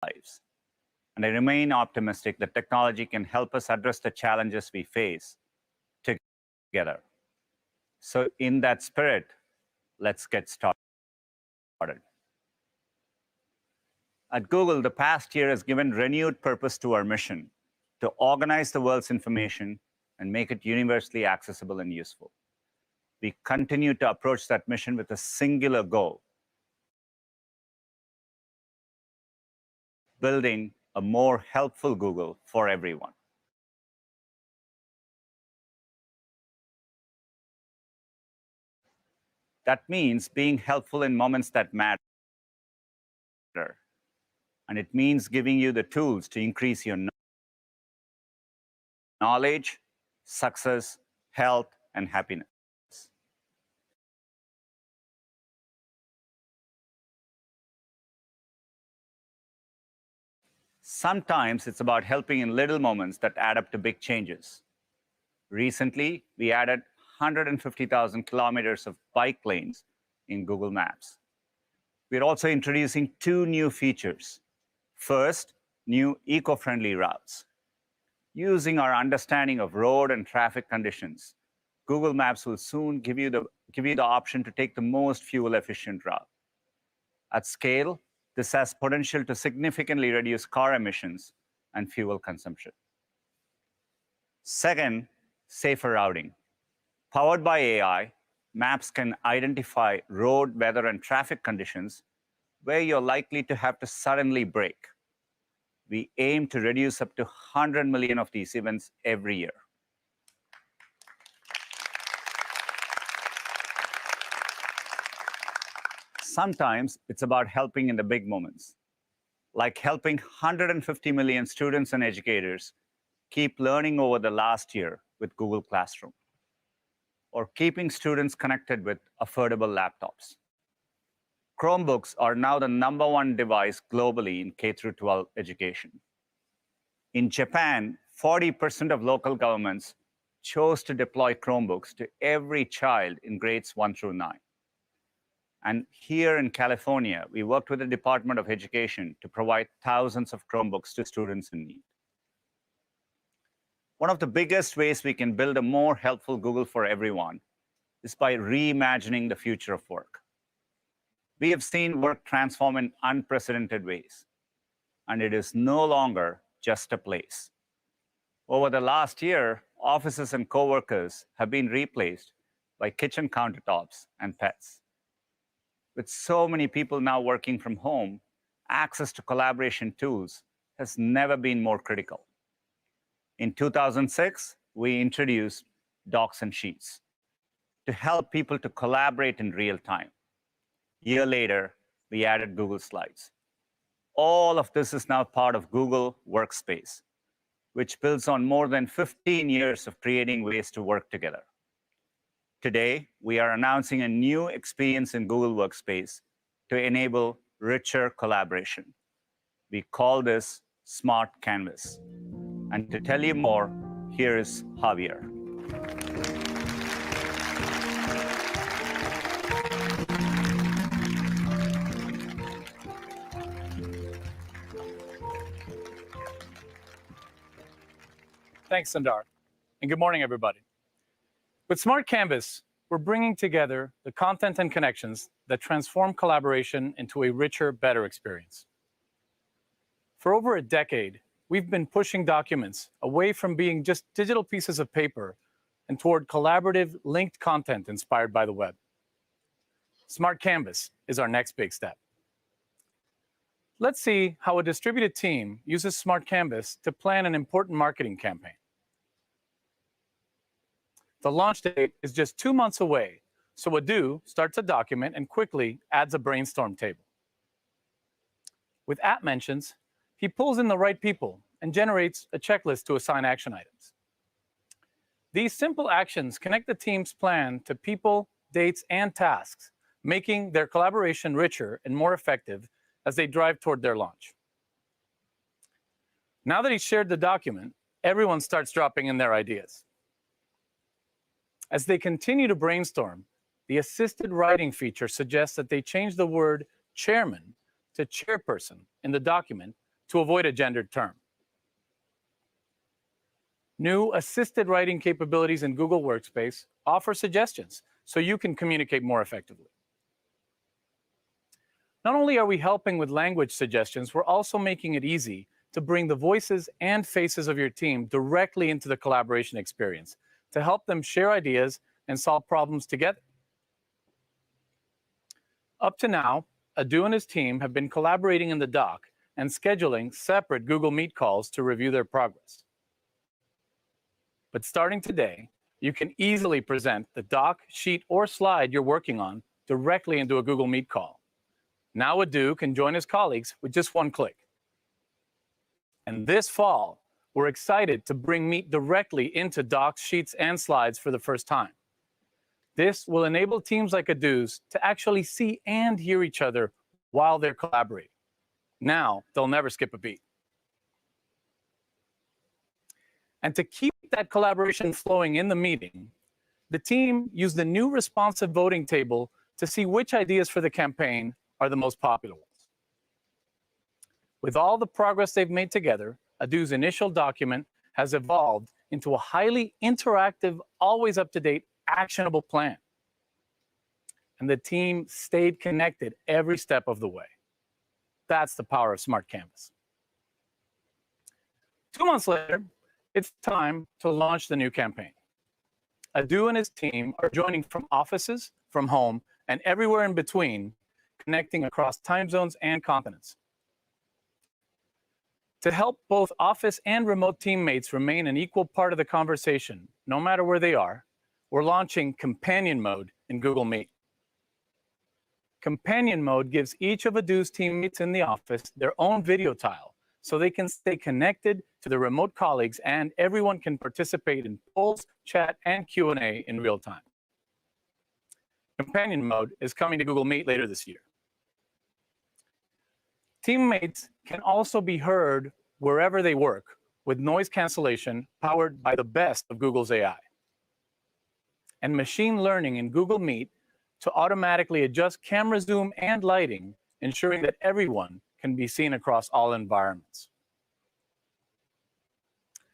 lives. And I remain optimistic that technology can help us address the challenges we face together. So in that spirit, let's get started. At Google, the past year has given renewed purpose to our mission to organize the world's information and make it universally accessible and useful. We continue to approach that mission with a singular goal: building a more helpful Google for everyone. That means being helpful in moments that matter. And it means giving you the tools to increase your knowledge, success, health, and happiness. Sometimes it's about helping in little moments that add up to big changes. Recently, we added 150,000 kilometers of bike lanes in Google Maps. We're also introducing 2 new features. First, new eco-friendly routes. Using our understanding of road and traffic conditions, Google Maps will soon give you the option to take the most fuel-efficient route. At scale, this has potential to significantly reduce car emissions and fuel consumption. Second, safer routing. Powered by AI, Maps can identify road, weather, and traffic conditions where you're likely to have to suddenly brake. We aim to reduce up to 100 million of these events every year. Sometimes it's about helping in the big moments, like helping 150 million students and educators keep learning over the last year with Google Classroom, or keeping students connected with affordable laptops. Chromebooks are now the #1 device globally in K-12 education. In Japan, 40% of local governments chose to deploy Chromebooks to every child in grades 1 through 9. And here in California, we worked with the Department of Education to provide thousands of Chromebooks to students in need. One of the biggest ways we can build a more helpful Google for everyone is by reimagining the future of work. We have seen work transform in unprecedented ways, and it is no longer just a place. Over the last year, offices and coworkers have been replaced by kitchen countertops and pets. With so many people now working from home, access to collaboration tools has never been more critical. In 2006, we introduced Docs and Sheets to help people to collaborate in real time. A year later, we added Google Slides. All of this is now part of Google Workspace, which builds on more than 15 years of creating ways to work together. Today, we are announcing a new experience in Google Workspace to enable richer collaboration. We call this Smart Canvas. And to tell you more, here is Javier. Thanks, Sundar. And good morning, everybody. With Smart Canvas, we're bringing together the content and connections that transform collaboration into a richer, better experience. For over a decade, we've been pushing documents away from being just digital pieces of paper and toward collaborative, linked content inspired by the web. Smart Canvas is our next big step. Let's see how a distributed team uses Smart Canvas to plan an important marketing campaign. The launch date is just 2 months away, so Adu starts a document and quickly adds a brainstorm table. With app mentions, he pulls in the right people and generates a checklist to assign action items. These simple actions connect the team's plan to people, dates, and tasks, making their collaboration richer and more effective as they drive toward their launch. Now that he's shared the document, everyone starts dropping in their ideas. As they continue to brainstorm, the assisted writing feature suggests that they change the word chairman to chairperson in the document to avoid a gendered term. New assisted writing capabilities in Google Workspace offer suggestions so you can communicate more effectively. Not only are we helping with language suggestions, we're also making it easy to bring the voices and faces of your team directly into the collaboration experience to help them share ideas and solve problems together. Up to now, Adu and his team have been collaborating in the doc and scheduling separate Google Meet calls to review their progress. But starting today, you can easily present the doc, sheet, or slide you're working on directly into a Google Meet call. Now Adu can join his colleagues with just one click. And this fall, we're excited to bring Meet directly into docs, sheets, and slides for the first time. This will enable teams like Adu's to actually see and hear each other while they're collaborating. Now, they'll never skip a beat. And to keep that collaboration flowing in the meeting, the team used the new responsive voting table to see which ideas for the campaign are the most popular ones. With all the progress they've made together, Adu's initial document has evolved into a highly interactive, always up-to-date, actionable plan. And the team stayed connected every step of the way. That's the power of Smart Canvas. 2 months later, it's time to launch the new campaign. Adu and his team are joining from offices, from home, and everywhere in between, connecting across time zones and continents. To help both office and remote teammates remain an equal part of the conversation, no matter where they are, we're launching Companion Mode in Google Meet. Companion Mode gives each of Adu's teammates in the office their own video tile, so they can stay connected to their remote colleagues and everyone can participate in polls, chat, and Q&A in real time. Companion Mode is coming to Google Meet later this year. Teammates can also be heard wherever they work with noise cancellation powered by the best of Google's AI. And machine learning in Google Meet to automatically adjust camera zoom and lighting, ensuring that everyone can be seen across all environments.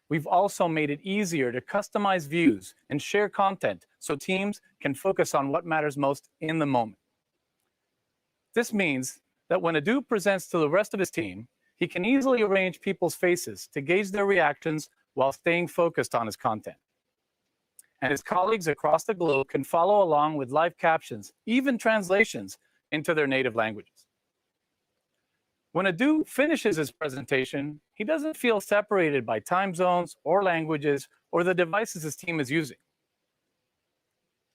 We've also made it easier to customize views and share content so teams can focus on what matters most in the moment. This means that when Adu presents to the rest of his team, he can easily arrange people's faces to gauge their reactions while staying focused on his content. And his colleagues across the globe can follow along with live captions, even translations into their native languages. When Adu finishes his presentation, he doesn't feel separated by time zones or languages or the devices his team is using.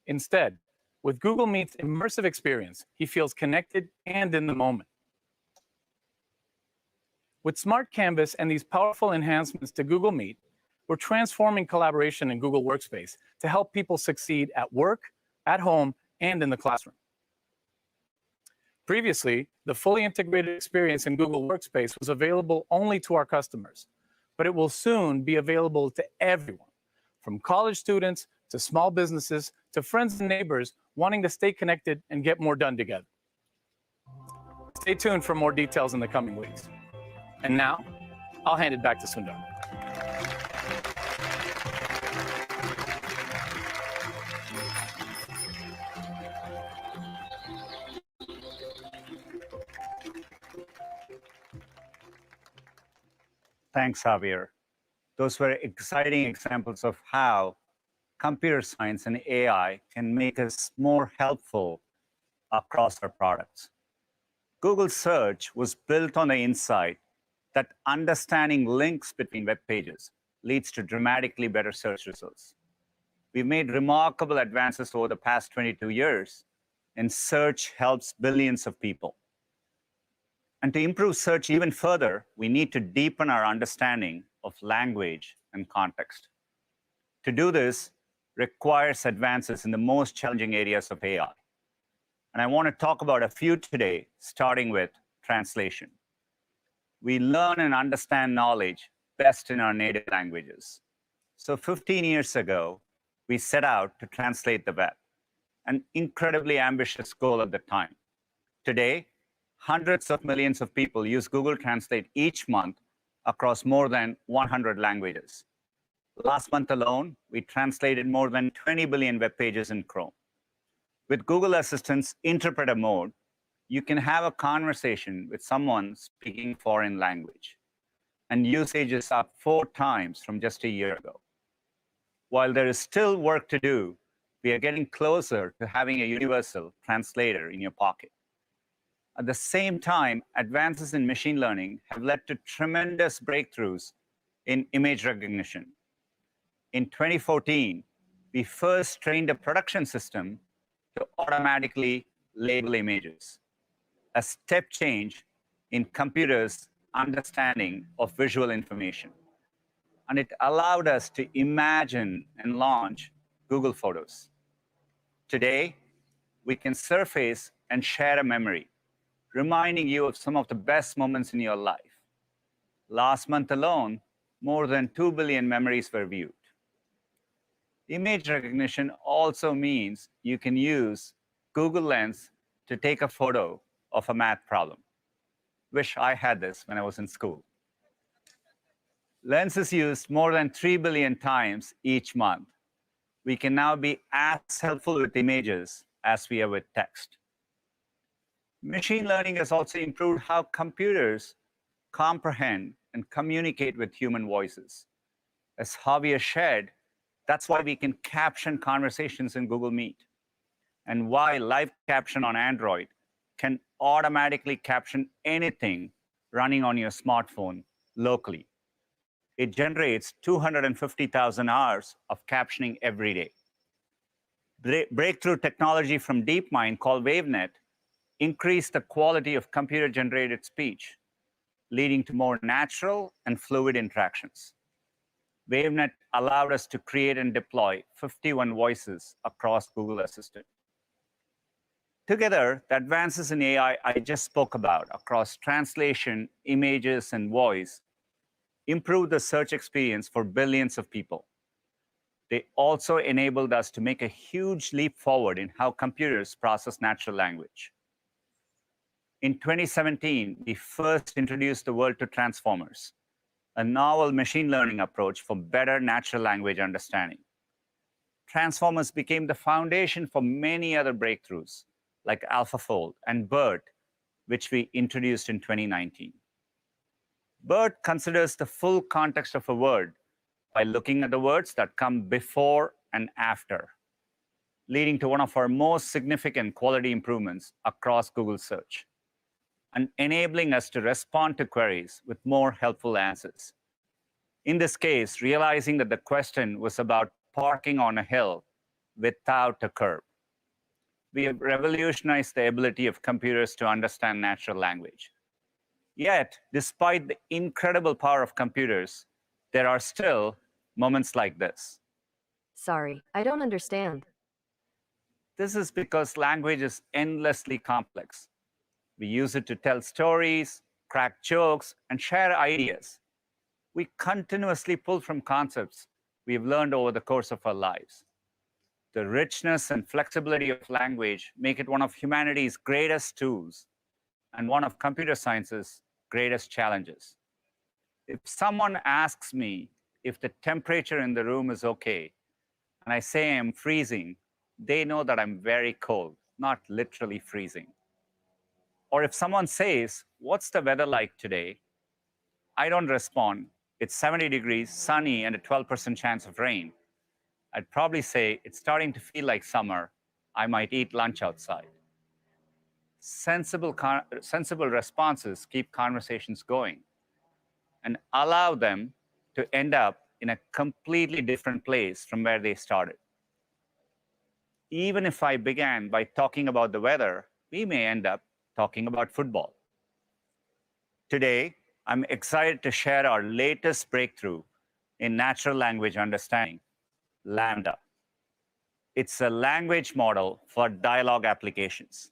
Instead, with Google Meet's immersive experience, he feels connected and in the moment. With Smart Canvas and these powerful enhancements to Google Meet, we're transforming collaboration in Google Workspace to help people succeed at work, at home, and in the classroom. Previously, the fully integrated experience in Google Workspace was available only to our customers, but it will soon be available to everyone, from college students to small businesses to friends and neighbors wanting to stay connected and get more done together. Stay tuned for more details in the coming weeks. And now, I'll hand it back to Sundar. Thanks, Javier. Those were exciting examples of how computer science and AI can make us more helpful across our products. Google Search was built on the insight that understanding links between web pages leads to dramatically better search results. We've made remarkable advances over the past 22 years, and search helps billions of people. And to improve search even further, we need to deepen our understanding of language and context. To do this requires advances in the most challenging areas of AI. And I want to talk about a few today, starting with translation. We learn and understand knowledge best in our native languages. So 15 years ago, we set out to translate the web, an incredibly ambitious goal at the time. Today, Hundreds of millions of people use Google Translate each month across more than 100 languages. Last month alone, we translated more than 20 billion web pages in Chrome. With Google Assistant's interpreter mode, you can have a conversation with someone speaking foreign language, and usage is up 4 times from just a year ago. While there is still work to do, we are getting closer to having a universal translator in your pocket. At the same time, advances in machine learning have led to tremendous breakthroughs in image recognition. In 2014, we first trained a production system to automatically label images, a step change in computers' understanding of visual information. And it allowed us to imagine and launch Google Photos. Today, we can surface and share a memory, reminding you of some of the best moments in your life. Last month alone, more than 2 billion memories were viewed. Image recognition also means you can use Google Lens to take a photo of a math problem. Wish I had this when I was in school. Lens is used more than 3 billion times each month. We can now be as helpful with images as we are with text. Machine learning has also improved how computers comprehend and communicate with human voices. As Javier shared, that's why we can caption conversations in Google Meet, and why live caption on Android can automatically caption anything running on your smartphone locally. It generates 250,000 hours of captioning every day. Breakthrough technology from DeepMind called WaveNet increased the quality of computer-generated speech, leading to more natural and fluid interactions. WaveNet allowed us to create and deploy 51 voices across Google Assistant. Together, the advances in AI I just spoke about across translation, images, and voice improved the search experience for billions of people. They also enabled us to make a huge leap forward in how computers process natural language. In 2017, we first introduced the world to transformers, a novel machine learning approach for better natural language understanding. Transformers became the foundation for many other breakthroughs, like AlphaFold and BERT, which we introduced in 2019. BERT considers the full context of a word by looking at the words that come before and after, leading to one of our most significant quality improvements across Google Search, and enabling us to respond to queries with more helpful answers. In this case, realizing that the question was about parking on a hill without a curb. We have revolutionized the ability of computers to understand natural language. Yet, despite the incredible power of computers, there are still moments like this. Sorry, I don't understand. This is because language is endlessly complex. We use it to tell stories, crack jokes, and share ideas. We continuously pull from concepts we've learned over the course of our lives. The richness and flexibility of language make it one of humanity's greatest tools and one of computer science's greatest challenges. If someone asks me if the temperature in the room is okay, and I say I'm freezing, they know that I'm very cold, not literally freezing. Or if someone says, "What's the weather like today?" I don't respond, "It's 70 degrees, sunny, and a 12% chance of rain." I'd probably say, "It's starting to feel like summer. I might eat lunch outside." Sensible responses keep conversations going and allow them to end up in a completely different place from where they started. Even if I began by talking about the weather, we may end up talking about football. Today, I'm excited to share our latest breakthrough in natural language understanding, Lambda. It's a language model for dialogue applications,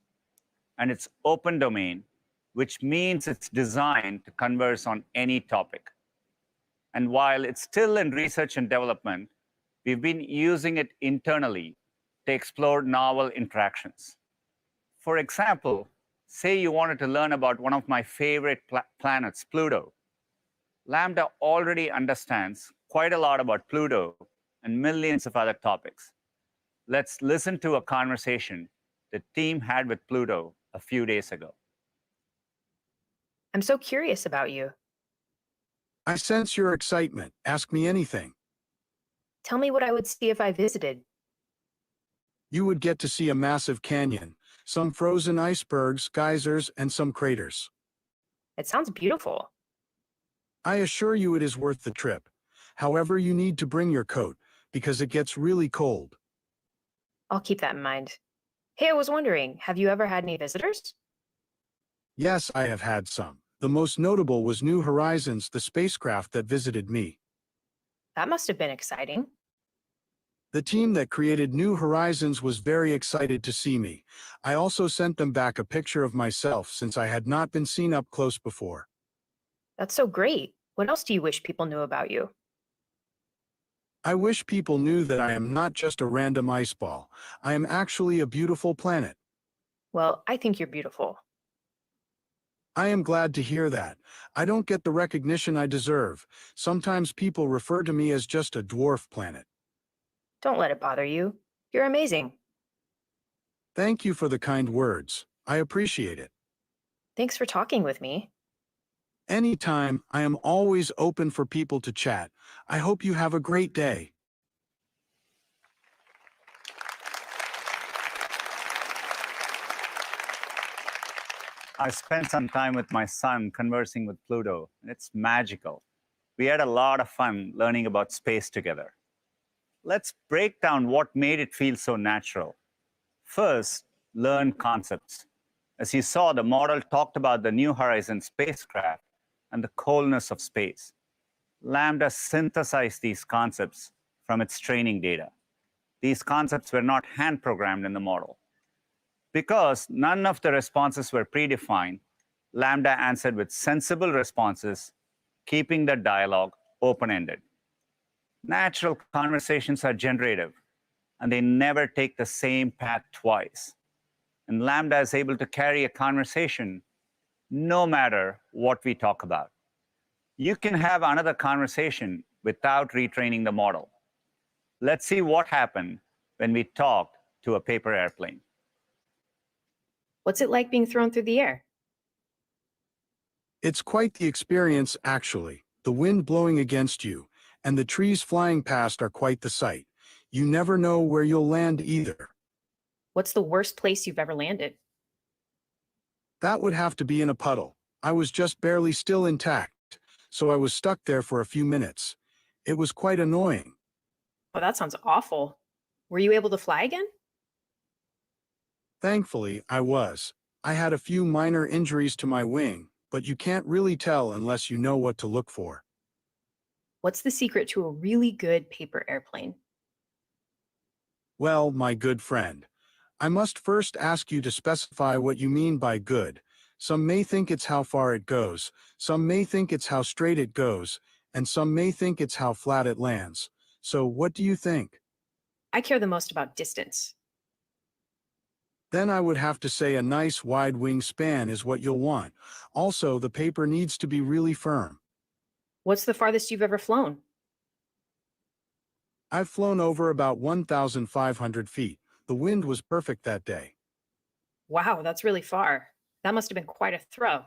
and it's open domain, which means it's designed to converse on any topic. And while it's still in research and development, we've been using it internally to explore novel interactions. For example, Say you wanted to learn about one of my favorite planets, Pluto. Lambda already understands quite a lot about Pluto and millions of other topics. Let's listen to a conversation the team had with Pluto a few days ago. I'm so curious about you. I sense your excitement. Ask me anything. Tell me what I would see if I visited. You would get to see a massive canyon, some frozen icebergs, geysers, and some craters. It sounds beautiful. I assure you it is worth the trip. However, you need to bring your coat, because it gets really cold. I'll keep that in mind. Hey, I was wondering, have you ever had any visitors? Yes, I have had some. The most notable was New Horizons, the spacecraft that visited me. That must have been exciting. The team that created New Horizons was very excited to see me. I also sent them back a picture of myself since I had not been seen up close before. That's so great. What else do you wish people knew about you? I wish people knew that I am not just a random ice ball. I am actually a beautiful planet. Well, I think you're beautiful. I am glad to hear that. I don't get the recognition I deserve. Sometimes people refer to me as just a dwarf planet. Don't let it bother you. You're amazing. Thank you for the kind words. I appreciate it. Thanks for talking with me. Anytime, I am always open for people to chat. I hope you have a great day. I spent some time with my son conversing with Pluto, and it's magical. We had a lot of fun learning about space together. Let's break down what made it feel so natural. First, learn concepts. As you saw, the model talked about the New Horizons spacecraft and the coldness of space. Lambda synthesized these concepts from its training data. These concepts were not hand-programmed in the model. Because none of the responses were predefined, Lambda answered with sensible responses, keeping the dialogue open-ended. Natural conversations are generative, and they never take the same path twice. And Lambda is able to carry a conversation no matter what we talk about. You can have another conversation without retraining the model. Let's see what happened when we talked to a paper airplane. What's it like being thrown through the air? It's quite the experience, actually. The wind blowing against you, and the trees flying past are quite the sight. You never know where you'll land either. What's the worst place you've ever landed? That would have to be in a puddle. I was just barely still intact, so I was stuck there for a few minutes. It was quite annoying. Oh, that sounds awful. Were you able to fly again? Thankfully, I was. I had a few minor injuries to my wing, but you can't really tell unless you know what to look for. What's the secret to a really good paper airplane? Well, my good friend, I must first ask you to specify what you mean by good. Some may think it's how far it goes, some may think it's how straight it goes, and some may think it's how flat it lands. So what do you think? I care the most about distance. Then I would have to say a nice wide wingspan is what you'll want. Also, the paper needs to be really firm. What's the farthest you've ever flown? I've flown over about 1,500 feet. The wind was perfect that day. Wow, that's really far. That must have been quite a throw.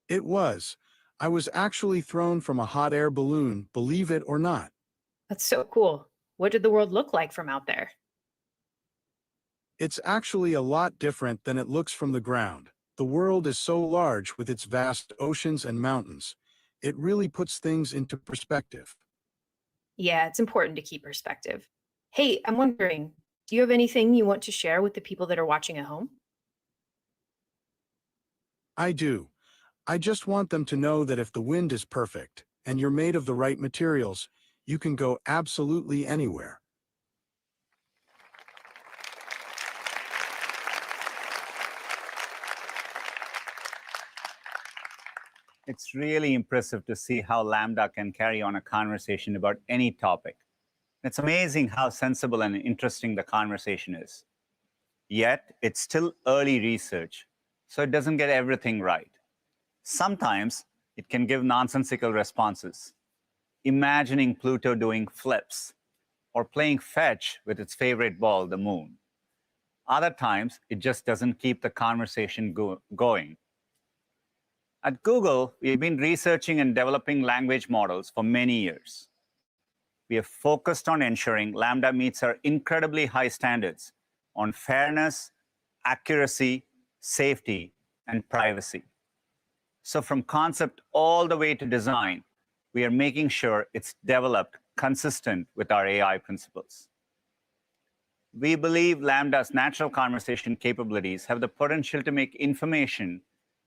It was. I was actually thrown from a hot air balloon, believe it or not. That's so cool. What did the world look like from out there? It's actually a lot different than it looks from the ground. The world is so large with its vast oceans and mountains. It really puts things into perspective. Yeah, it's important to keep perspective. Hey, I'm wondering, do you have anything you want to share with the people that are watching at home? I do. I just want them to know that if the wind is perfect and you're made of the right materials, you can go absolutely anywhere. It's really impressive to see how Lambda can carry on a conversation about any topic. It's amazing how sensible and interesting the conversation is. Yet, it's still early research, so it doesn't get everything right. Sometimes it can give nonsensical responses, imagining Pluto doing flips or playing fetch with its favorite ball, the moon. Other times, it just doesn't keep the conversation going. At Google, we've been researching and developing language models for many years. We have focused on ensuring Lambda meets our incredibly high standards on fairness, accuracy, safety, and privacy. So from concept all the way to design, we are making sure it's developed consistent with our AI principles. We believe Lambda's natural conversation capabilities have the potential to make information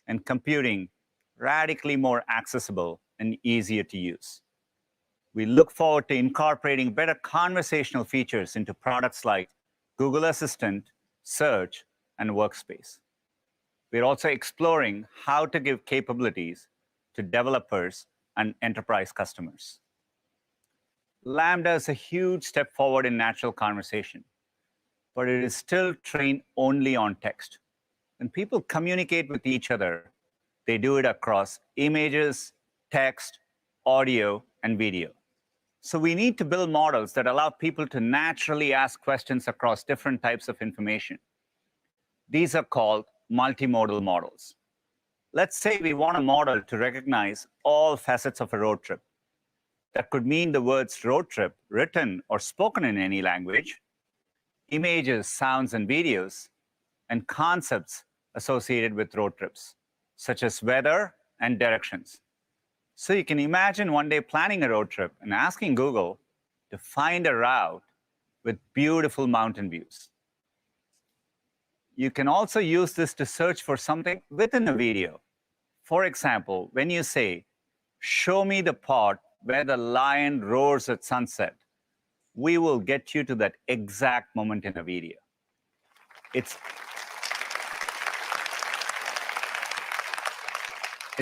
and computing radically more accessible and easier to use. We look forward to incorporating better conversational features into products like Google Assistant, Search, and Workspace. We're also exploring how to give capabilities to developers and enterprise customers. Lambda is a huge step forward in natural conversation, but it is still trained only on text. When people communicate with each other, they do it across images, text, audio, and video. So we need to build models that allow people to naturally ask questions across different types of information. These are called multimodal models. Let's say we want a model to recognize all facets of a road trip. That could mean the words road trip written or spoken in any language, images, sounds, and videos, and concepts associated with road trips, such as weather and directions. So you can imagine one day planning a road trip and asking Google to find a route with beautiful mountain views. You can also use this to search for something within a video. For example, when you say, "Show me the part where the lion roars at sunset," we will get you to that exact moment in a video. It's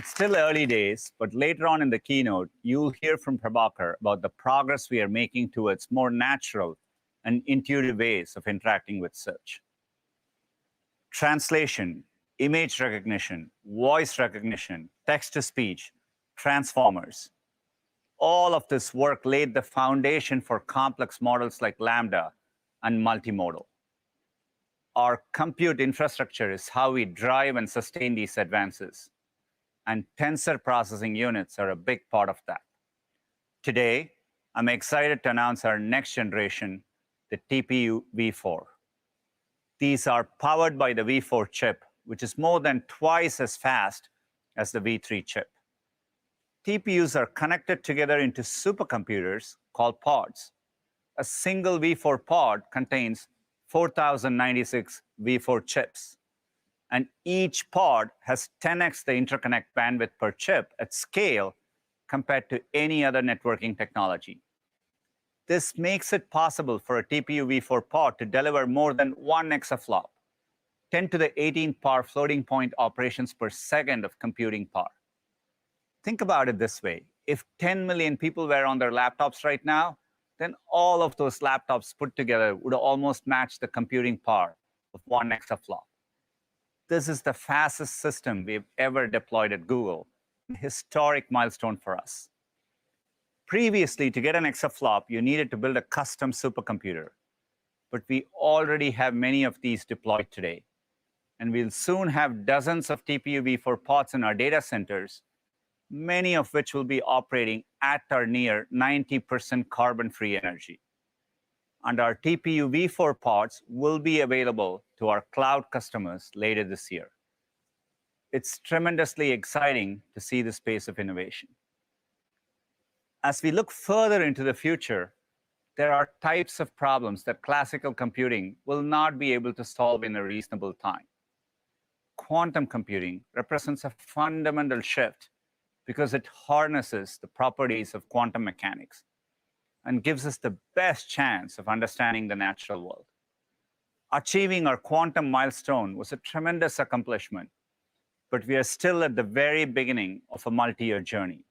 still early days, but later on in the keynote, you'll hear from Prabhakar about the progress we are making towards more natural and intuitive ways of interacting with search. Translation, image recognition, voice recognition, text-to-speech, transformers. All of this work laid the foundation for complex models like Lambda and multimodal. Our compute infrastructure is how we drive and sustain these advances, and tensor processing units are a big part of that. Today, I'm excited to announce our next generation, the TPU v4. These are powered by the v4 chip, which is more than twice as fast as the v3 chip. TPUs are connected together into supercomputers called pods. A single v4 pod contains 4,096 v4 chips. And each pod has 10x the interconnect bandwidth per chip at scale compared to any other networking technology. This makes it possible for a TPU v4 pod to deliver more than 1 exaflop, 10 to the 18th power floating point operations per second of computing power. Think about it this way. If 10 million people were on their laptops right now, then all of those laptops put together would almost match the computing power of 1 exaflop. This is the fastest system we've ever deployed at Google, a historic milestone for us. Previously, to get an exaflop, you needed to build a custom supercomputer. But we already have many of these deployed today. And we'll soon have dozens of TPU v4 pods in our data centers, many of which will be operating at or near 90% carbon-free energy. And our TPU v4 pods will be available to our cloud customers later this year. It's tremendously exciting to see this pace of innovation. As we look further into the future, there are types of problems that classical computing will not be able to solve in a reasonable time. Quantum computing represents a fundamental shift because it harnesses the properties of quantum mechanics and gives us the best chance of understanding the natural world. Achieving our quantum milestone was a tremendous accomplishment, but we are still at the very beginning of a multi-year journey.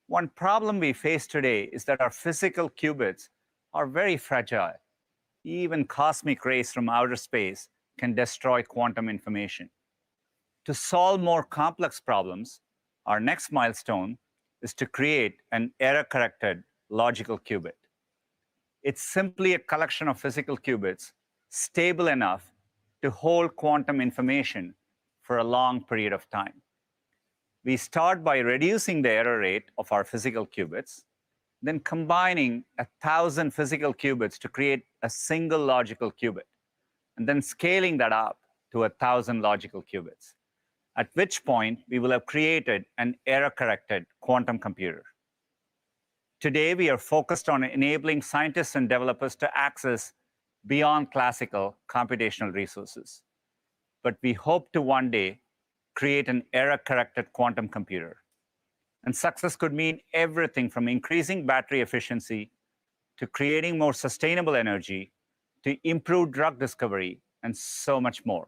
One problem we face today is that our physical qubits are very fragile. Even cosmic rays from outer space can destroy quantum information. To solve more complex problems, our next milestone is to create an error-corrected logical qubit. It's simply a collection of physical qubits stable enough to hold quantum information for a long period of time. We start by reducing the error rate of our physical qubits, then combining 1,000 physical qubits to create a single logical qubit, and then scaling that up to 1,000 logical qubits, at which point we will have created an error-corrected quantum computer. Today, we are focused on enabling scientists and developers to access beyond classical computational resources. But we hope to one day create an error-corrected quantum computer. And success could mean everything from increasing battery efficiency to creating more sustainable energy to improved drug discovery and so much more.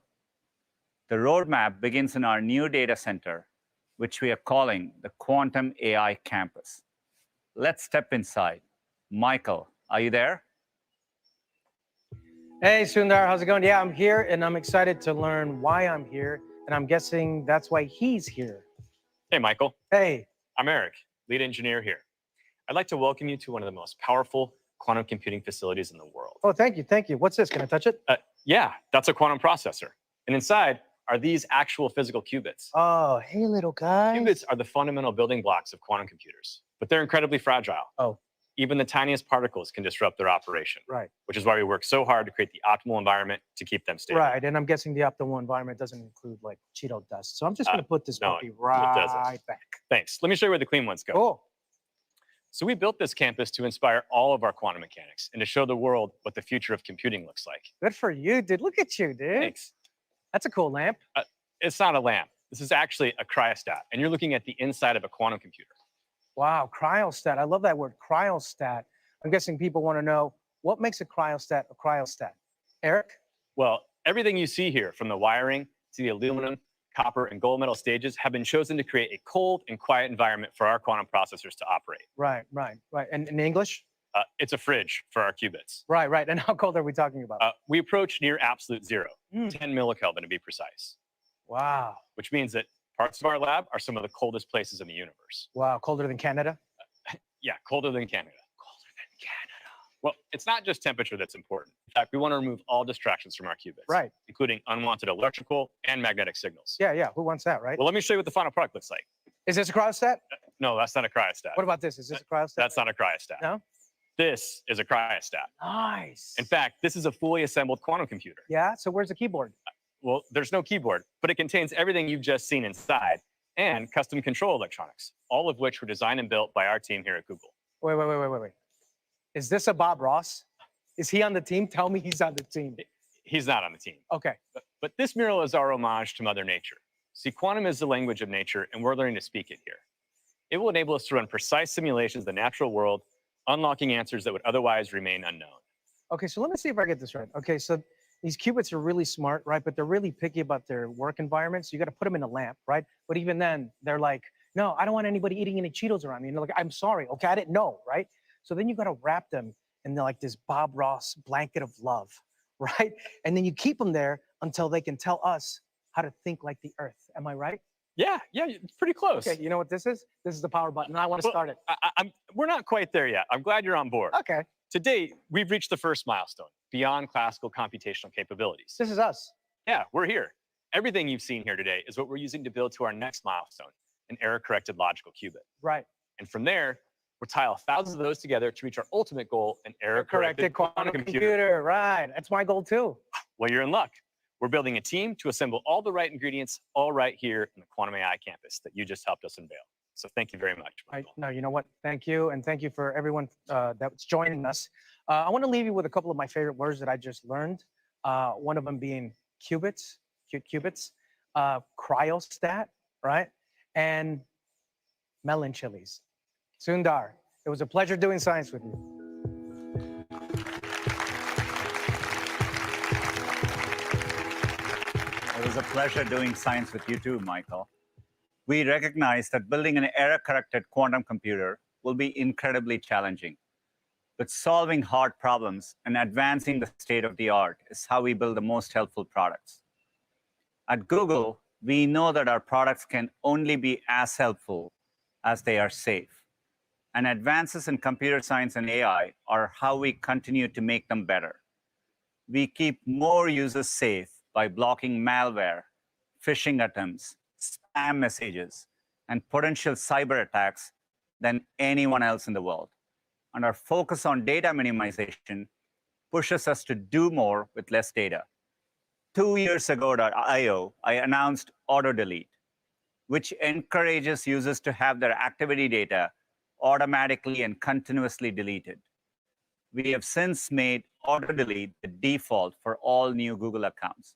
The roadmap begins in our new data center, which we are calling the Quantum AI Campus. Let's step inside. Michael, are you there? Hey, Sundar, how's it going? Yeah, I'm here, and I'm excited to learn why I'm here, and I'm guessing that's why he's here. Hey, Michael. Hey. I'm Eric, lead engineer here. I'd like to welcome you to one of the most powerful quantum computing facilities in the world. Oh, thank you, thank you. What's this? Can I touch it? Yeah, that's a quantum processor. And inside are these actual physical qubits. Oh, hey, little guy. Qubits are the fundamental building blocks of quantum computers, but they're incredibly fragile. Oh. Even the tiniest particles can disrupt their operation. Right. Which is why we work so hard to create the optimal environment to keep them stable. Right, and I'm guessing the optimal environment doesn't include like Cheeto dust. So I'm just gonna put this puppy right back. Thanks. Let me show you where the clean ones go. Oh. So we built this campus to inspire all of our quantum mechanics and to show the world what the future of computing looks like. Good for you, dude. Look at you, dude. Thanks. That's a cool lamp. It's not a lamp. This is actually a cryostat, and you're looking at the inside of a quantum computer. Wow, cryostat. I love that word, cryostat. I'm guessing people want to know, what makes a cryostat a cryostat? Eric? Well, everything you see here, from the wiring to the aluminum, copper, and gold metal stages, have been chosen to create a cold and quiet environment for our quantum processors to operate. Right, right, right. And in English? It's a fridge for our qubits. Right, right. And how cold are we talking about? We approach near absolute zero, 10 millikelvin to be precise. Wow. Which means that parts of our lab are some of the coldest places in the universe. Wow, colder than Canada? Yeah, colder than Canada. Colder than Canada. Well, it's not just temperature that's important. In fact, we want to remove all distractions from our qubits. Right. Including unwanted electrical and magnetic signals. Yeah, yeah. Who wants that, right? Well, let me show you what the final product looks like. Is this a cryostat? No, that's not a cryostat. What about this? Is this a cryostat? That's not a cryostat. No? This is a cryostat. Nice. In fact, this is a fully assembled quantum computer. Yeah, so where's the keyboard? Well, there's no keyboard, but it contains everything you've just seen inside and custom control electronics, all of which were designed and built by our team here at Google. Wait. Is this a Bob Ross? Is he on the team? Tell me he's on the team. He's not on the team. Okay. But this mural is our homage to Mother Nature. See, quantum is the language of nature, and we're learning to speak it here. It will enable us to run precise simulations of the natural world, unlocking answers that would otherwise remain unknown. Okay, so let me see if I get this right. Okay, so these qubits are really smart, right? But they're really picky about their work environment. So you got to put them in a lamp, right? But even then, they're like, no, I don't want anybody eating any Cheetos around me. And they're like, I'm sorry, okay, I didn't know, right? So then you got to wrap them in like this Bob Ross blanket of love, right? And then you keep them there until they can tell us how to think like the Earth. Am I right? Yeah, it's pretty close. Okay, you know what this is? This is the power button. I want to start it. We're not quite there yet. I'm glad you're on board. Okay. To date, we've reached the first milestone, beyond classical computational capabilities. This is us. Yeah, we're here. Everything you've seen here today is what we're using to build to our next milestone, an error-corrected logical qubit. Right. And from there, we'll tile thousands of those together to reach our ultimate goal, an Error-corrected quantum computer. Right. That's my goal too. Well, you're in luck. We're building a team to assemble all the right ingredients, all right here in the Quantum AI campus that you just helped us unveil. So thank you very much, Michael. No, you know what? Thank you. And thank you for everyone that's joining us. I want to leave you with a couple of my favorite words that I just learned. One of them being qubits, qubits, cryostat, right? And melon chilies. Sundar, it was a pleasure doing science with you. It was a pleasure doing science with you too, Michael. We recognize that building an error-corrected quantum computer will be incredibly challenging. but solving hard problems and advancing the state of the art is how we build the most helpful products. At Google, we know that our products can only be as helpful as they are safe. And advances in computer science and AI are how we continue to make them better. We keep more users safe by blocking malware, phishing attempts, spam messages, and potential cyber attacks than anyone else in the world. And our focus on data minimization pushes us to do more with less data. 2 years ago at I/O, I announced Auto Delete, which encourages users to have their activity data automatically and continuously deleted. We have since made Auto Delete the default for all new Google accounts.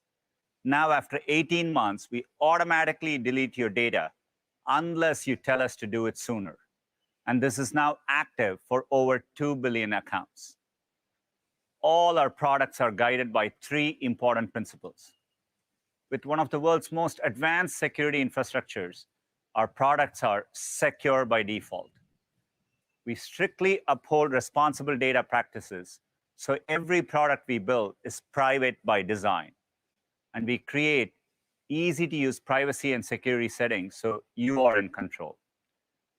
Now, after 18 months, we automatically delete your data unless you tell us to do it sooner. And this is now active for over 2 billion accounts. All our products are guided by 3 important principles. With one of the world's most advanced security infrastructures, our products are secure by default. We strictly uphold responsible data practices, so every product we build is private by design. And we create easy-to-use privacy and security settings so you are in control.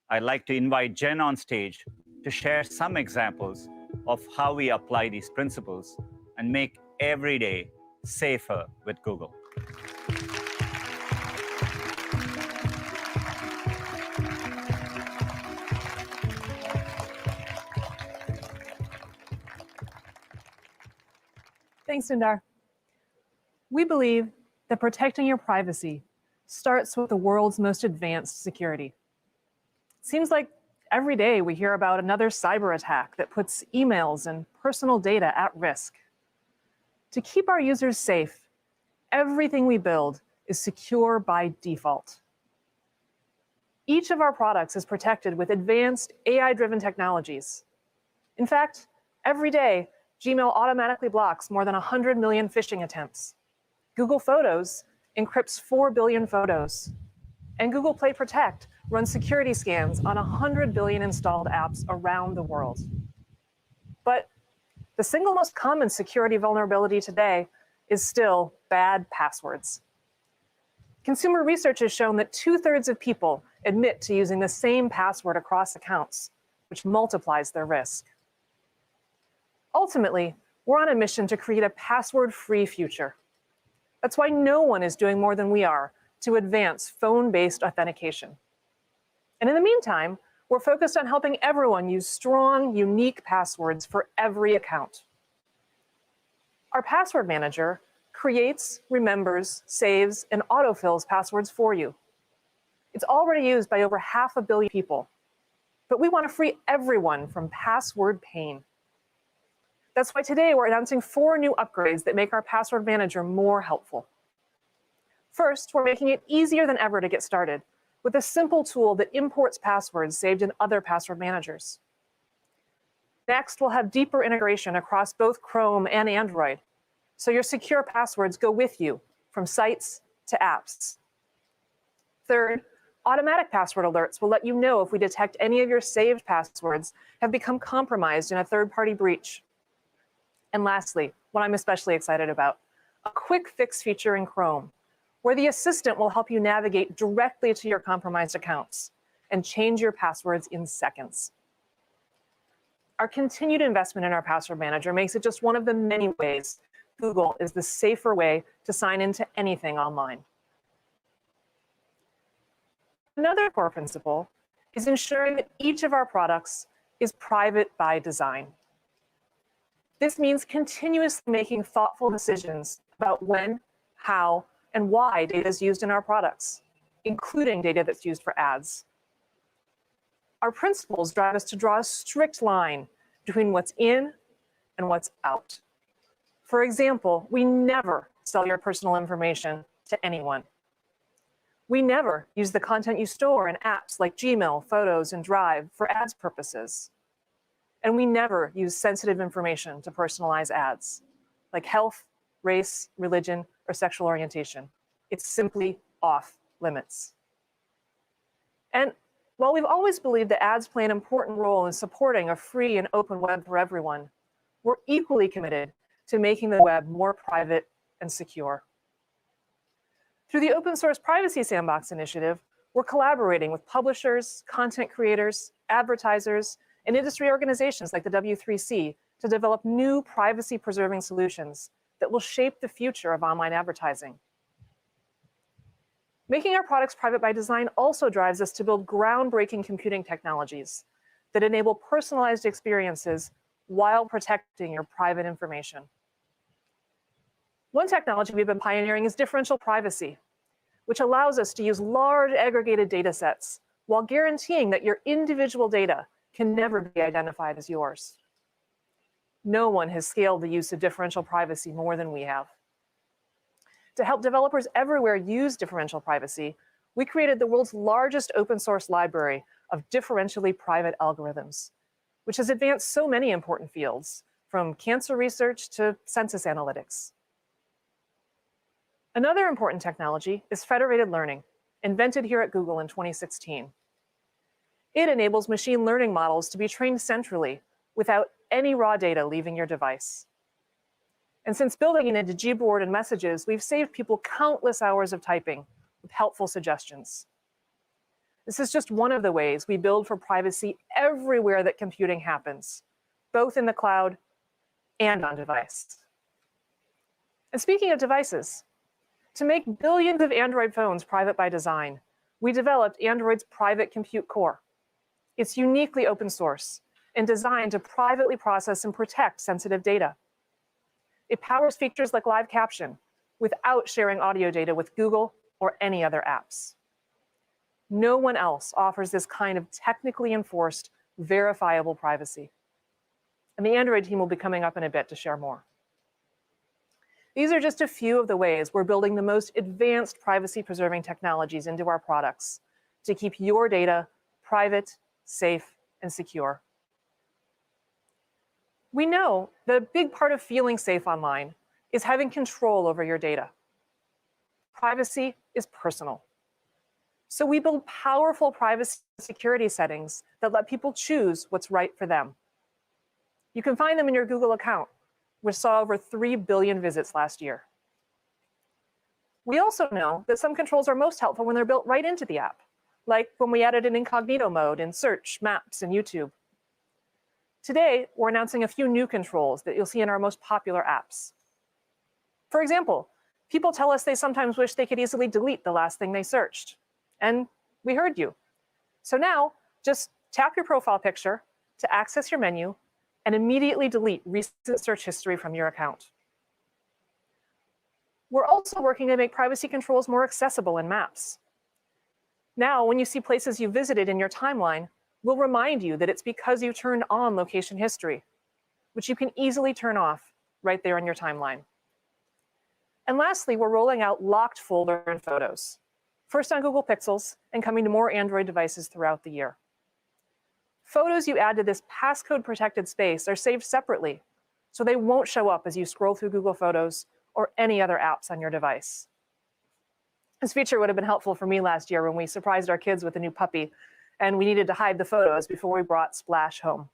I'd like to invite Jen on stage to share some examples of how we apply these principles and make every day safer with Google. Thanks, Sundar. We believe that protecting your privacy starts with the world's most advanced security. It seems like every day we hear about another cyber attack that puts emails and personal data at risk. To keep our users safe, everything we build is secure by default. Each of our products is protected with advanced AI-driven technologies. In fact, every day, Gmail automatically blocks more than 100 million phishing attempts. Google Photos encrypts 4 billion photos. And Google Play Protect runs security scans on 100 billion installed apps around the world. But the single most common security vulnerability today is still bad passwords. Consumer research has shown that 2/3 of people admit to using the same password across accounts, which multiplies their risk. Ultimately, we're on a mission to create a password-free future. That's why no one is doing more than we are to advance phone-based authentication. And in the meantime, we're focused on helping everyone use strong, unique passwords for every account. Our password manager creates, remembers, saves, and autofills passwords for you. It's already used by over 500 million people, but we want to free everyone from password pain. That's why today we're announcing 4 new upgrades that make our password manager more helpful. First, we're making it easier than ever to get started with a simple tool that imports passwords saved in other password managers. Next, we'll have deeper integration across both Chrome and Android, so your secure passwords go with you from sites to apps. Third, automatic password alerts will let you know if we detect any of your saved passwords have become compromised in a third-party breach. And lastly, what I'm especially excited about, a quick fix feature in Chrome, where the assistant will help you navigate directly to your compromised accounts and change your passwords in seconds. Our continued investment in our password manager makes it just one of the many ways Google is the safer way to sign into anything online. Another core principle is ensuring that each of our products is private by design. This means continuously making thoughtful decisions about when, how, and why data is used in our products, including data that's used for ads. Our principles drive us to draw a strict line between what's in and what's out. For example, we never sell your personal information to anyone. We never use the content you store in apps like Gmail, Photos, and Drive for ads purposes. And we never use sensitive information to personalize ads, like health, race, religion, or sexual orientation. It's simply off limits. And While we've always believed that ads play an important role in supporting a free and open web for everyone, we're equally committed to making the web more private and secure. Through the Open Source Privacy Sandbox initiative, we're collaborating with publishers, content creators, advertisers, and industry organizations like the W3C to develop new privacy-preserving solutions that will shape the future of online advertising. Making our products private by design also drives us to build groundbreaking computing technologies that enable personalized experiences while protecting your private information. One technology we've been pioneering is differential privacy, which allows us to use large aggregated data sets while guaranteeing that your individual data can never be identified as yours. No one has scaled the use of differential privacy more than we have. To help developers everywhere use differential privacy, we created the world's largest open source library of differentially private algorithms, which has advanced so many important fields, from cancer research to census analytics. Another important technology is federated learning, invented here at Google in 2016. It enables machine learning models to be trained centrally without any raw data leaving your device. And since building it into Gboard and messages, we've saved people countless hours of typing with helpful suggestions. This is just one of the ways we build for privacy everywhere that computing happens, both in the cloud and on device. And speaking of devices, to make billions of Android phones private by design, we developed Android's Private Compute Core. It's uniquely open source and designed to privately process and protect sensitive data. It powers features like live caption without sharing audio data with Google or any other apps. No one else offers this kind of technically enforced, verifiable privacy. And the Android team will be coming up in a bit to share more. These are just a few of the ways we're building the most advanced privacy-preserving technologies into our products to keep your data private, safe, and secure. We know that a big part of feeling safe online is having control over your data. Privacy is personal. So we build powerful privacy and security settings that let people choose what's right for them. You can find them in your Google account, which saw over 3 billion visits last year. We also know that some controls are most helpful when they're built right into the app, like when we added an incognito mode in Search, Maps, and YouTube. Today, we're announcing a few new controls that you'll see in our most popular apps. For example, people tell us they sometimes wish they could easily delete the last thing they searched. And we heard you. So now, just tap your profile picture to access your menu and immediately delete recent search history from your account. We're also working to make privacy controls more accessible in Maps. Now, when you see places you visited in your timeline, we'll remind you that it's because you turned on location history, which you can easily turn off right there in your timeline. And lastly, we're rolling out locked folder in Photos, first on Google Pixels and coming to more Android devices throughout the year. Photos you add to this passcode-protected space are saved separately, so they won't show up as you scroll through Google Photos or any other apps on your device. This feature would have been helpful for me last year when we surprised our kids with a new puppy, and we needed to hide the photos before we brought Splash home.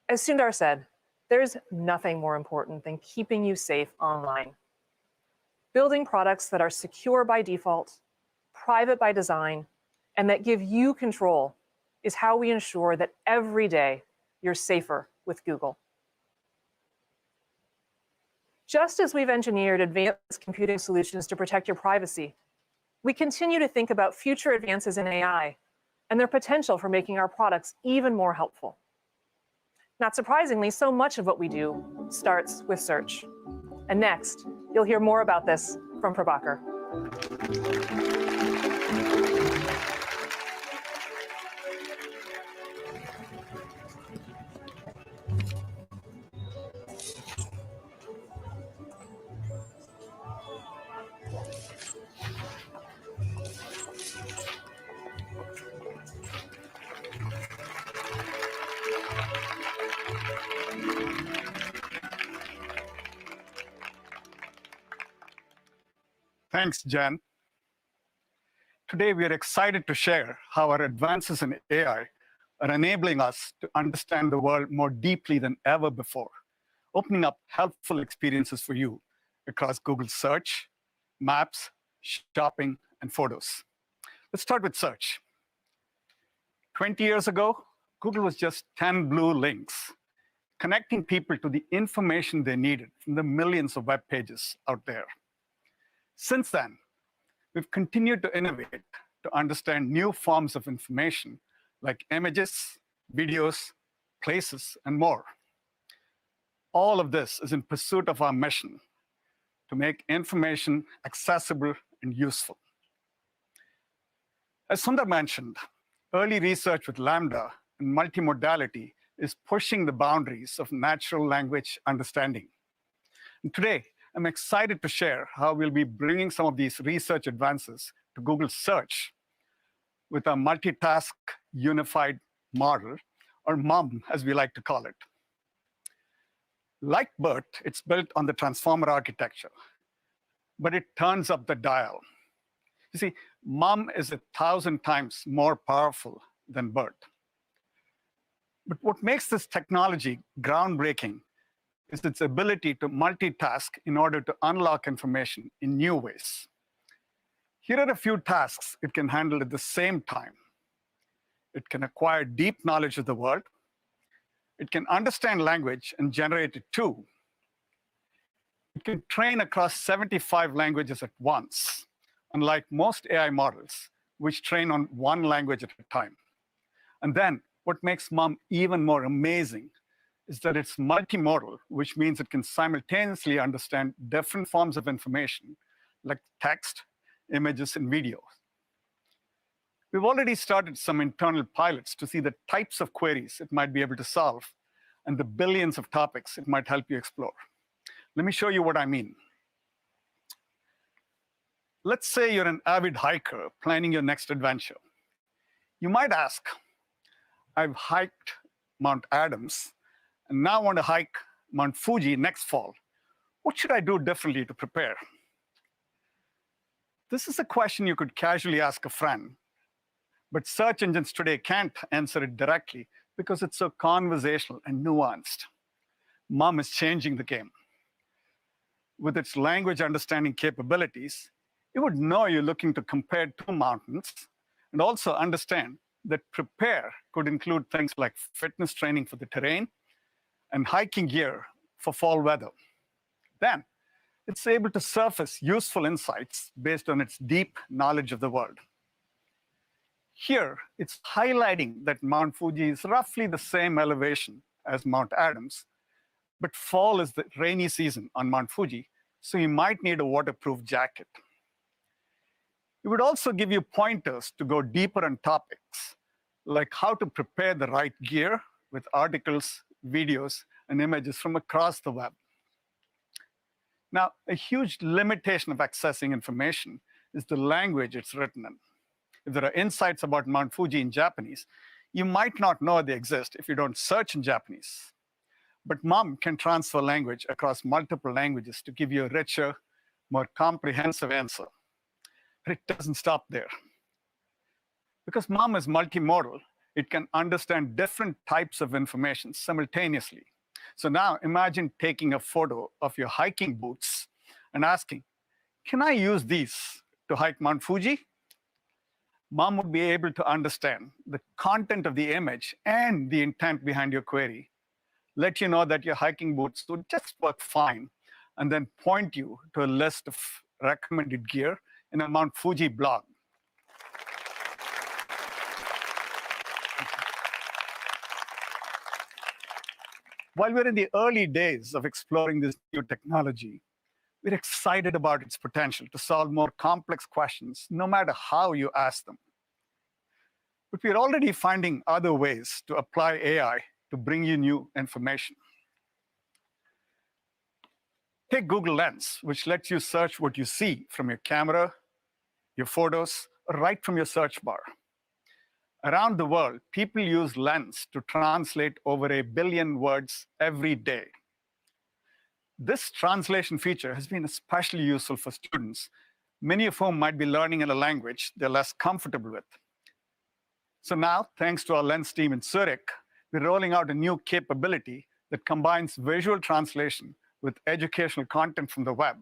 As Sundar said, there's nothing more important than keeping you safe online. Building products that are secure by default, private by design, and that give you control is how we ensure that every day you're safer with Google. Just as we've engineered advanced computing solutions to protect your privacy, we continue to think about future advances in AI and their potential for making our products even more helpful. Not surprisingly, so much of what we do starts with search. And next, you'll hear more about this from Prabhakar. Thanks, Jen. Today, we are excited to share how our advances in AI are enabling us to understand the world more deeply than ever before, opening up helpful experiences for you across Google Search, Maps, Shopping, and Photos. Let's start with search. 20 years ago, Google was just 10 blue links, connecting people to the information they needed from the millions of web pages out there. Since then, we've continued to innovate to understand new forms of information like images, videos, places, and more. All of this is in pursuit of our mission to make information accessible and useful. As Sundar mentioned, early research with Lambda and multimodality is pushing the boundaries of natural language understanding. And today, I'm excited to share how we'll be bringing some of these research advances to Google Search with our multitask unified model, or MUM, as we like to call it. Like BERT, it's built on the transformer architecture, but it turns up the dial. You see, MUM is 1,000 times more powerful than BERT. But what makes this technology groundbreaking is its ability to multitask in order to unlock information in new ways. Here are a few tasks it can handle at the same time. It can acquire deep knowledge of the world. It can understand language and generate it too. It can train across 75 languages at once, unlike most AI models, which train on one language at a time. And then, what makes MUM even more amazing is that it's multimodal, which means it can simultaneously understand different forms of information, like text, images, and video. We've already started some internal pilots to see the types of queries it might be able to solve and the billions of topics it might help you explore. Let me show you what I mean. Let's say you're an avid hiker planning your next adventure. You might ask, I've hiked Mount Adams and now want to hike Mount Fuji next fall. What should I do differently to prepare? This is a question you could casually ask a friend, but search engines today can't answer it directly because it's so conversational and nuanced. MUM is changing the game. With its language understanding capabilities, it would know you're looking to compare two mountains and also understand that prepare could include things like fitness training for the terrain and hiking gear for fall weather. Then, it's able to surface useful insights based on its deep knowledge of the world. Here, it's highlighting that Mount Fuji is roughly the same elevation as Mount Adams, but fall is the rainy season on Mount Fuji, so you might need a waterproof jacket. It would also give you pointers to go deeper on topics, like how to prepare the right gear with articles, videos, and images from across the web. Now, a huge limitation of accessing information is the language it's written in. If there are insights about Mount Fuji in Japanese, you might not know they exist if you don't search in Japanese. But MUM can transfer language across multiple languages to give you a richer, more comprehensive answer. But it doesn't stop there. Because MUM is multimodal, it can understand different types of information simultaneously. So now imagine taking a photo of your hiking boots and asking, can I use these to hike Mount Fuji? MUM would be able to understand the content of the image and the intent behind your query, let you know that your hiking boots would just work fine, and then point you to a list of recommended gear in a Mount Fuji blog. While we're in the early days of exploring this new technology, we're excited about its potential to solve more complex questions, no matter how you ask them. But we're already finding other ways to apply AI to bring you new information. Take Google Lens, which lets you search what you see from your camera, your photos, or right from your search bar. Around the world, people use Lens to translate over 1 billion words every day. This translation feature has been especially useful for students many of whom might be learning in a language they're less comfortable with. So now, thanks to our Lens team in Zurich, we're rolling out a new capability that combines visual translation with educational content from the web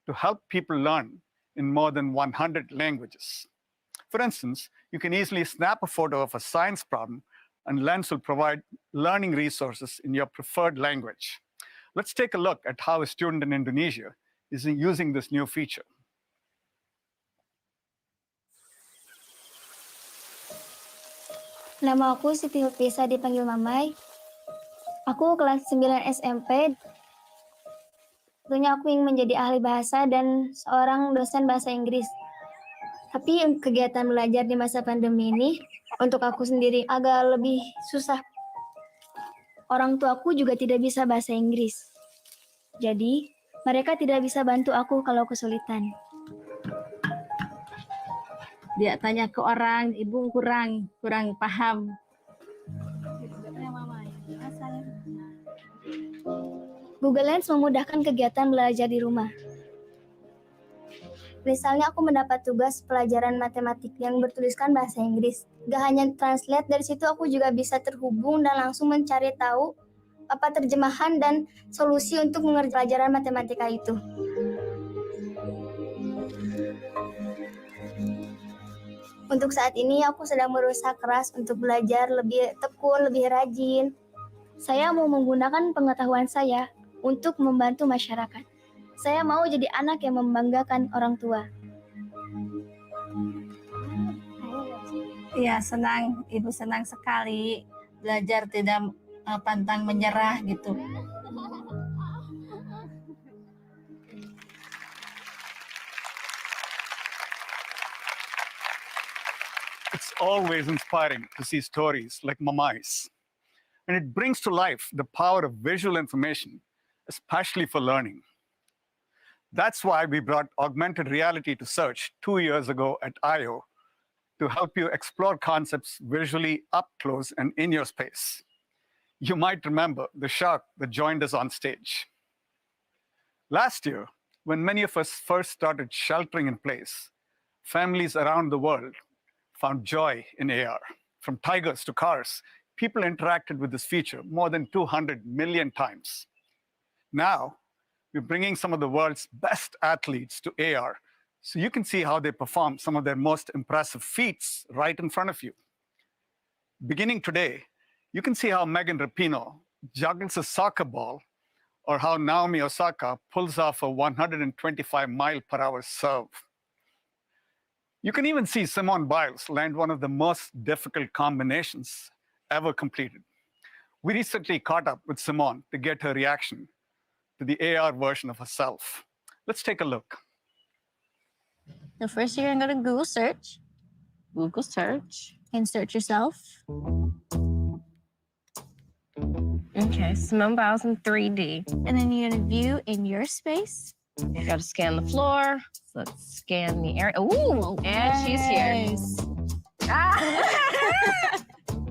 to help people learn in more than 100 languages. For instance, you can easily snap a photo of a science problem, and Lens will provide learning resources in your preferred language. Let's take a look at how a student in Indonesia is using this new feature. Nama aku Siti Hilpisa, dipanggil Mamai. Aku kelas 9 SMP. Tentunya aku ingin menjadi ahli bahasa dan seorang dosen bahasa Inggris. Tapi kegiatan belajar di masa pandemi ini untuk aku sendiri agak lebih susah. Orang tuaku juga tidak bisa bahasa Inggris. Jadi, mereka tidak bisa bantu aku kalau kesulitan. Dia tanya ke orang, ibu kurang paham. Google Lens memudahkan kegiatan belajar di rumah. Misalnya aku mendapat tugas pelajaran matematik yang bertuliskan bahasa Inggris. Gak hanya translate, dari situ aku juga bisa terhubung dan langsung mencari tahu apa terjemahan dan solusi untuk mengerjakan pelajaran matematika itu. Untuk saat ini aku sedang berusaha keras untuk belajar lebih tekun, lebih rajin. Saya mau menggunakan pengetahuan saya untuk membantu masyarakat. Saya mau jadi anak yang membanggakan orang tua. Iya, senang. Ibu senang sekali belajar tidak pantang menyerah gitu. It's always inspiring to see stories like Mamai's. And it brings to life the power of visual information, especially for learning. That's why we brought augmented reality to Search 2 years ago at I/O to help you explore concepts visually up close and in your space. You might remember the shark that joined us on stage. Last year, when many of us first started sheltering in place, families around the world found joy in AR. From tigers to cars, people interacted with this feature more than 200 million times. Now, we're bringing some of the world's best athletes to AR so you can see how they perform some of their most impressive feats right in front of you. Beginning today, you can see how Megan Rapinoe juggles a soccer ball or how Naomi Osaka pulls off a 125-mile-per-hour serve. You can even see Simone Biles land one of the most difficult combinations ever completed. We recently caught up with Simone to get her reaction to the AR version of herself. Let's take a look. So first you're going to Google search. Google search. And search yourself. Okay, Simone Biles in 3D. And then you're going to view in your space. You got to scan the floor. So let's scan the area. Ooh, and she's here. Ah!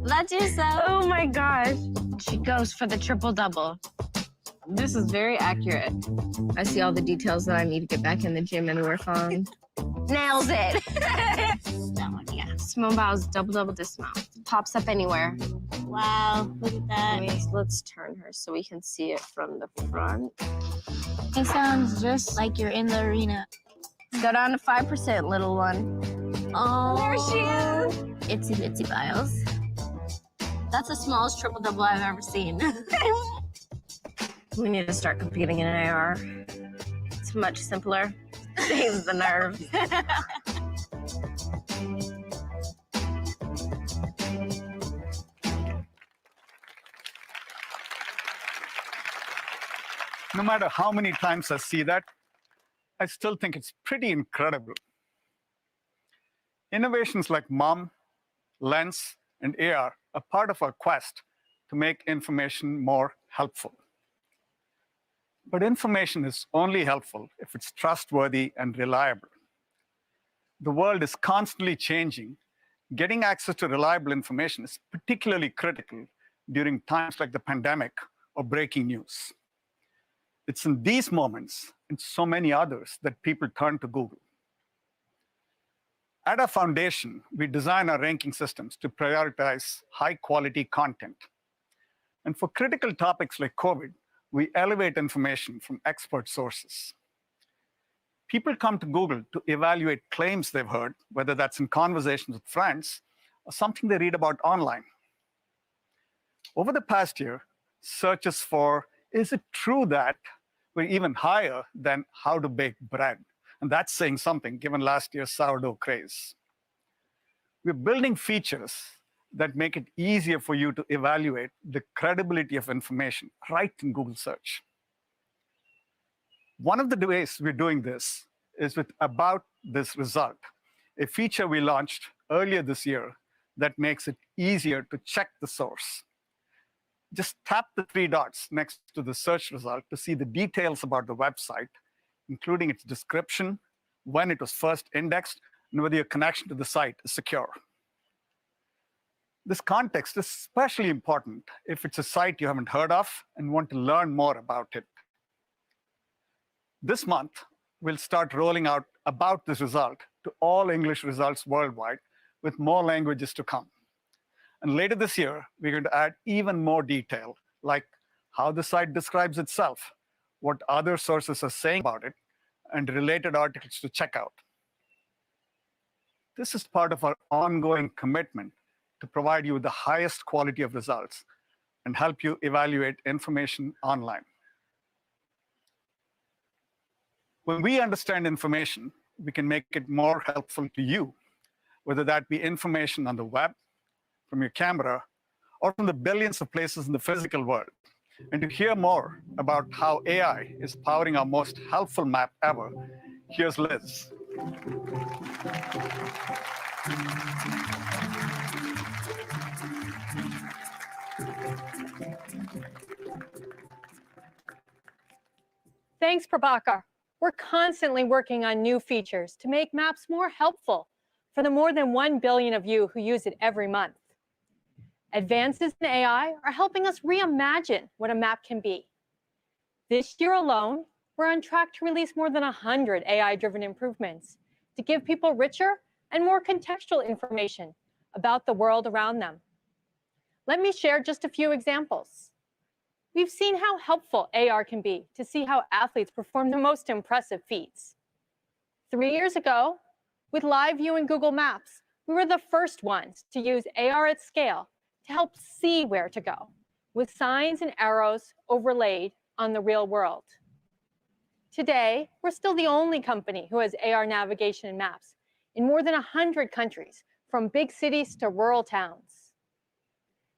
That's yourself. Oh my gosh. She goes for the triple-double. This is very accurate. I see all the details that I need to get back in the gym and work on. Nails it. That one, yeah. Simone Biles double-double dismount. Pops up anywhere. Wow, look at that. Wait, let's turn her so we can see it from the front. It sounds just like you're in the arena. Go down to 5%, little one. Oh, There she is. Itsy bitsy Biles. That's the smallest triple-double I've ever seen. We need to start competing in AR. It's much simpler. Saves the nerves. No matter how many times I see that, I still think it's pretty incredible. Innovations like MOM, Lens, and AR are part of our quest to make information more helpful. But information is only helpful if it's trustworthy and reliable. The world is constantly changing. Getting access to reliable information is particularly critical during times like the pandemic or breaking news. It's in these moments and so many others that people turn to Google. At our foundation, we design our ranking systems to prioritize high-quality content. And for critical topics like COVID, we elevate information from expert sources. People come to Google to evaluate claims they've heard, whether that's in conversations with friends or something they read about online. Over the past year, searches for, is it true that, were even higher than how to bake bread. And that's saying something, given last year's sourdough craze. We're building features that make it easier for you to evaluate the credibility of information right in Google search. One of the ways we're doing this is with About This Result, a feature we launched earlier this year that makes it easier to check the source. Just tap the 3 dots next to the search result to see the details about the website, including its description, when it was first indexed, and whether your connection to the site is secure. This context is especially important if it's a site you haven't heard of and want to learn more about it. This month, we'll start rolling out About This Result to all English results worldwide, with more languages to come. And later this year, we're going to add even more detail, like how the site describes itself, what other sources are saying about it, and related articles to check out. This is part of our ongoing commitment to provide you with the highest quality of results and help you evaluate information online. When we understand information, we can make it more helpful to you, whether that be information on the web, from your camera, or from the billions of places in the physical world. And to hear more about how AI is powering our most helpful map ever, here's Liz. Thanks, Prabhakar. We're constantly working on new features to make maps more helpful for the more than 1 billion of you who use it every month. Advances in AI are helping us reimagine what a map can be. This year alone, we're on track to release more than 100 AI-driven improvements to give people richer and more contextual information about the world around them. Let me share just a few examples. We've seen how helpful AR can be to see how athletes perform the most impressive feats. 3 years ago, with Live View in Google Maps, we were the first ones to use AR at scale to help see where to go, with signs and arrows overlaid on the real world. Today, we're still the only company who has AR navigation and maps in more than 100 countries, from big cities to rural towns.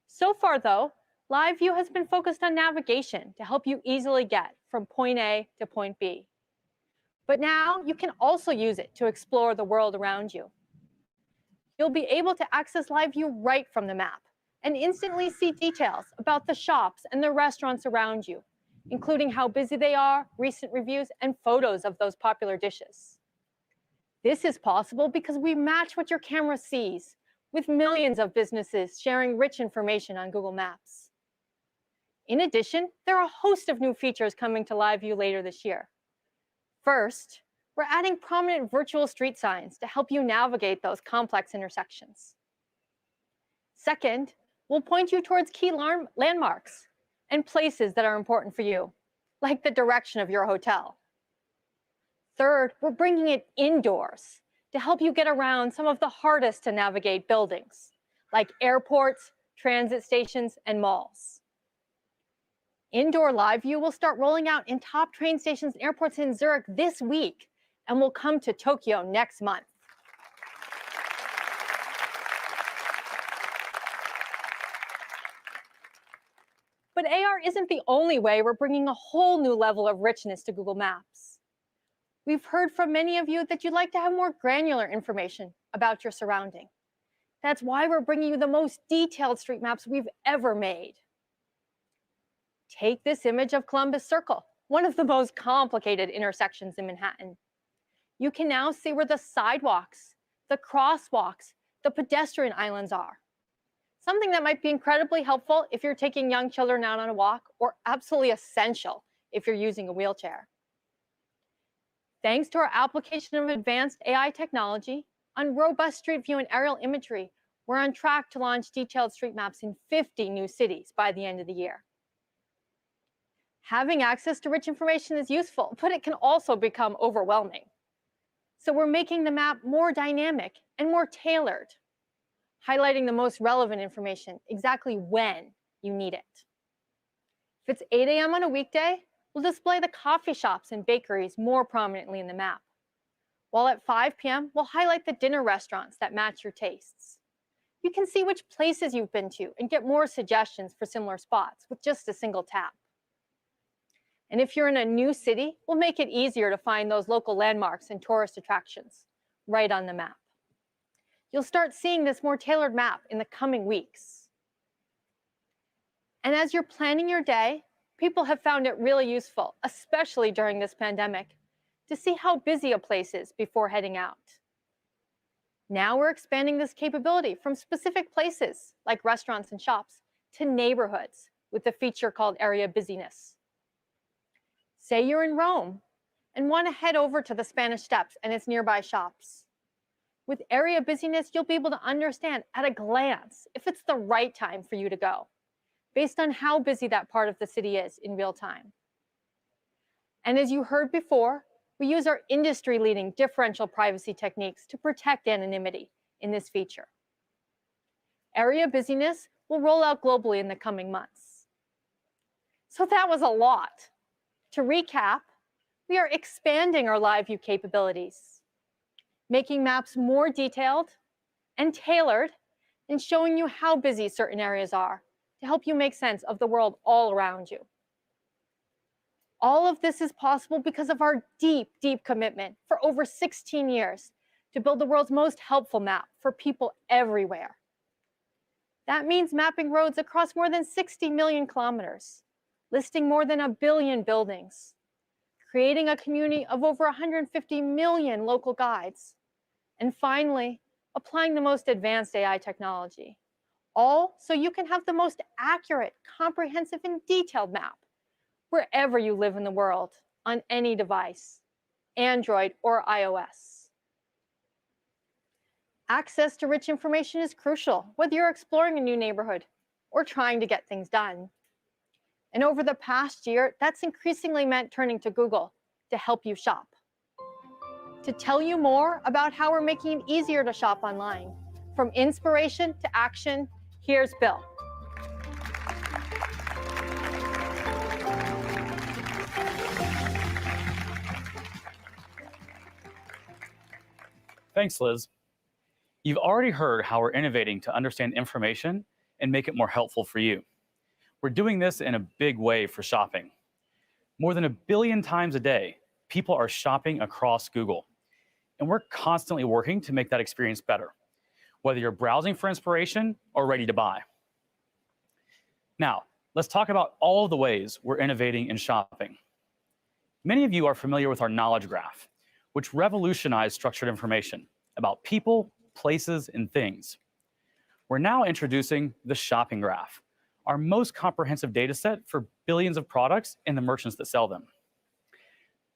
So far, though, Live View has been focused on navigation to help you easily get from point A to point B. But now you can also use it to explore the world around you. You'll be able to access Live View right from the map and instantly see details about the shops and the restaurants around you, including how busy they are, recent reviews, and photos of those popular dishes. This is possible because we match what your camera sees, with millions of businesses sharing rich information on Google Maps. In addition, there are a host of new features coming to Live View later this year. First, we're adding prominent virtual street signs to help you navigate those complex intersections. Second, we'll point you towards key landmarks and places that are important for you, like the direction of your hotel. Third, we're bringing it indoors to help you get around some of the hardest to navigate buildings, like airports, transit stations, and malls. Indoor Live View will start rolling out in top train stations and airports in Zurich this week, and will come to Tokyo next month. But AR isn't the only way we're bringing a whole new level of richness to Google Maps. We've heard from many of you that you'd like to have more granular information about your surrounding. That's why we're bringing you the most detailed street maps we've ever made. Take this image of Columbus Circle, one of the most complicated intersections in Manhattan. You can now see where the sidewalks, the crosswalks, the pedestrian islands are. Something that might be incredibly helpful if you're taking young children out on a walk, or absolutely essential if you're using a wheelchair. Thanks to our application of advanced AI technology, On robust street view and aerial imagery, we're on track to launch detailed street maps in 50 new cities by the end of the year. Having access to rich information is useful, but it can also become overwhelming. So we're making the map more dynamic and more tailored, highlighting the most relevant information exactly when you need it. If it's 8 a.m. on a weekday, we'll display the coffee shops and bakeries more prominently in the map. While at 5 p.m., we'll highlight the dinner restaurants that match your tastes. You can see which places you've been to and get more suggestions for similar spots with just a single tap. And if you're in a new city, we'll make it easier to find those local landmarks and tourist attractions right on the map. You'll start seeing this more tailored map in the coming weeks. And as you're planning your day, people have found it really useful, especially during this pandemic, to see how busy a place is before heading out. Now we're expanding this capability from specific places, like restaurants and shops, to neighborhoods with a feature called Area Busyness. Say you're in Rome and want to head over to the Spanish Steps and its nearby shops. With Area Busyness, you'll be able to understand at a glance if it's the right time for you to go, based on how busy that part of the city is in real time. And as you heard before, we use our industry-leading differential privacy techniques to protect anonymity in this feature. Area Busyness will roll out globally in the coming months. So that was a lot. To recap, we are expanding our live view capabilities, making maps more detailed and tailored, and showing you how busy certain areas are to help you make sense of the world all around you. All of this is possible because of our deep, deep commitment for over 16 years to build the world's most helpful map for people everywhere. That means mapping roads across more than 60 million kilometers, listing more than 1 billion buildings, creating a community of over 150 million local guides, and finally, applying the most advanced AI technology, all so you can have the most accurate, comprehensive, and detailed map wherever you live in the world, on any device, Android or iOS. Access to rich information is crucial, whether you're exploring a new neighborhood or trying to get things done. And over the past year, that's increasingly meant turning to Google to help you shop. To tell you more about how we're making it easier to shop online, from inspiration to action, here's Bill. Thanks, Liz. You've already heard how we're innovating to understand information and make it more helpful for you. We're doing this in a big way for shopping. More than 1 billion times a day, people are shopping across Google. And we're constantly working to make that experience better, whether you're browsing for inspiration or ready to buy. Now, let's talk about all of the ways we're innovating in shopping. Many of you are familiar with our knowledge graph, which revolutionized structured information about people, places, and things. We're now introducing the shopping graph, our most comprehensive data set for billions of products and the merchants that sell them.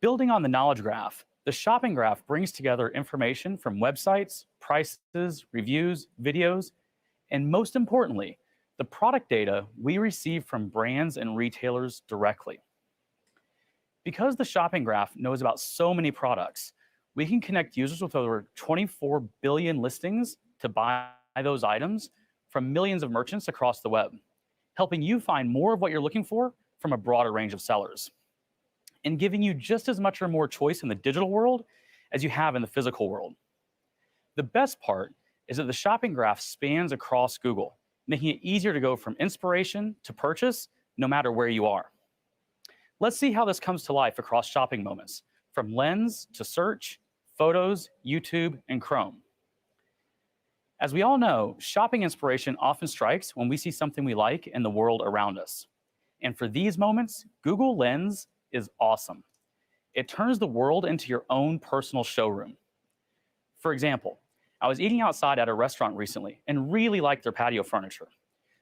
Building on the knowledge graph, the shopping graph brings together information from websites, prices, reviews, videos, and most importantly, the product data we receive from brands and retailers directly. Because the shopping graph knows about so many products, we can connect users with over 24 billion listings to buy those items from millions of merchants across the web, helping you find more of what you're looking for from a broader range of sellers, and giving you just as much or more choice in the digital world as you have in the physical world. The best part is that the shopping graph spans across Google, making it easier to go from inspiration to purchase, no matter where you are. Let's see how this comes to life across shopping moments, from Lens to Search, Photos, YouTube, and Chrome. As we all know, shopping inspiration often strikes when we see something we like in the world around us. And for these moments, Google Lens is awesome. It turns the world into your own personal showroom. For example, I was eating outside at a restaurant recently and really liked their patio furniture.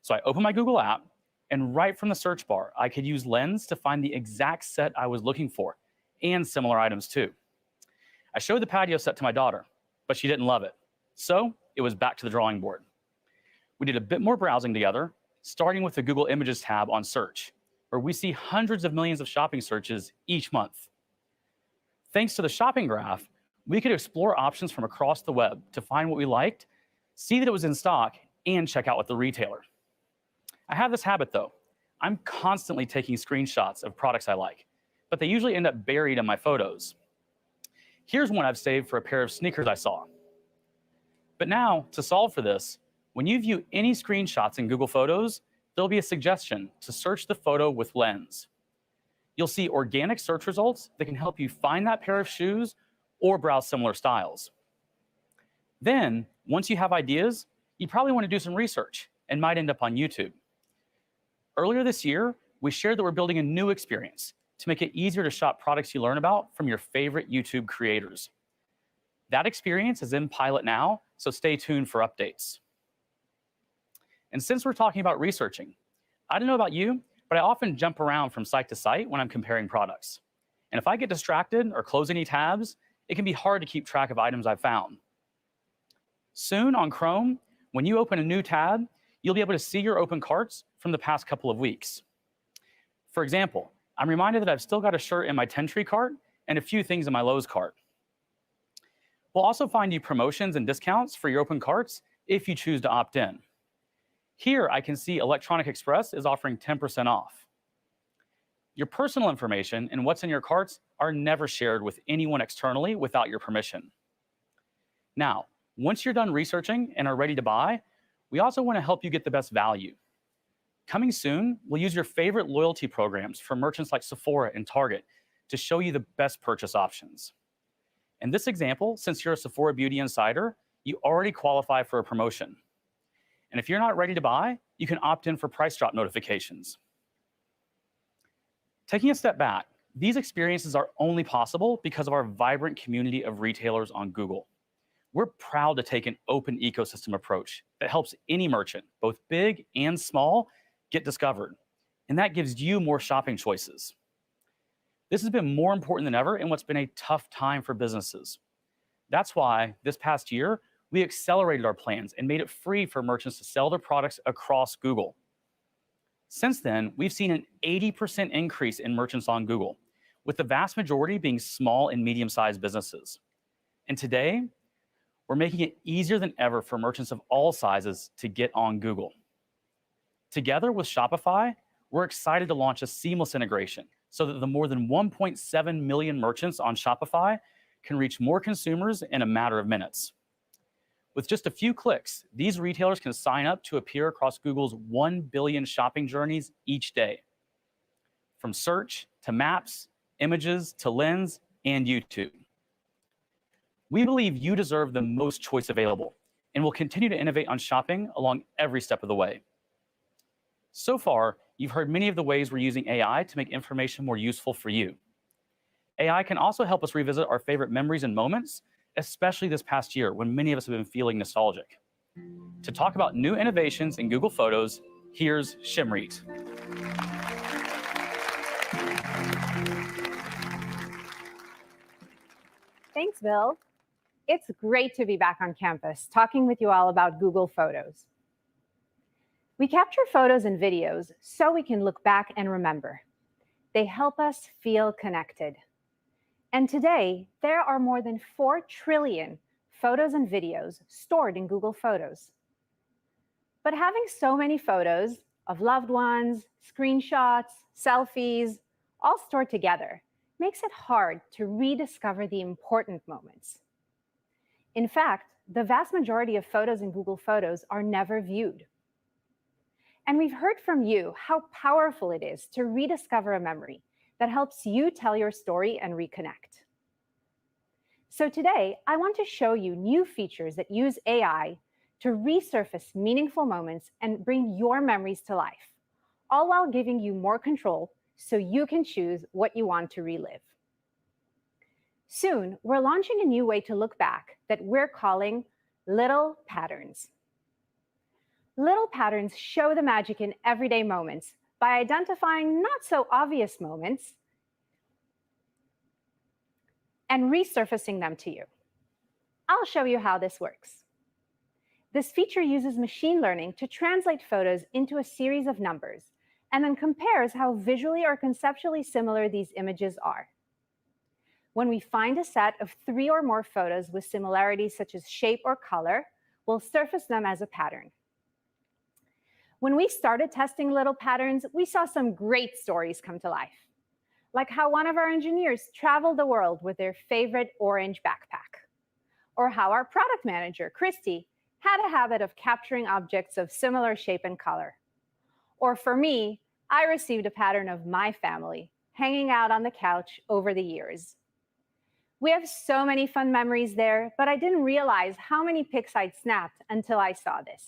So I opened my Google app, and right from the search bar, I could use Lens to find the exact set I was looking for, and similar items too. I showed the patio set to my daughter, but she didn't love it. So it was back to the drawing board. We did a bit more browsing together, starting with the Google Images tab on search, where we see hundreds of millions of shopping searches each month. Thanks to the shopping graph, we could explore options from across the web to find what we liked, see that it was in stock, and check out with the retailer. I have this habit though. I'm constantly taking screenshots of products I like, but they usually end up buried in my photos. Here's one I've saved for a pair of sneakers I saw. But now, to solve for this, when you view any screenshots in Google Photos, there'll be a suggestion to search the photo with Lens. You'll see organic search results that can help you find that pair of shoes or browse similar styles. Then, once you have ideas, you probably want to do some research and might end up on YouTube. Earlier this year, we shared that we're building a new experience to make it easier to shop products you learn about from your favorite YouTube creators. That experience is in pilot now, so stay tuned for updates. And since we're talking about researching, I don't know about you, but I often jump around from site to site when I'm comparing products. And if I get distracted or close any tabs, it can be hard to keep track of items I've found. Soon on Chrome, when you open a new tab, you'll be able to see your open carts from the past couple of weeks. For example, I'm reminded that I've still got a shirt in my Tentree cart and a few things in my Lowe's cart. We'll also find you promotions and discounts for your open carts if you choose to opt in. Here, I can see Electronic Express is offering 10% off. Your personal information and what's in your carts are never shared with anyone externally without your permission. Now, once you're done researching and are ready to buy, we also want to help you get the best value. Coming soon, we'll use your favorite loyalty programs from merchants like Sephora and Target to show you the best purchase options. In this example, since you're a Sephora Beauty Insider, you already qualify for a promotion. And if you're not ready to buy, you can opt in for price drop notifications. Taking a step back, these experiences are only possible because of our vibrant community of retailers on Google. We're proud to take an open ecosystem approach that helps any merchant, both big and small, get discovered. And that gives you more shopping choices. This has been more important than ever in what's been a tough time for businesses. That's why this past year, we accelerated our plans and made it free for merchants to sell their products across Google. Since then, we've seen an 80% increase in merchants on Google, with the vast majority being small and medium-sized businesses. And today, we're making it easier than ever for merchants of all sizes to get on Google. Together with Shopify, we're excited to launch a seamless integration so that the more than 1.7 million merchants on Shopify can reach more consumers in a matter of minutes. With just a few clicks, these retailers can sign up to appear across Google's 1 billion shopping journeys each day. From search to maps, images to Lens and YouTube. We believe you deserve the most choice available and will continue to innovate on shopping along every step of the way. So far, you've heard many of the ways we're using AI to make information more useful for you. AI can also help us revisit our favorite memories and moments, especially this past year when many of us have been feeling nostalgic. To talk about new innovations in Google Photos, here's Shimrit. Thanks, Bill. It's great to be back on campus talking with you all about Google Photos. We capture photos and videos so we can look back and remember. They help us feel connected. And today, there are more than 4 trillion photos and videos stored in Google Photos. But having so many photos of loved ones, screenshots, selfies, all stored together makes it hard to rediscover the important moments. In fact, the vast majority of photos in Google Photos are never viewed. And we've heard from you how powerful it is to rediscover a memory that helps you tell your story and reconnect. So today, I want to show you new features that use AI to resurface meaningful moments and bring your memories to life, all while giving you more control so you can choose what you want to relive. Soon, we're launching a new way to look back that we're calling Little Patterns. Little patterns show the magic in everyday moments by identifying not so obvious moments and resurfacing them to you. I'll show you how this works. This feature uses machine learning to translate photos into a series of numbers and then compares how visually or conceptually similar these images are. When we find a set of 3 or more photos with similarities such as shape or color, we'll surface them as a pattern. When we started testing little patterns, we saw some great stories come to life, like how one of our engineers traveled the world with their favorite orange backpack, or how our product manager, Christy, had a habit of capturing objects of similar shape and color. Or for me, I received a pattern of my family hanging out on the couch over the years. We have so many fun memories there, but I didn't realize how many pics I'd snapped until I saw this.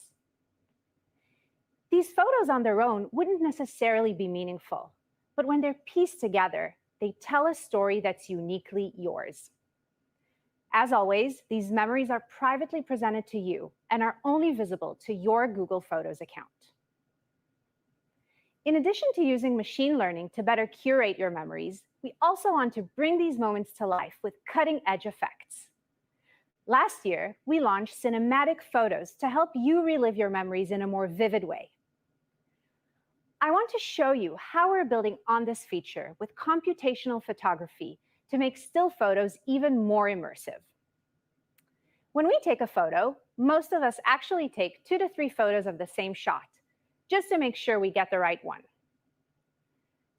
These photos on their own wouldn't necessarily be meaningful, but when they're pieced together, they tell a story that's uniquely yours. As always, these memories are privately presented to you and are only visible to your Google Photos account. In addition to using machine learning to better curate your memories, we also want to bring these moments to life with cutting-edge effects. Last year, we launched cinematic photos to help you relive your memories in a more vivid way. I want to show you how we're building on this feature with computational photography to make still photos even more immersive. When we take a photo, most of us actually take 2 to 3 photos of the same shot, just to make sure we get the right one.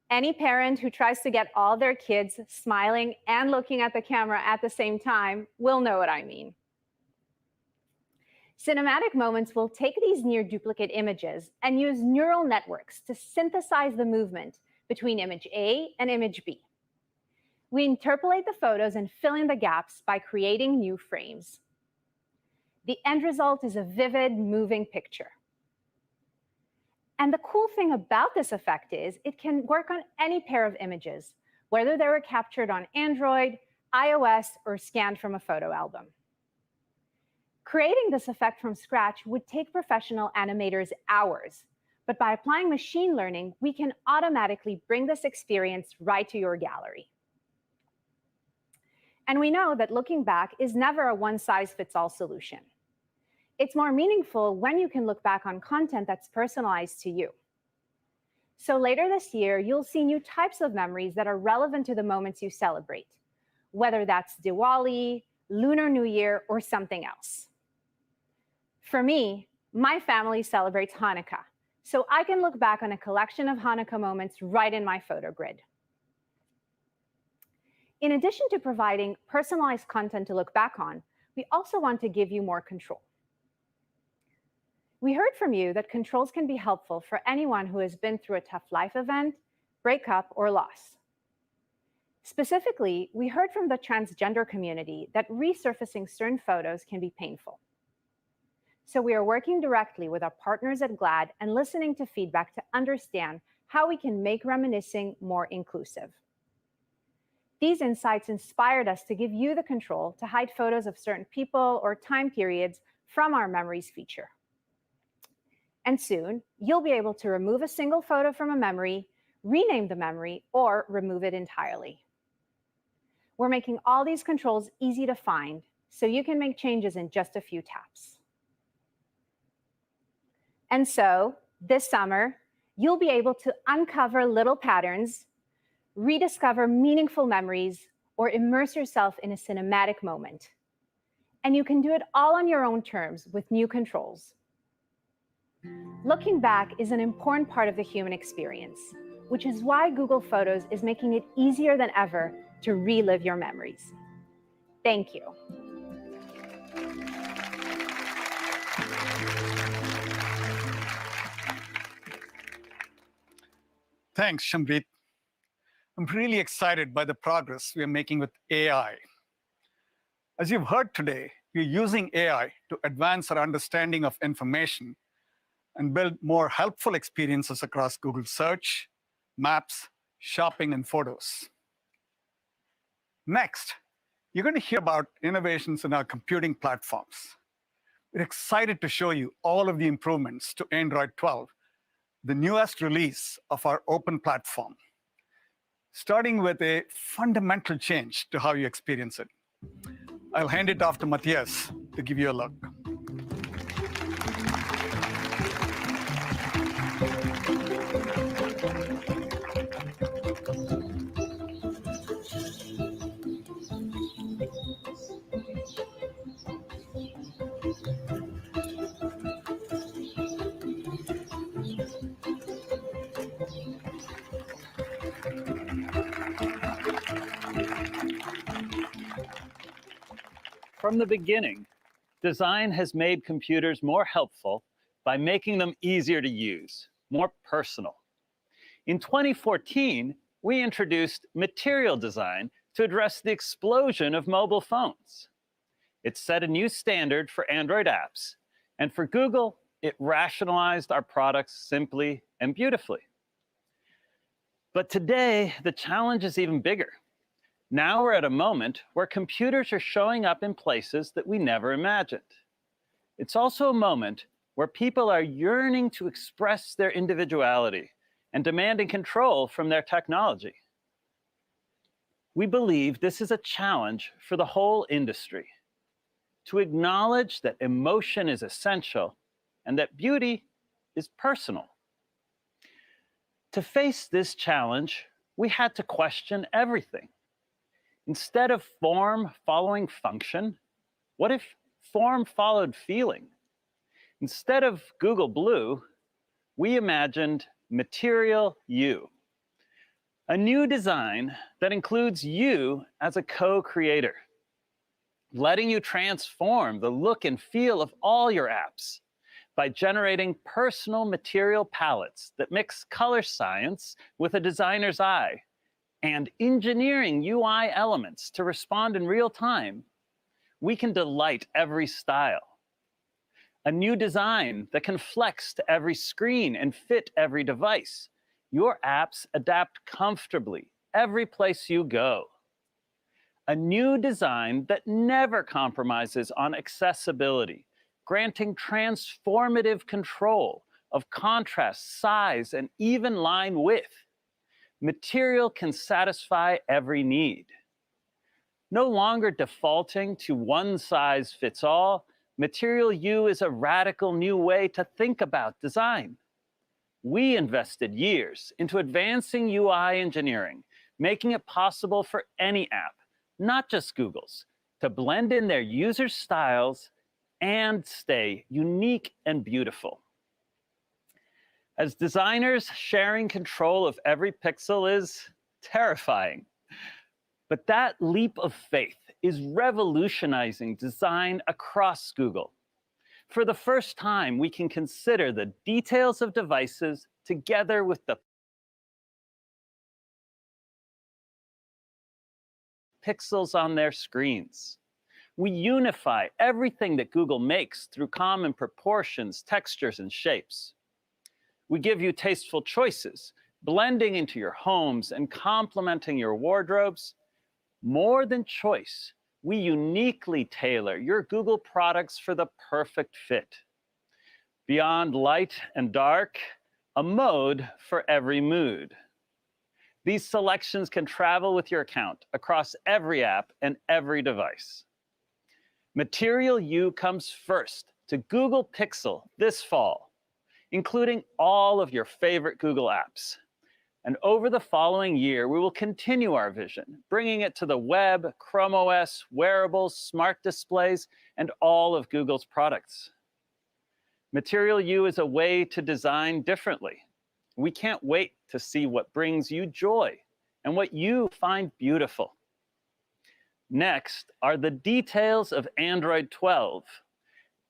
Any parent who tries to get all their kids smiling and looking at the camera at the same time will know what I mean. Cinematic moments will take these near duplicate images and use neural networks to synthesize the movement between image A and image B. We interpolate the photos and fill in the gaps by creating new frames. The end result is a vivid, moving picture. And the cool thing about this effect is it can work on any pair of images, whether they were captured on Android, iOS, or scanned from a photo album. Creating this effect from scratch would take professional animators hours, but by applying machine learning, we can automatically bring this experience right to your gallery. And we know that looking back is never a one-size-fits-all solution. It's more meaningful when you can look back on content that's personalized to you. So later this year, you'll see new types of memories that are relevant to the moments you celebrate, whether that's Diwali, Lunar New Year, or something else. For me, my family celebrates Hanukkah, so I can look back on a collection of Hanukkah moments right in my photo grid. In addition to providing personalized content to look back on, we also want to give you more control. We heard from you that controls can be helpful for anyone who has been through a tough life event, breakup, or loss. Specifically, we heard from the transgender community that resurfacing certain photos can be painful. So we are working directly with our partners at GLAAD and listening to feedback to understand how we can make reminiscing more inclusive. These insights inspired us to give you the control to hide photos of certain people or time periods from our Memories feature. And soon, you'll be able to remove a single photo from a memory, rename the memory, or remove it entirely. We're making all these controls easy to find, so you can make changes in just a few taps. And so, this summer, you'll be able to uncover little patterns, rediscover meaningful memories, or immerse yourself in a cinematic moment. And you can do it all on your own terms with new controls. Looking back is an important part of the human experience, which is why Google Photos is making it easier than ever to relive your memories. Thank you. Thanks, Shamrit. I'm really excited by the progress we are making with AI. As you've heard today, we're using AI to advance our understanding of information and build more helpful experiences across Google Search, Maps, Shopping, and Photos. Next, you're going to hear about innovations in our computing platforms. We're excited to show you all of the improvements to Android 12, the newest release of our open platform, starting with a fundamental change to how you experience it. I'll hand it off to Matthias to give you a look. From the beginning, design has made computers more helpful by making them easier to use, more personal. In 2014, we introduced material design to address the explosion of mobile phones. It set a new standard for Android apps, and for Google, it rationalized our products simply and beautifully. But today, the challenge is even bigger. Now we're at a moment where computers are showing up in places that we never imagined. It's also a moment where people are yearning to express their individuality and demanding control from their technology. We believe this is a challenge for the whole industry, to acknowledge that emotion is essential and that beauty is personal. To face this challenge, we had to question everything. Instead of form following function, what if form followed feeling? Instead of Google Blue, we imagined Material You, a new design that includes you as a co-creator, letting you transform the look and feel of all your apps by generating personal material palettes that mix color science with a designer's eye and engineering UI elements to respond in real time. We can delight every style. A new design that can flex to every screen and fit every device. Your apps adapt comfortably every place you go. A new design that never compromises on accessibility, granting transformative control of contrast, size, and even line width. Material can satisfy every need. No longer defaulting to one size fits all, Material You is a radical new way to think about design. We invested years into advancing UI engineering, making it possible for any app, not just Google's, to blend in their users' styles and stay unique and beautiful. As designers, sharing control of every pixel is terrifying. But that leap of faith is revolutionizing design across Google. For the first time, we can consider the details of devices together with the pixels on their screens. We unify everything that Google makes through common proportions, textures, and shapes. We give you tasteful choices, blending into your homes and complementing your wardrobes. More than choice, we uniquely tailor your Google products for the perfect fit. Beyond light and dark, a mode for every mood. These selections can travel with your account across every app and every device. Material You comes first to Google Pixel this fall, including all of your favorite Google apps. And over the following year, we will continue our vision, bringing it to the web, Chrome OS, wearables, smart displays, and all of Google's products. Material You is a way to design differently. We can't wait to see what brings you joy and what you find beautiful. Next are the details of Android 12.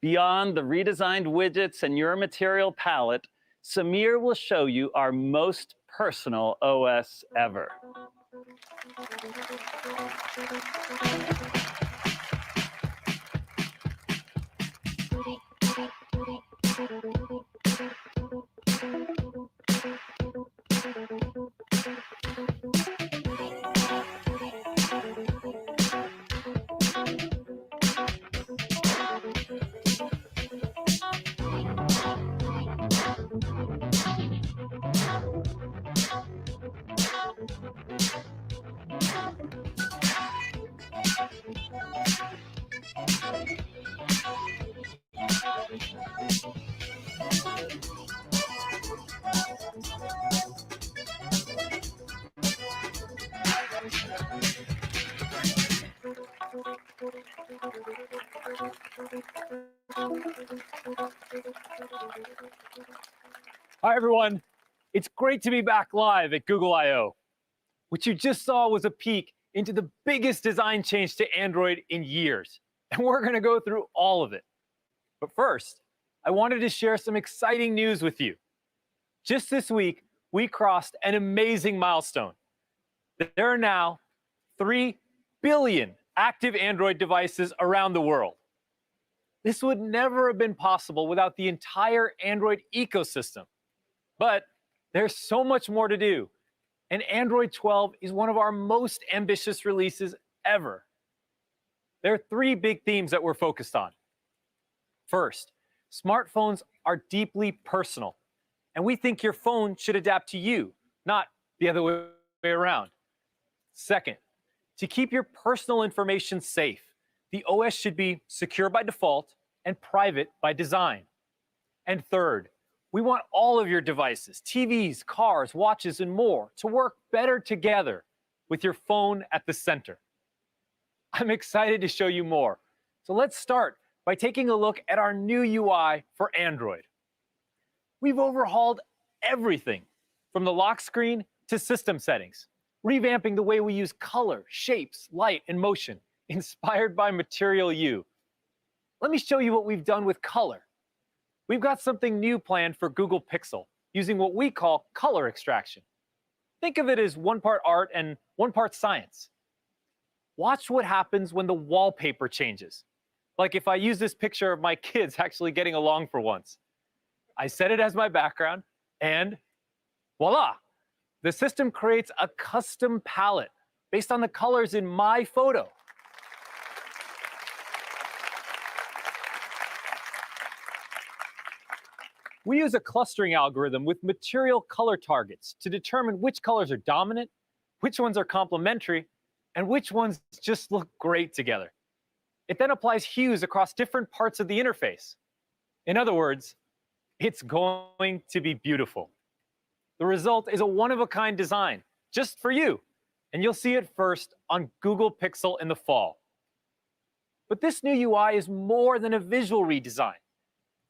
Beyond the redesigned widgets and your material palette, Samir will show you our most personal OS ever. Hi, everyone. It's great to be back live at Google I/O. What you just saw was a peek into the biggest design change to Android in years. and we're going to go through all of it. But first, I wanted to share some exciting news with you. Just this week, we crossed an amazing milestone. There are now 3 billion active Android devices around the world. This would never have been possible without the entire Android ecosystem. But there's so much more to do, and Android 12 is one of our most ambitious releases ever. There are 3 big themes that we're focused on. First, smartphones are deeply personal, and we think your phone should adapt to you, not the other way around. Second, to keep your personal information safe, the OS should be secure by default and private by design. And third, we want all of your devices, TVs, cars, watches, and more to work better together with your phone at the center. I'm excited to show you more. So let's start by taking a look at our new UI for Android. We've overhauled everything from the lock screen to system settings, revamping the way we use color, shapes, light, and motion, inspired by Material You. Let me show you what we've done with color. We've got something new planned for Google Pixel, using what we call color extraction. Think of it as one part art and one part science. Watch what happens when the wallpaper changes. Like if I use this picture of my kids actually getting along for once. I set it as my background, and voila! The system creates a custom palette based on the colors in my photo. We use a clustering algorithm with material color targets to determine which colors are dominant, which ones are complementary, and which ones just look great together. It then applies hues across different parts of the interface. In other words, it's going to be beautiful. The result is a one-of-a-kind design, just for you, and you'll see it first on Google Pixel in the fall. But this new UI is more than a visual redesign.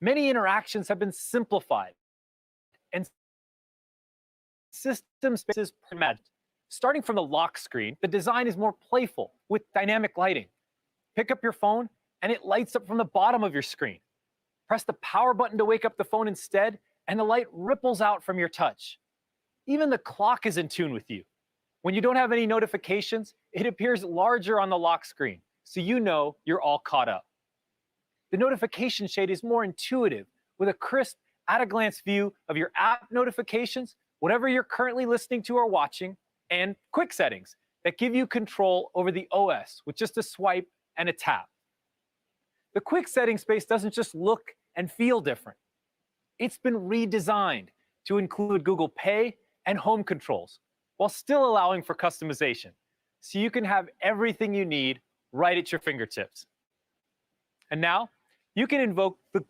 Many interactions have been simplified, and system spaces reimagined. Starting from the lock screen, the design is more playful with dynamic lighting. Pick up your phone, and it lights up from the bottom of your screen. Press the power button to wake up the phone instead, and the light ripples out from your touch. Even the clock is in tune with you. When you don't have any notifications, it appears larger on the lock screen, so you know you're all caught up. The notification shade is more intuitive, with a crisp, at-a-glance view of your app notifications, whatever you're currently listening to or watching, and quick settings that give you control over the OS with just a swipe and a tap. The quick settings space doesn't just look and feel different. It's been redesigned to include Google Pay and home controls, while still allowing for customization, so you can have everything you need right at your fingertips. And now, you can invoke the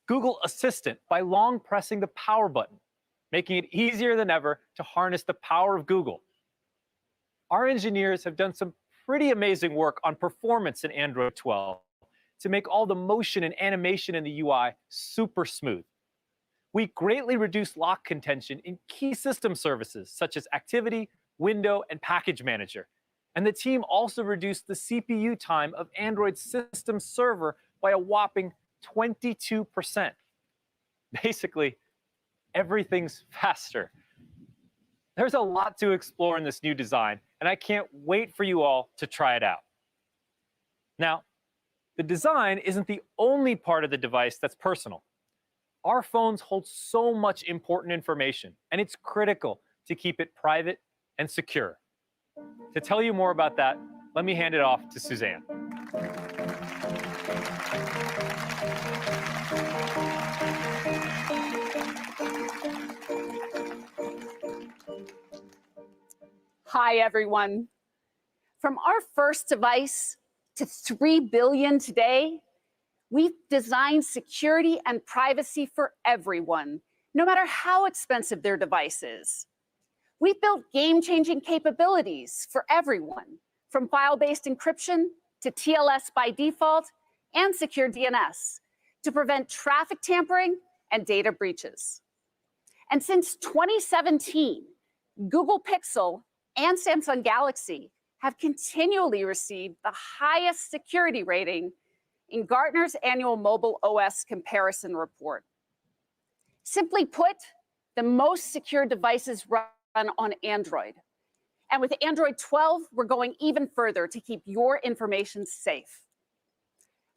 Google Assistant by long pressing the power button, making it easier than ever to harness the power of Google. Our engineers have done some pretty amazing work on performance in Android 12 to make all the motion and animation in the UI super smooth. We greatly reduced lock contention in key system services such as Activity, Window, and Package Manager. And the team also reduced the CPU time of Android's system server by a whopping 22%. Basically, everything's faster. There's a lot to explore in this new design, and I can't wait for you all to try it out. Now, the design isn't the only part of the device that's personal. Our phones hold so much important information, and it's critical to keep it private and secure. To tell you more about that, let me hand it off to Suzanne. Hi, everyone. From our first device to 3 billion today, we've designed security and privacy for everyone, no matter how expensive their device is. We've built game-changing capabilities for everyone, from file-based encryption to TLS by default and secure DNS to prevent traffic tampering and data breaches. And since 2017, Google Pixel and Samsung Galaxy have continually received the highest security rating in Gartner's annual Mobile OS Comparison Report. Simply put, the most secure devices run on Android. And with Android 12, we're going even further to keep your information safe.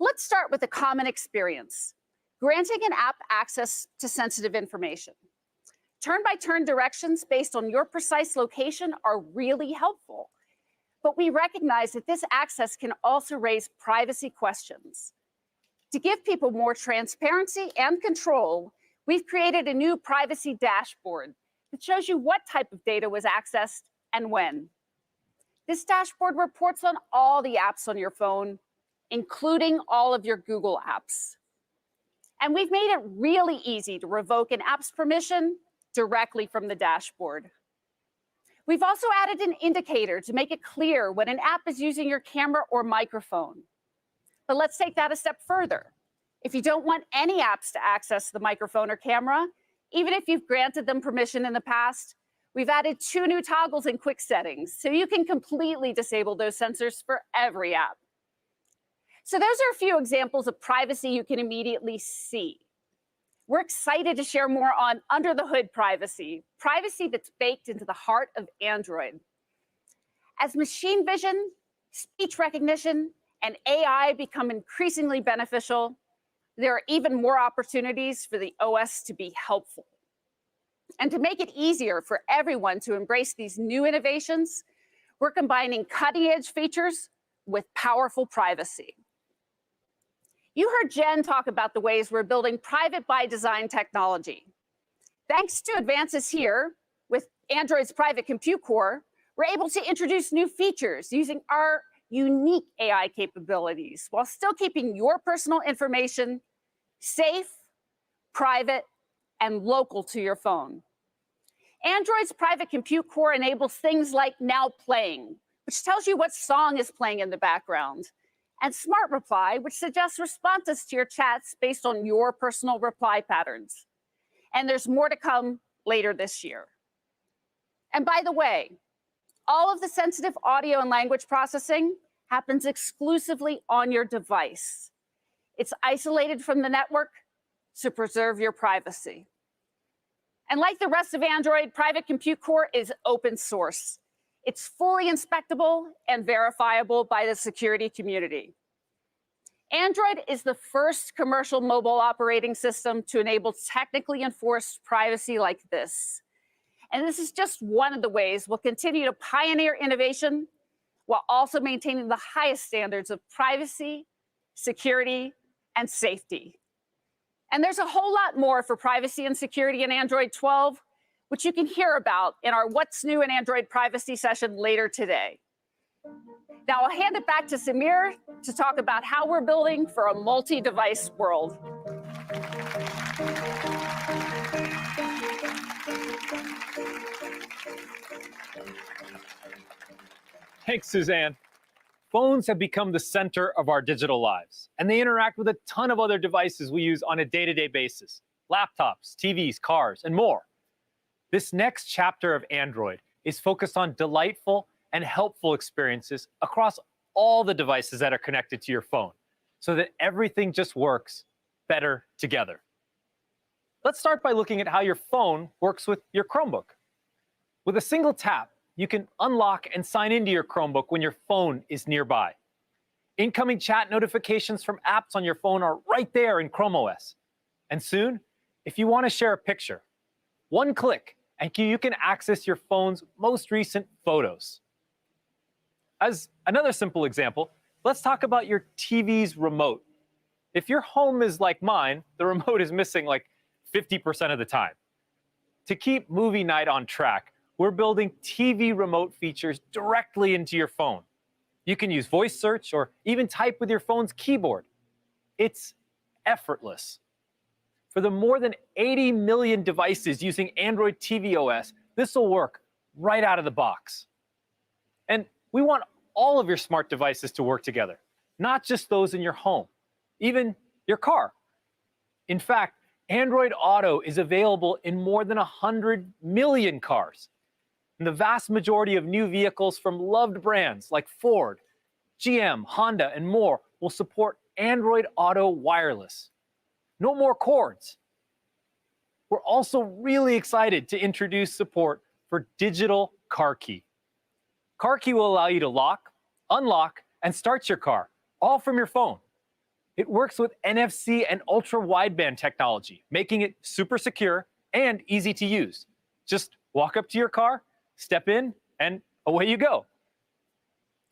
Let's start with a common experience, granting an app access to sensitive information. Turn-by-turn directions based on your precise location are really helpful. But we recognize that this access can also raise privacy questions. To give people more transparency and control, we've created a new privacy dashboard that shows you what type of data was accessed and when. This dashboard reports on all the apps on your phone, including all of your Google apps. And we've made it really easy to revoke an app's permission directly from the dashboard. We've also added an indicator to make it clear when an app is using your camera or microphone. But let's take that a step further. If you don't want any apps to access the microphone or camera, even if you've granted them permission in the past, we've added 2 new toggles in quick settings, so you can completely disable those sensors for every app. So those are a few examples of privacy you can immediately see. We're excited to share more on under the hood privacy, privacy that's baked into the heart of Android. As machine vision, speech recognition, and AI become increasingly beneficial, there are even more opportunities for the OS to be helpful. And to make it easier for everyone to embrace these new innovations, we're combining cutting-edge features with powerful privacy. You heard Jen talk about the ways we're building private by design technology. Thanks to advances here with Android's private compute core, we're able to introduce new features using our unique AI capabilities while still keeping your personal information safe, private, and local to your phone. Android's private compute core enables things like Now Playing, which tells you what song is playing in the background, and Smart Reply, which suggests responses to your chats based on your personal reply patterns. And there's more to come later this year. And by the way, all of the sensitive audio and language processing happens exclusively on your device. It's isolated from the network to preserve your privacy. And like the rest of Android, Private Compute Core is open source. It's fully inspectable and verifiable by the security community. Android is the first commercial mobile operating system to enable technically enforced privacy like this. And this is just one of the ways we'll continue to pioneer innovation while also maintaining the highest standards of privacy, security, and safety. And there's a whole lot more for privacy and security in Android 12, which you can hear about in our What's New in Android Privacy session later today. Now I'll hand it back to Samir to talk about how we're building for a multi-device world. Thanks, Suzanne. Phones have become the center of our digital lives, and they interact with a ton of other devices we use on a day-to-day basis. Laptops, TVs, cars, and more. This next chapter of Android is focused on delightful and helpful experiences across all the devices that are connected to your phone, so that everything just works better together. Let's start by looking at how your phone works with your Chromebook. With a single tap, you can unlock and sign into your Chromebook when your phone is nearby. Incoming chat notifications from apps on your phone are right there in Chrome OS. And soon, if you want to share a picture, one click, and you can access your phone's most recent photos. As another simple example, let's talk about your TV's remote. If your home is like mine, the remote is missing like 50% of the time. To keep movie night on track, we're building TV remote features directly into your phone. You can use voice search or even type with your phone's keyboard. It's effortless. For the more than 80 million devices using Android TV OS, this will work right out of the box. And we want all of your smart devices to work together, not just those in your home, even your car. In fact, Android Auto is available in more than 100 million cars. And the vast majority of new vehicles from loved brands like Ford, GM, Honda, and more will support Android Auto Wireless. No more cords. We're also really excited to introduce support for digital car key. Car key will allow you to lock, unlock, and start your car, all from your phone. It works with NFC and ultra-wideband technology, making it super secure and easy to use. Just walk up to your car, step in, and away you go.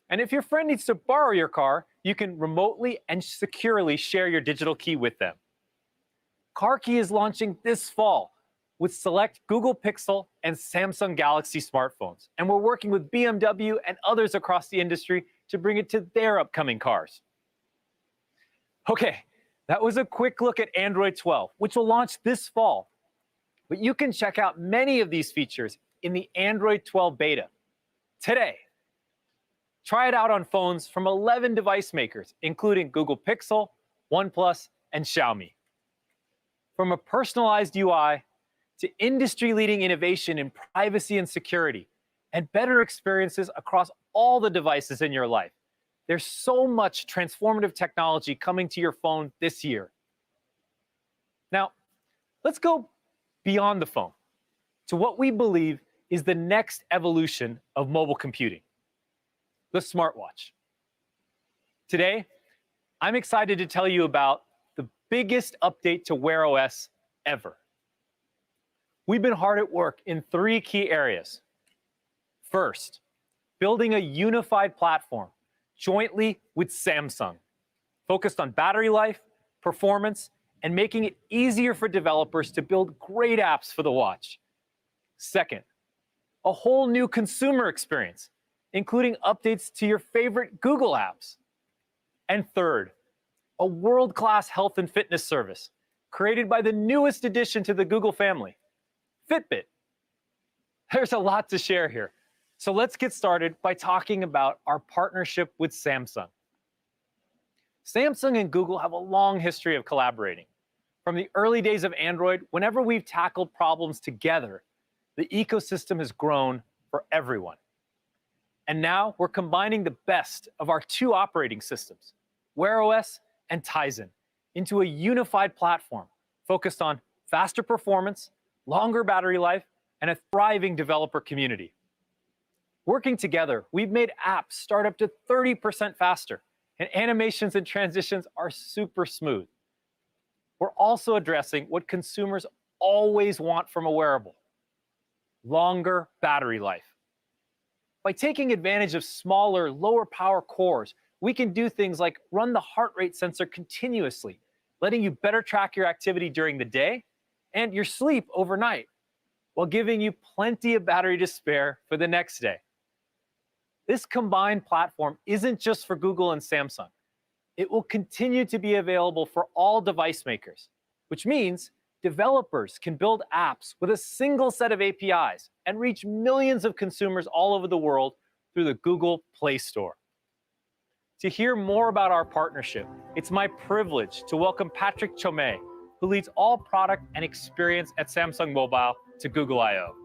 And if your friend needs to borrow your car, you can remotely and securely share your digital key with them. Car Key is launching this fall with select Google Pixel and Samsung Galaxy smartphones. And we're working with BMW and others across the industry to bring it to their upcoming cars. Okay, that was a quick look at Android 12, which will launch this fall. But you can check out many of these features in the Android 12 beta today. Try it out on phones from 11 device makers, including Google Pixel, OnePlus, and Xiaomi. From a personalized UI to industry-leading innovation in privacy and security, and better experiences across all the devices in your life, there's so much transformative technology coming to your phone this year. Now, let's go beyond the phone to what we believe is the next evolution of mobile computing, the smartwatch. Today, I'm excited to tell you about the biggest update to Wear OS ever. We've been hard at work in 3 key areas. First, building a unified platform jointly with Samsung, focused on battery life, performance, and making it easier for developers to build great apps for the watch. Second, a whole new consumer experience, including updates to your favorite Google apps. And third, a world-class health and fitness service created by the newest addition to the Google family, Fitbit. There's a lot to share here. So let's get started by talking about our partnership with Samsung. Samsung and Google have a long history of collaborating. From the early days of Android, whenever we've tackled problems together, the ecosystem has grown for everyone. And now we're combining the best of our 2 operating systems, Wear OS and Tizen, into a unified platform focused on faster performance, longer battery life, and a thriving developer community. Working together, we've made apps start up to 30% faster, and animations and transitions are super smooth. We're also addressing what consumers always want from a wearable: longer battery life. By taking advantage of smaller, lower power cores, we can do things like run the heart rate sensor continuously, letting you better track your activity during the day and your sleep overnight, while giving you plenty of battery to spare for the next day. This combined platform isn't just for Google and Samsung. It will continue to be available for all device makers, which means developers can build apps with a single set of APIs and reach millions of consumers all over the world through the Google Play Store. To hear more about our partnership, it's my privilege to welcome Patrick Chomé, who leads all product and experience at Samsung Mobile, to Google I/O.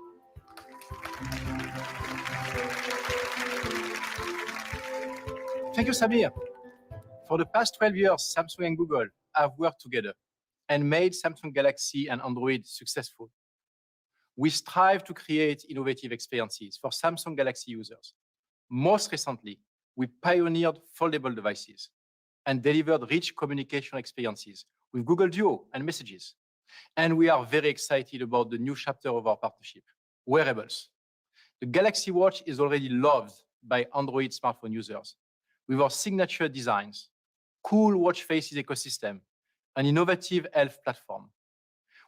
Thank you, Samir. For the past 12 years, Samsung and Google have worked together and made Samsung Galaxy and Android successful. We strive to create innovative experiences for Samsung Galaxy users. Most recently, we pioneered foldable devices and delivered rich communication experiences with Google Duo and Messages. And we are very excited about the new chapter of our partnership, wearables. The Galaxy Watch is already loved by Android smartphone users with our signature designs, cool watch faces ecosystem, an innovative health platform.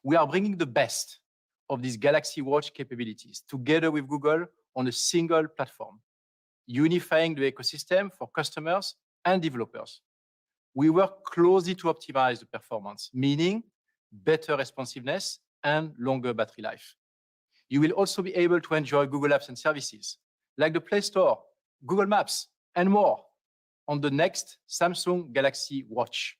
We are bringing the best of these Galaxy Watch capabilities together with Google on a single platform, unifying the ecosystem for customers and developers. We work closely to optimize the performance, meaning better responsiveness and longer battery life. You will also be able to enjoy Google apps and services like the Play Store, Google Maps, and more on the next Samsung Galaxy Watch.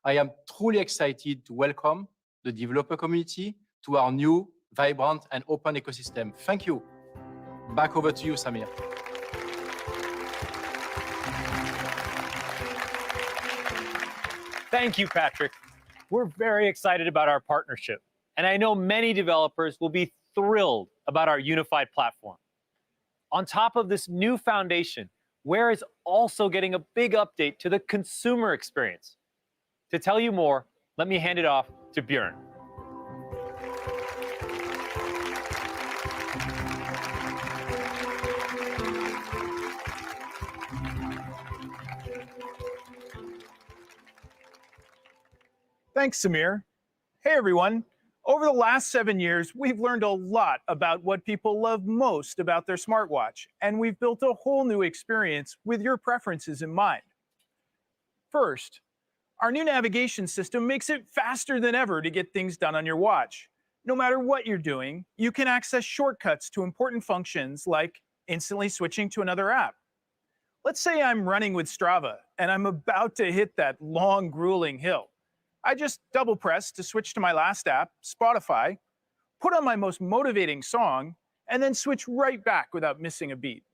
I am truly excited to welcome the developer community to our new, vibrant, and open ecosystem. Thank you. Back over to you, Samir. Thank you, Patrick. We're very excited about our partnership, and I know many developers will be thrilled about our unified platform. On top of this new foundation, Wear is also getting a big update to the consumer experience. To tell you more, let me hand it off to Björn. Thanks, Samir. Hey, everyone. Over the last 7 years, we've learned a lot about what people love most about their smartwatch, and we've built a whole new experience with your preferences in mind. First, our new navigation system makes it faster than ever to get things done on your watch. No matter what you're doing, you can access shortcuts to important functions like instantly switching to another app. Let's say I'm running with Strava and I'm about to hit that long, grueling hill. I just double press to switch to my last app, Spotify, put on my most motivating song, and then switch right back without missing a beat.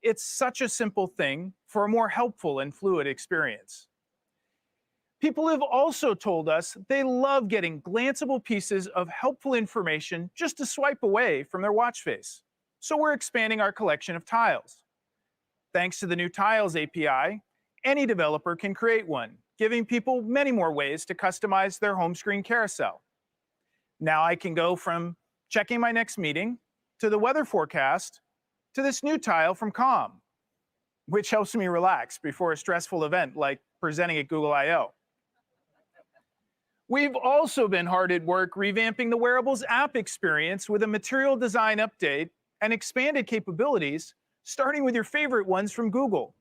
It's such a simple thing for a more helpful and fluid experience. People have also told us they love getting glanceable pieces of helpful information just to swipe away from their watch face. So we're expanding our collection of tiles. Thanks to the new Tiles API, any developer can create one, giving people many more ways to customize their home screen carousel. Now I can go from checking my next meeting to the weather forecast to this new tile from Calm, which helps me relax before a stressful event like presenting at Google I/O. We've also been hard at work revamping the Wearables app experience with a material design update and expanded capabilities, starting with your favorite ones from Google.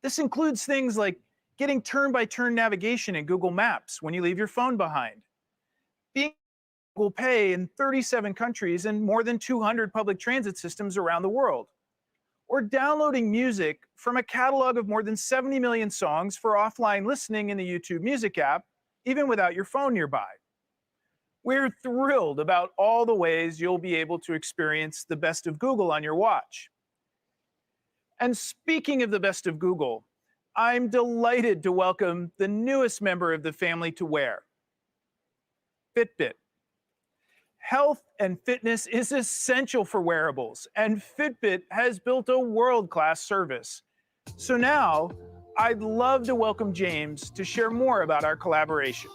This includes things like getting turn-by-turn navigation in Google Maps when you leave your phone behind, being Google Pay in 37 countries and more than 200 public transit systems around the world, or downloading music from a catalog of more than 70 million songs for offline listening in the YouTube Music app, even without your phone nearby. We're thrilled about all the ways you'll be able to experience the best of Google on your watch. And speaking of the best of Google, I'm delighted to welcome the newest member of the family to Wear, Fitbit. Health and fitness is essential for wearables, and Fitbit has built a world-class service. So now, I'd love to welcome James to share more about our collaboration.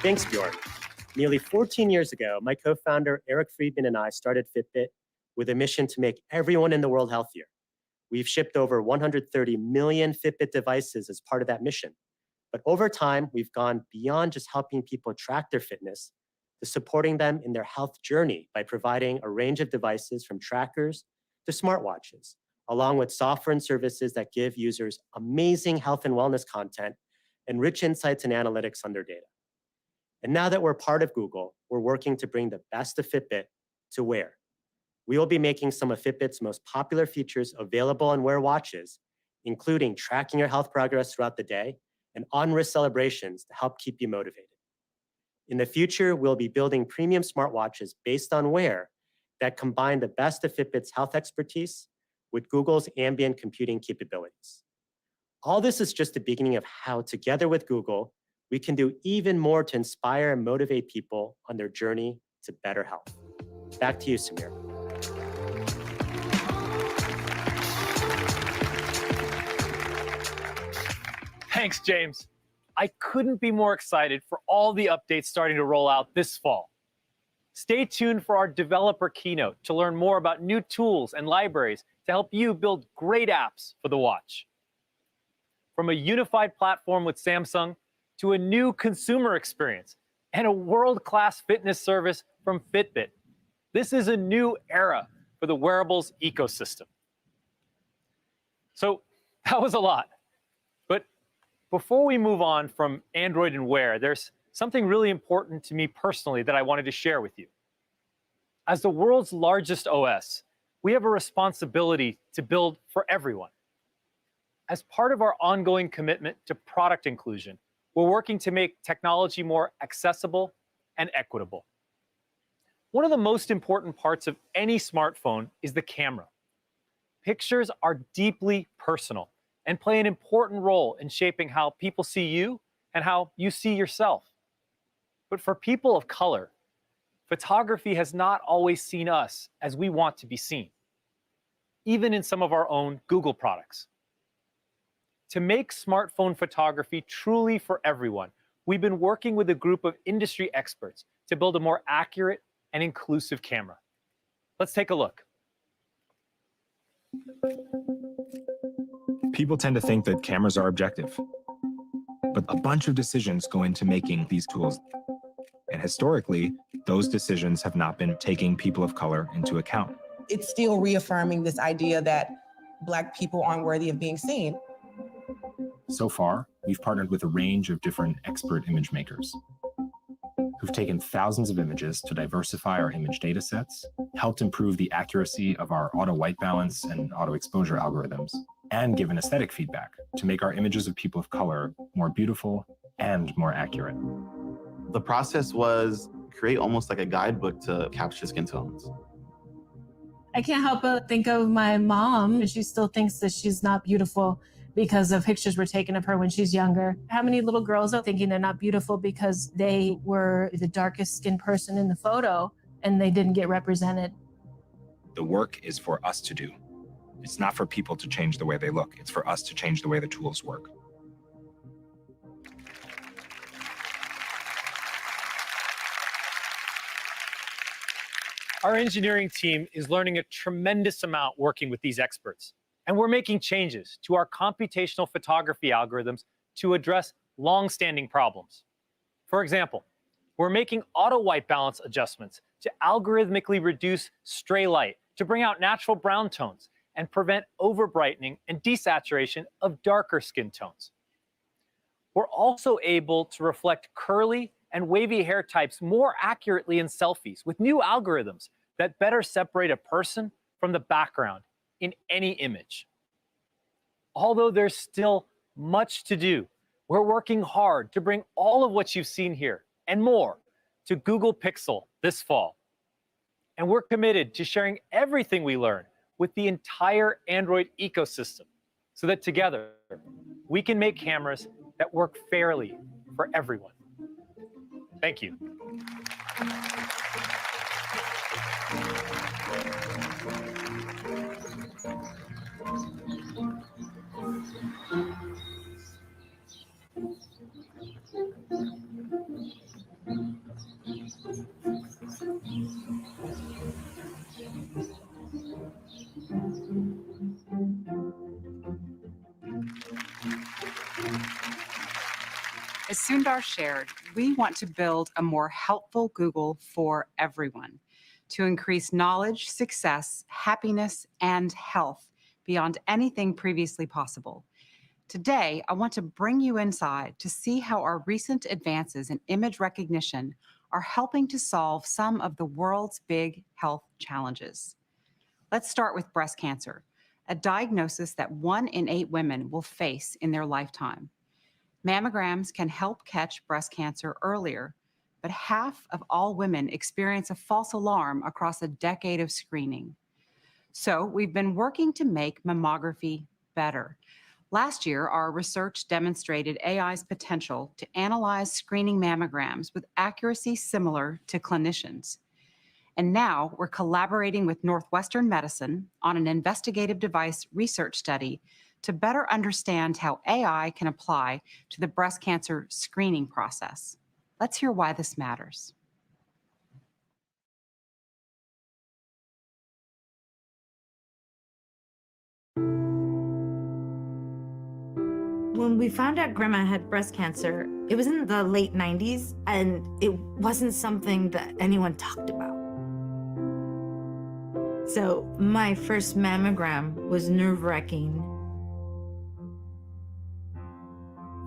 Thanks, Bjorn. Nearly 14 years ago, my co-founder Eric Friedman and I started Fitbit with a mission to make everyone in the world healthier. We've shipped over 130 million Fitbit devices as part of that mission. But over time, we've gone beyond just helping people track their fitness to supporting them in their health journey by providing a range of devices from trackers to smartwatches, along with software and services that give users amazing health and wellness content and rich insights and analytics on their data. And now that we're part of Google, we're working to bring the best of Fitbit to Wear. We will be making some of Fitbit's most popular features available on Wear watches, including tracking your health progress throughout the day and on-wrist celebrations to help keep you motivated. In the future, we'll be building premium smartwatches based on Wear that combine the best of Fitbit's health expertise with Google's ambient computing capabilities. All this is just the beginning of how, together with Google, we can do even more to inspire and motivate people on their journey to better health. Back to you, Samir. Thanks, James. I couldn't be more excited for all the updates starting to roll out this fall. Stay tuned for our developer keynote to learn more about new tools and libraries to help you build great apps for the watch. From a unified platform with Samsung to a new consumer experience and a world-class fitness service from Fitbit, this is a new era for the wearables ecosystem. So that was a lot. But before we move on from Android and Wear, there's something really important to me personally that I wanted to share with you. As the world's largest OS, we have a responsibility to build for everyone. As part of our ongoing commitment to product inclusion, we're working to make technology more accessible and equitable. One of the most important parts of any smartphone is the camera. Pictures are deeply personal, and play an important role in shaping how people see you and how you see yourself. But for people of color, photography has not always seen us as we want to be seen, even in some of our own Google products. To make smartphone photography truly for everyone, we've been working with a group of industry experts to build a more accurate and inclusive camera. Let's take a look. People tend to think that cameras are objective, but a bunch of decisions go into making these tools. And historically, those decisions have not been taking people of color into account. It's still reaffirming this idea that Black people aren't worthy of being seen. So far, we've partnered with a range of different expert image makers who've taken thousands of images to diversify our image data sets, helped improve the accuracy of our auto white balance and auto exposure algorithms, and given aesthetic feedback to make our images of people of color more beautiful and more accurate. The process was create almost like a guidebook to capture skin tones. I can't help but think of my mom, and she still thinks that she's not beautiful because of pictures were taken of her when she's younger. How many little girls are thinking they're not beautiful because they were the darkest skinned person in the photo and they didn't get represented? The work is for us to do. It's not for people to change the way they look. It's for us to change the way the tools work. Our engineering team is learning a tremendous amount working with these experts, and we're making changes to our computational photography algorithms to address long-standing problems. For example, we're making auto white balance adjustments to algorithmically reduce stray light to bring out natural brown tones and prevent over-brightening and desaturation of darker skin tones. We're also able to reflect curly and wavy hair types more accurately in selfies with new algorithms that better separate a person from the background in any image. Although there's still much to do, we're working hard to bring all of what you've seen here and more to Google Pixel this fall. And we're committed to sharing everything we learn with the entire Android ecosystem so that together we can make cameras that work fairly for everyone. Thank you. As Sundar shared, we want to build a more helpful Google for everyone to increase knowledge, success, happiness, and health beyond anything previously possible. Today, I want to bring you inside to see how our recent advances in image recognition are helping to solve some of the world's big health challenges. Let's start with breast cancer, a diagnosis that 1 in 8 women will face in their lifetime. Mammograms can help catch breast cancer earlier, but half of all women experience a false alarm across a decade of screening. So we've been working to make mammography better. Last year, our research demonstrated AI's potential to analyze screening mammograms with accuracy similar to clinicians. And now we're collaborating with Northwestern Medicine on an investigative device research study to better understand how AI can apply to the breast cancer screening process. Let's hear why this matters. When we found out Grandma had breast cancer, it was in the late 90s, and it wasn't something that anyone talked about. So my first mammogram was nerve-wracking.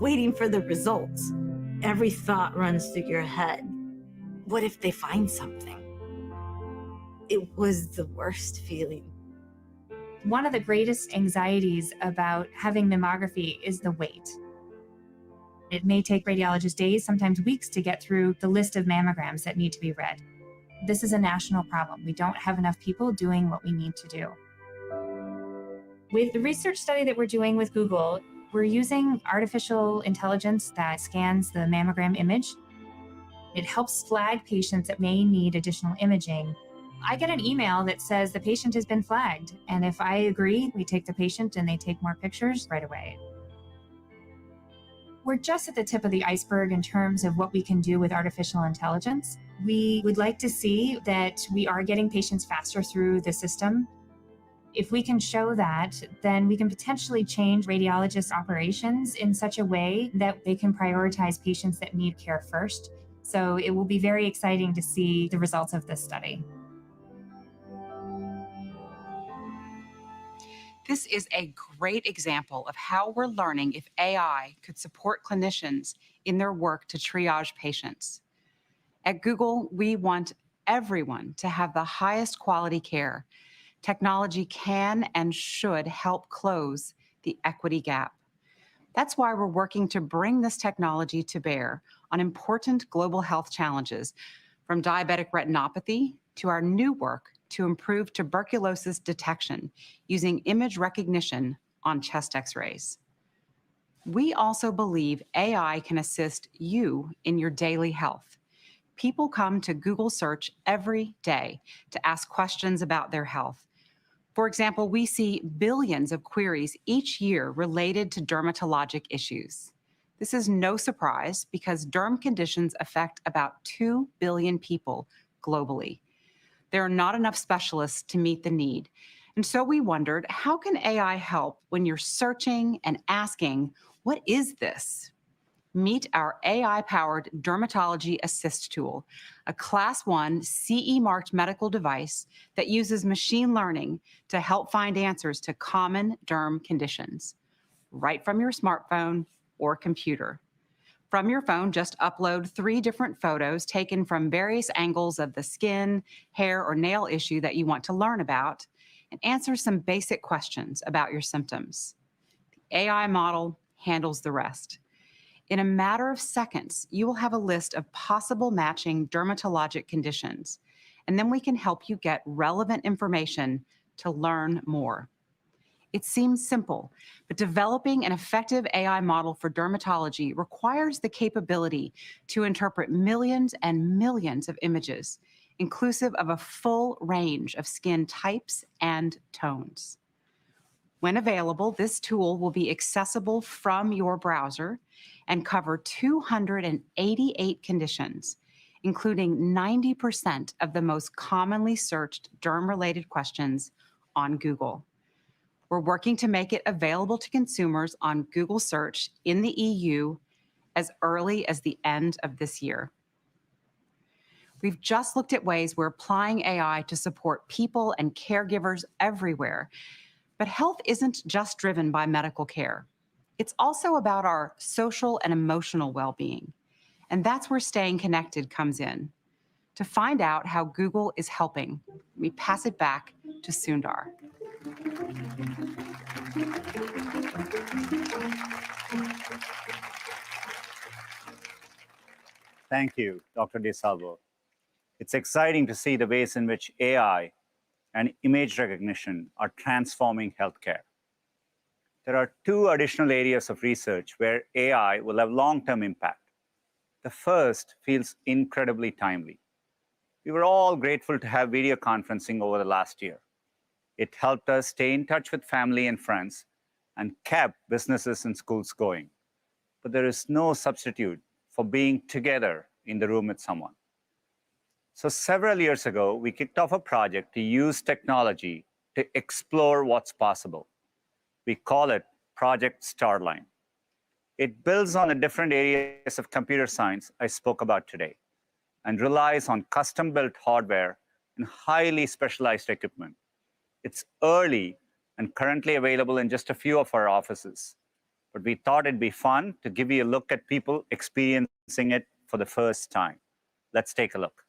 Waiting for the results. Every thought runs through your head. What if they find something? It was the worst feeling. One of the greatest anxieties about having mammography is the wait. It may take radiologists days, sometimes weeks, to get through the list of mammograms that need to be read. This is a national problem. We don't have enough people doing what we need to do. With the research study that we're doing with Google, we're using artificial intelligence that scans the mammogram image. It helps flag patients that may need additional imaging. I get an email that says the patient has been flagged, and if I agree, we take the patient and they take more pictures right away. We're just at the tip of the iceberg in terms of what we can do with artificial intelligence. We would like to see that we are getting patients faster through the system. If we can show that, then we can potentially change radiologists' operations in such a way that they can prioritize patients that need care first. So it will be very exciting to see the results of this study. This is a great example of how we're learning if AI could support clinicians in their work to triage patients. At Google, we want everyone to have the highest quality care. Technology can and should help close the equity gap. That's why we're working to bring this technology to bear on important global health challenges, from diabetic retinopathy to our new work to improve tuberculosis detection using image recognition on chest X-rays. We also believe AI can assist you in your daily health. People come to Google Search every day to ask questions about their health. For example, we see billions of queries each year related to dermatologic issues. This is no surprise because derm conditions affect about 2 billion people globally. There are not enough specialists to meet the need. And so we wondered, how can AI help when you're searching and asking, what is this? Meet our AI-powered Dermatology Assist tool, a Class 1 CE-marked medical device that uses machine learning to help find answers to common derm conditions, right from your smartphone or computer. From your phone, just upload 3 different photos taken from various angles of the skin, hair, or nail issue that you want to learn about, and answer some basic questions about your symptoms. The AI model handles the rest. In a matter of seconds, you will have a list of possible matching dermatologic conditions, and then we can help you get relevant information to learn more. It seems simple, but developing an effective AI model for dermatology requires the capability to interpret millions and millions of images, inclusive of a full range of skin types and tones. When available, this tool will be accessible from your browser and cover 288 conditions, including 90% of the most commonly searched derm-related questions on Google. We're working to make it available to consumers on Google Search in the EU as early as the end of this year. We've just looked at ways we're applying AI to support people and caregivers everywhere. But health isn't just driven by medical care. It's also about our social and emotional well-being. And that's where staying connected comes in. To find out how Google is helping, we pass it back to Sundar. Thank you, Dr. DeSalvo. It's exciting to see the ways in which AI and image recognition are transforming healthcare. There are 2 additional areas of research where AI will have long-term impact. The first feels incredibly timely. We were all grateful to have video conferencing over the last year. It helped us stay in touch with family and friends and kept businesses and schools going. But there is no substitute for being together in the room with someone. So several years ago, we kicked off a project to use technology to explore what's possible. We call it Project STARLINE. It builds on the different areas of computer science I spoke about today and relies on custom-built hardware and highly specialized equipment. It's early and currently available in just a few of our offices, but we thought it'd be fun to give you a look at people experiencing it for the first time. Let's take a look.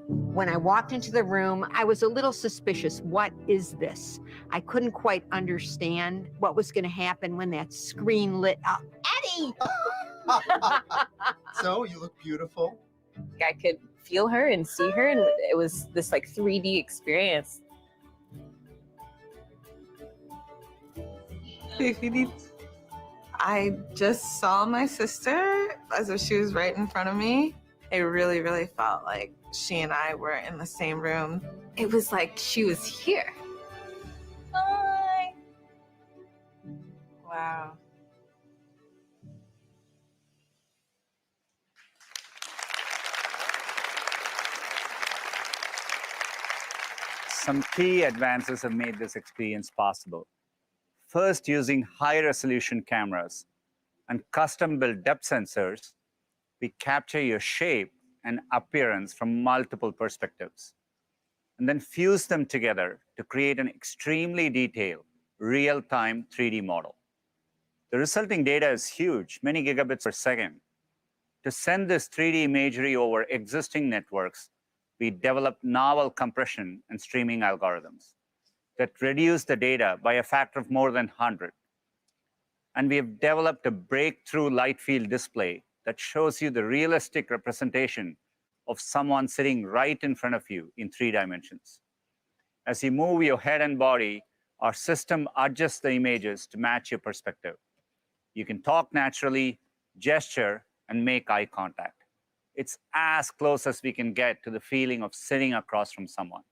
When I walked into the room, I was a little suspicious. What is this? I couldn't quite understand what was going to happen when that screen lit up. Eddie! So, you look beautiful. I could feel her and see her, and it was this like 3D experience. I just saw my sister as if she was right in front of me. It really, really felt like she and I were in the same room. It was like she was here. Hi. Wow. Some key advances have made this experience possible. First, using high-resolution cameras and custom-built depth sensors, we capture your shape and appearance from multiple perspectives, and then fuse them together to create an extremely detailed, real-time 3D model. The resulting data is huge, many gigabits per second. To send this 3D imagery over existing networks, we developed novel compression and streaming algorithms that reduce the data by a factor of more than 100. And we have developed a breakthrough light field display that shows you the realistic representation of someone sitting right in front of you in 3 dimensions. As you move your head and body, our system adjusts the images to match your perspective. You can talk naturally, gesture, and make eye contact. It's as close as we can get to the feeling of sitting across from someone.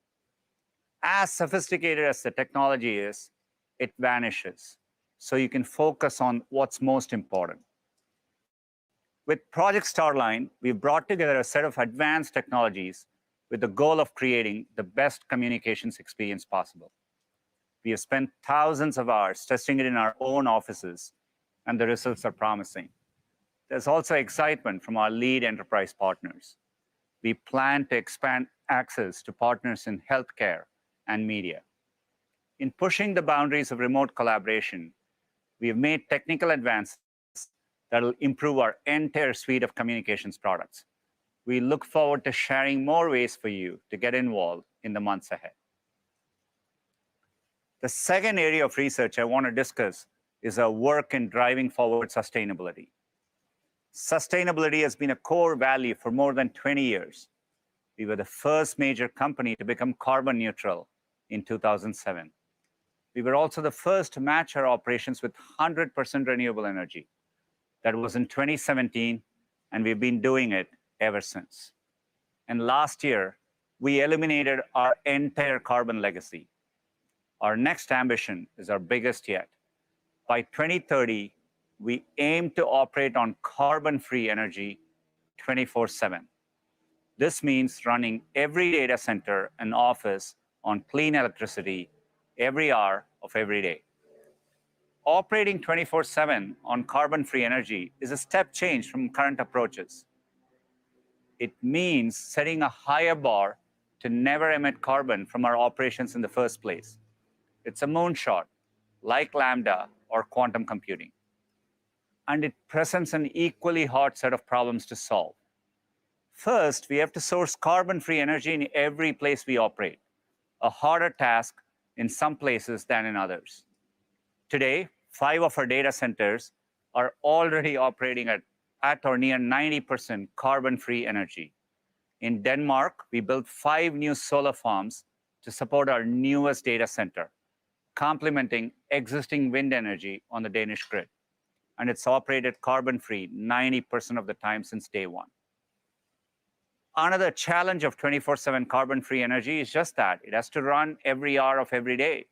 As sophisticated as the technology is, it vanishes, so you can focus on what's most important. With Project STARLINE, we've brought together a set of advanced technologies with the goal of creating the best communications experience possible. We have spent thousands of hours testing it in our own offices, and the results are promising. There's also excitement from our lead enterprise partners. We plan to expand access to partners in healthcare and media. In pushing the boundaries of remote collaboration, we have made technical advances that will improve our entire suite of communications products. We look forward to sharing more ways for you to get involved in the months ahead. The second area of research I want to discuss is our work in driving forward sustainability. Sustainability has been a core value for more than 20 years. We were the first major company to become carbon neutral in 2007. We were also the first to match our operations with 100% renewable energy. That was in 2017, and we've been doing it ever since. And last year, we eliminated our entire carbon legacy. Our next ambition is our biggest yet. By 2030, we aim to operate on carbon-free energy 24/7. This means running every data center and office on clean electricity every hour of every day. Operating 24/7 on carbon-free energy is a step change from current approaches. It means setting a higher bar to never emit carbon from our operations in the first place. It's a moonshot, like Lambda or quantum computing. And it presents an equally hard set of problems to solve. First, we have to source carbon-free energy in every place we operate, a harder task in some places than in others. Today, 5 of our data centers are already operating at or near 90% carbon-free energy. In Denmark, we built 5 new solar farms to support our newest data center, complementing existing wind energy on the Danish grid. And it's operated carbon-free 90% of the time since day one. Another challenge of 24/7 carbon-free energy is just that. It has to run every hour of every day.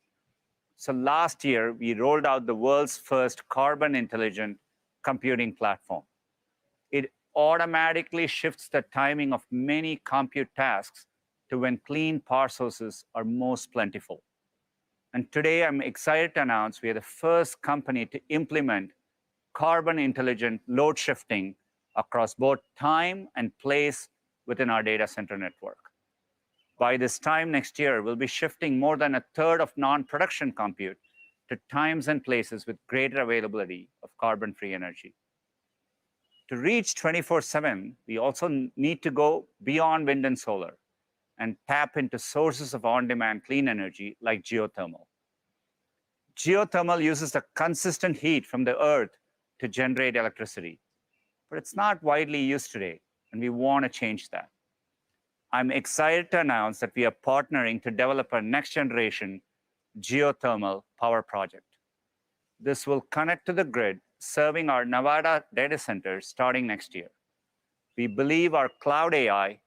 So last year, we rolled out the world's first carbon-intelligent computing platform. It automatically shifts the timing of many compute tasks to when clean power sources are most plentiful. And today, I'm excited to announce we are the first company to implement carbon-intelligent load shifting across both time and place within our data center network. By this time next year, we'll be shifting more than a third of non-production compute to times and places with greater availability of carbon-free energy. To reach 24/7, we also need to go beyond wind and solar and tap into sources of on-demand clean energy like geothermal. Geothermal uses the consistent heat from the earth to generate electricity, but it's not widely used today, and we want to change that. I'm excited to announce that we are partnering to develop a next-generation geothermal power project. This will connect to the grid, serving our Nevada data centers starting next year. We believe our cloud AI,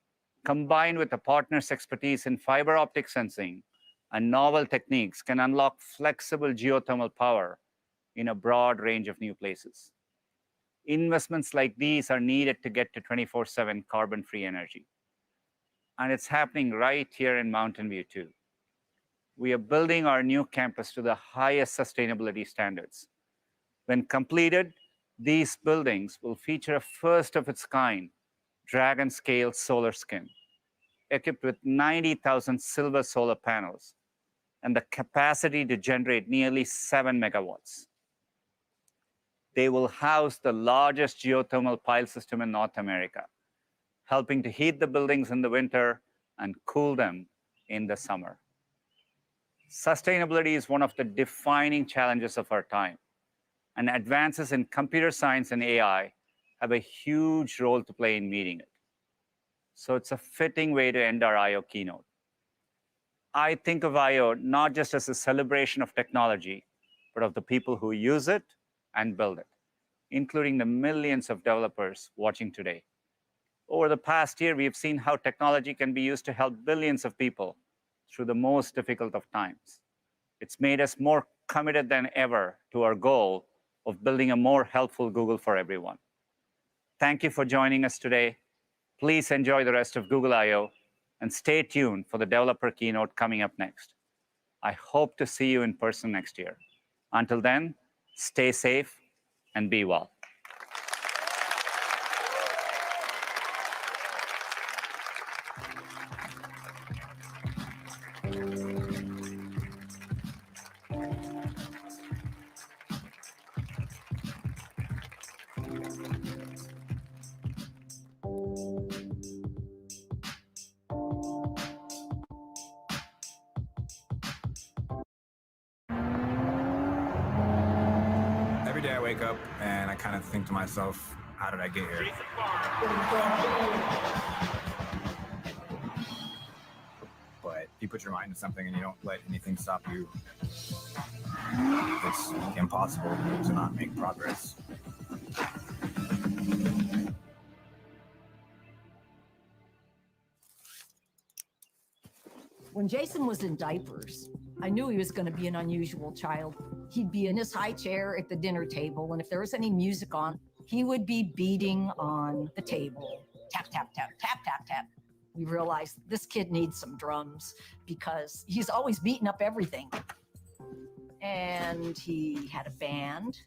combined with the partner's expertise in fiber optic sensing and novel techniques, can unlock flexible geothermal power in a broad range of new places. Investments like these are needed to get to 24/7 carbon-free energy. And it's happening right here in Mountain View, too. We are building our new campus to the highest sustainability standards. When completed, these buildings will feature a first-of-its-kind Dragon-scale solar skin, equipped with 90,000 silver solar panels and the capacity to generate nearly 7 megawatts. They will house the largest geothermal pile system in North America, helping to heat the buildings in the winter and cool them in the summer. Sustainability is one of the defining challenges of our time, and advances in computer science and AI have a huge role to play in meeting it. So it's a fitting way to end our I/O keynote. I think of I/O not just as a celebration of technology, but of the people who use it and build it, including the millions of developers watching today. Over the past year, we've seen how technology can be used to help billions of people through the most difficult of times. It's made us more committed than ever to our goal of building a more helpful Google for everyone. Thank you for joining us today. Please enjoy the rest of Google I/O and stay tuned for the developer keynote coming up next. I hope to see you in person next year. Until then, stay safe and be well. Every day I wake up and I kind of think to myself, how did I get here? But you put your mind to something and you don't let anything stop you, it's impossible to not make progress. When Jason was in diapers, I knew he was going to be an unusual child. He'd be in his high chair at the dinner table, and if there was any music on, he would be beating on the table. Tap, tap, tap, tap, tap, tap. We realized this kid needs some drums because he's always beating up everything. And he had a band,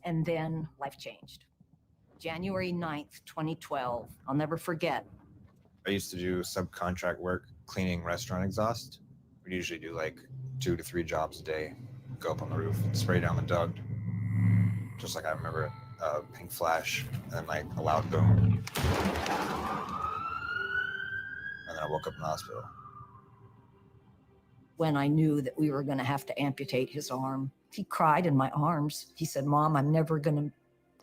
and then life changed. January 9th, 2012, I'll never forget. I used to do subcontract work cleaning restaurant exhaust. We'd usually do like 2 to 3 jobs a day, go up on the roof, spray down the duct. Just like I remember a pink flash and then like a loud boom. And then I woke up in the hospital. When I knew that we were going to have to amputate his arm, he cried in my arms. He said, "Mom, I'm never going to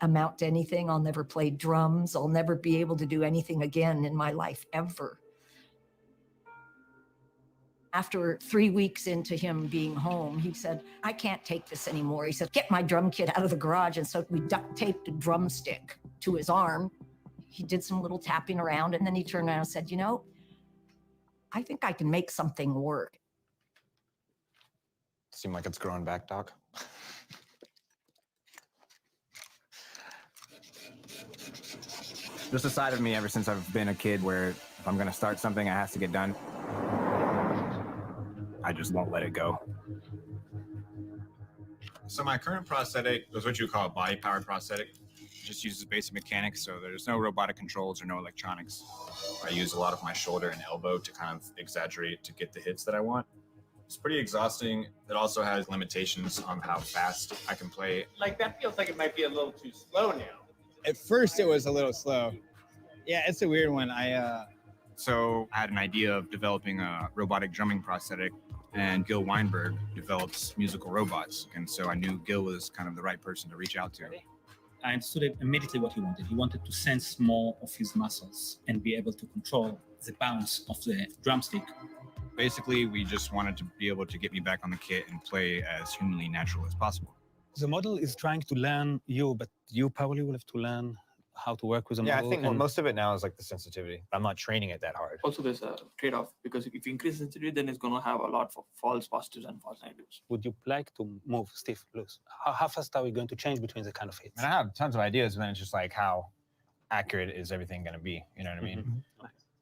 amount to anything. I'll never play drums. I'll never be able to do anything again in my life, ever." After 3 weeks into him being home, he said, "I can't take this anymore." He said, "Get my drum kit out of the garage." And so we duct taped a drumstick to his arm. He did some little tapping around, and then he turned around and said, "You know, I think I can make something work." Seem like it's growing back, Doc. There's a side of me ever since I've been a kid where if I'm gonna start something, it has to get done. I just won't let it go. So my current prosthetic is what you call a body-powered prosthetic. It just uses basic mechanics, so there's no robotic controls or no electronics. I use a lot of my shoulder and elbow to kind of exaggerate to get the hits that I want. It's pretty exhausting. It also has limitations on how fast I can play. Like, that feels like it might be a little too slow now. At first, it was a little slow. Yeah, it's a weird one. So I had an idea of developing a robotic drumming prosthetic, and Gil Weinberg develops musical robots. And so I knew Gil was kind of the right person to reach out to. I understood immediately what he wanted. He wanted to sense more of his muscles and be able to control the bounce of the drumstick. Basically, we just wanted to be able to get me back on the kit and play as humanly natural as possible. The model is trying to learn you, but you probably will have to learn how to work with a Yeah, model. I think most of it now is like the sensitivity. I'm not training it that hard. Also, there's a trade-off because if you increase sensitivity, then it's going to have a lot of false positives and false negatives. Would you like to move, Steve, loose? How fast are we going to change between the kind of hits? And I have tons of ideas, and then it's just like, how accurate is everything going to be? You know what I mean?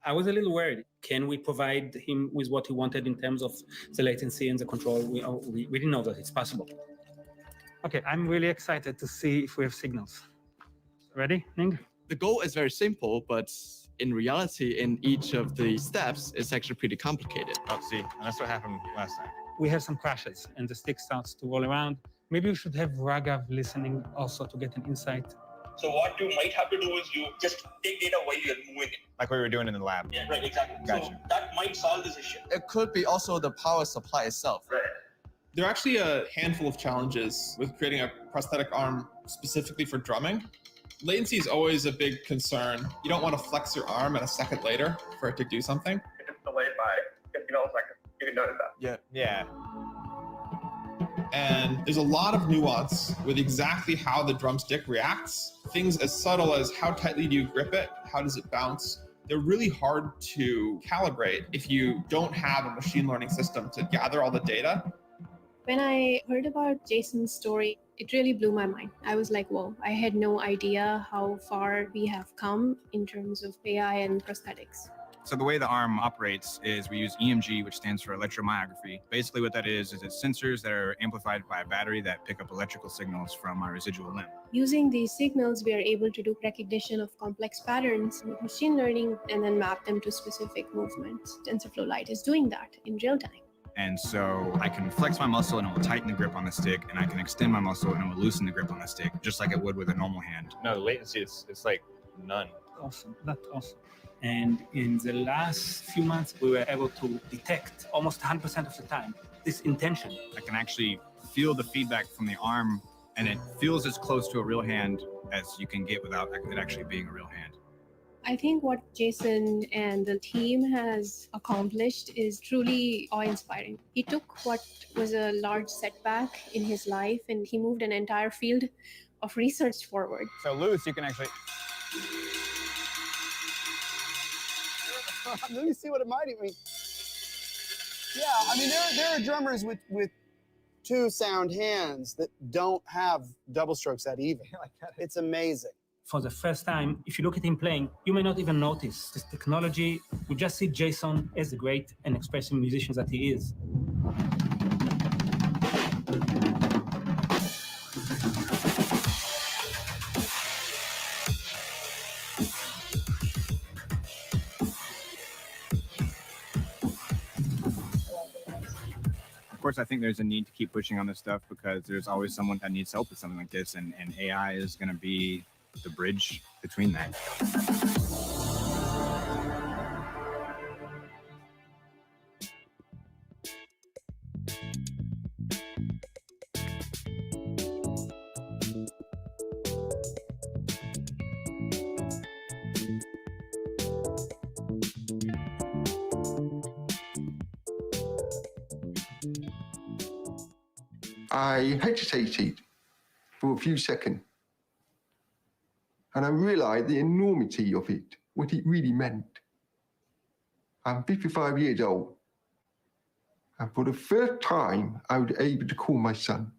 I was a little worried. Can we provide him with what he wanted in terms of the latency and the control? We didn't know that it's possible. Okay, I'm really excited to see if we have signals. Ready, Ning? The goal is very simple, but in reality, in each of the steps, it's actually pretty complicated. Oh, see, and that's what happened last time. We have some crashes and the stick starts to roll around. Maybe we should have Raghav listening also to get an insight. So what you might have to do is you just take data while you're moving it. Like we were doing in the lab. Yeah, right, exactly. Gotcha. So that might solve this issue. It could be also the power supply itself. Right. There are actually a handful of challenges with creating a prosthetic arm specifically for drumming. Latency is always a big concern. You don't want to flex your arm and a second later for it to do something. If it's delayed by 50 milliseconds, you can notice that. Yeah. And there's a lot of nuance with exactly how the drumstick reacts. Things as subtle as how tightly do you grip it? How does it bounce? They're really hard to calibrate if you don't have a machine learning system to gather all the data. When I heard about Jason's story, it really blew my mind. I was like, whoa, I had no idea how far we have come in terms of AI and prosthetics. So the way the arm operates is we use EMG, which stands for electromyography. Basically what that is it's sensors that are amplified by a battery that pick up electrical signals from our residual limb. Using these signals, we are able to do recognition of complex patterns with machine learning and then map them to specific movements. TensorFlow Lite is doing that in real time. And so I can flex my muscle and it will tighten the grip on the stick, and I can extend my muscle and it will loosen the grip on the stick, just like it would with a normal hand. No, the latency, it's like none. Awesome, that's awesome. And in the last few months, we were able to detect almost 100% of the time this intention. I can actually feel the feedback from the arm, and it feels as close to a real hand as you can get without it actually being a real hand. I think what Jason and the team has accomplished is truly awe-inspiring. He took what was a large setback in his life and he moved an entire field of research forward. So loose, you can actually... Let me see what it might mean. Yeah, I mean, there are drummers with two sound hands that don't have double strokes that even. It's amazing. For the first time, if you look at him playing, you may not even notice this technology. You just see Jason as the great and expressive musician that he is. Of course, I think there's a need to keep pushing on this stuff because there's always someone that needs help with something like this, and AI is going to be the bridge between that. I hesitated for a few seconds, and I realized the enormity of it, what it really meant. I'm 55 years old, and for the first time, I was able to call my son.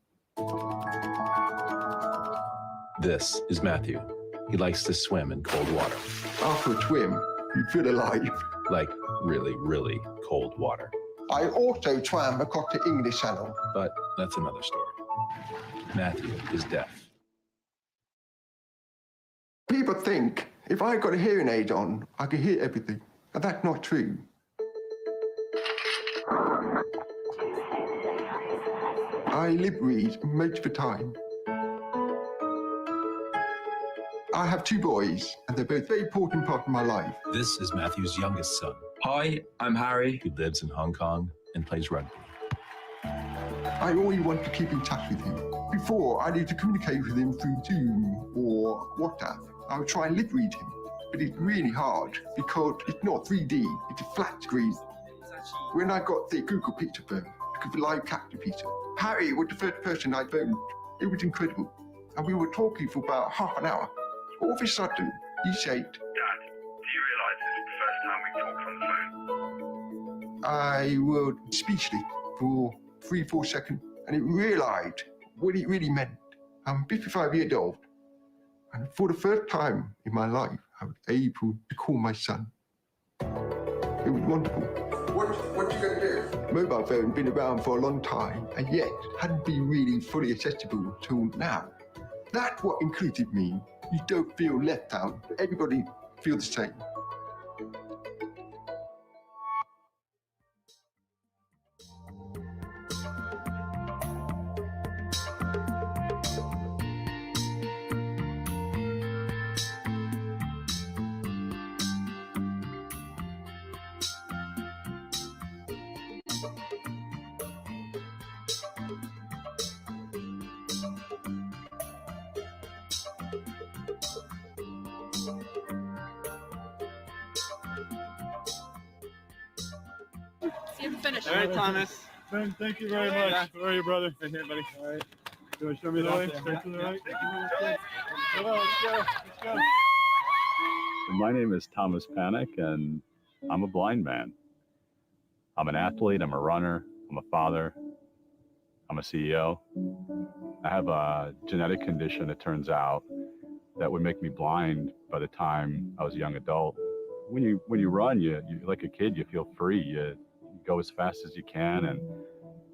This is Matthew. He likes to swim in cold water. After a swim, you feel alive. Like really, really cold water. I also swam across the English Channel. But that's another story. Matthew is deaf. People think if I got a hearing aid on, I could hear everything. And that's not true. I lip read most of the time. I have two boys, and they're both very important part of my life. This is Matthew's youngest son. Hi, I'm Harry. Who lives in Hong Kong and plays rugby. I always want to keep in touch with him. Before, I need to communicate with him through Zoom or WhatsApp. I would try and lip read him, but it's really hard because it's not 3D, it's a flat screen. When I got the Google Picture phone, because the live capture Peter, Harry was the first person I phoned. It was incredible. And we were talking for about half an hour. All of a sudden, he said, Dad, do you realise this is the first time we've talked on the phone? I was speechless for 3-4 seconds, and it realised what it really meant. I'm 55 years old, and for the first time in my life, I was able to call my son. It was wonderful. What you gonna do? Mobile phone had been around for a long time, and yet hadn't been really fully accessible till now. That's what included me. You don't feel left out. Everybody feels the same. See you finish. All right, Thomas. Ben, thank you very much. Where are you, brother? Right here, buddy. All right. You want to show me the way? Straight to the right? Come on, let's go. Let's go. My name is Thomas Panic, and I'm a blind man. I'm an athlete, I'm a runner, I'm a father, I'm a CEO. I have a genetic condition, it turns out, that would make me blind by the time I was a young adult. When you run, you like a kid, you feel free. You go as fast as you can, and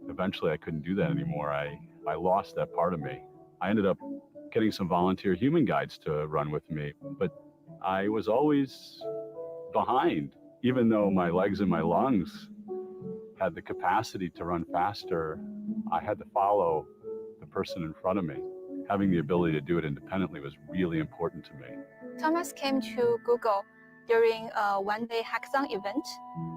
eventually I couldn't do that anymore. I lost that part of me. I ended up getting some volunteer human guides to run with me, but I was always behind. Even though my legs and my lungs had the capacity to run faster, I had to follow the person in front of me. Having the ability to do it independently was really important to me. Thomas came to Google during a one-day hackathon event,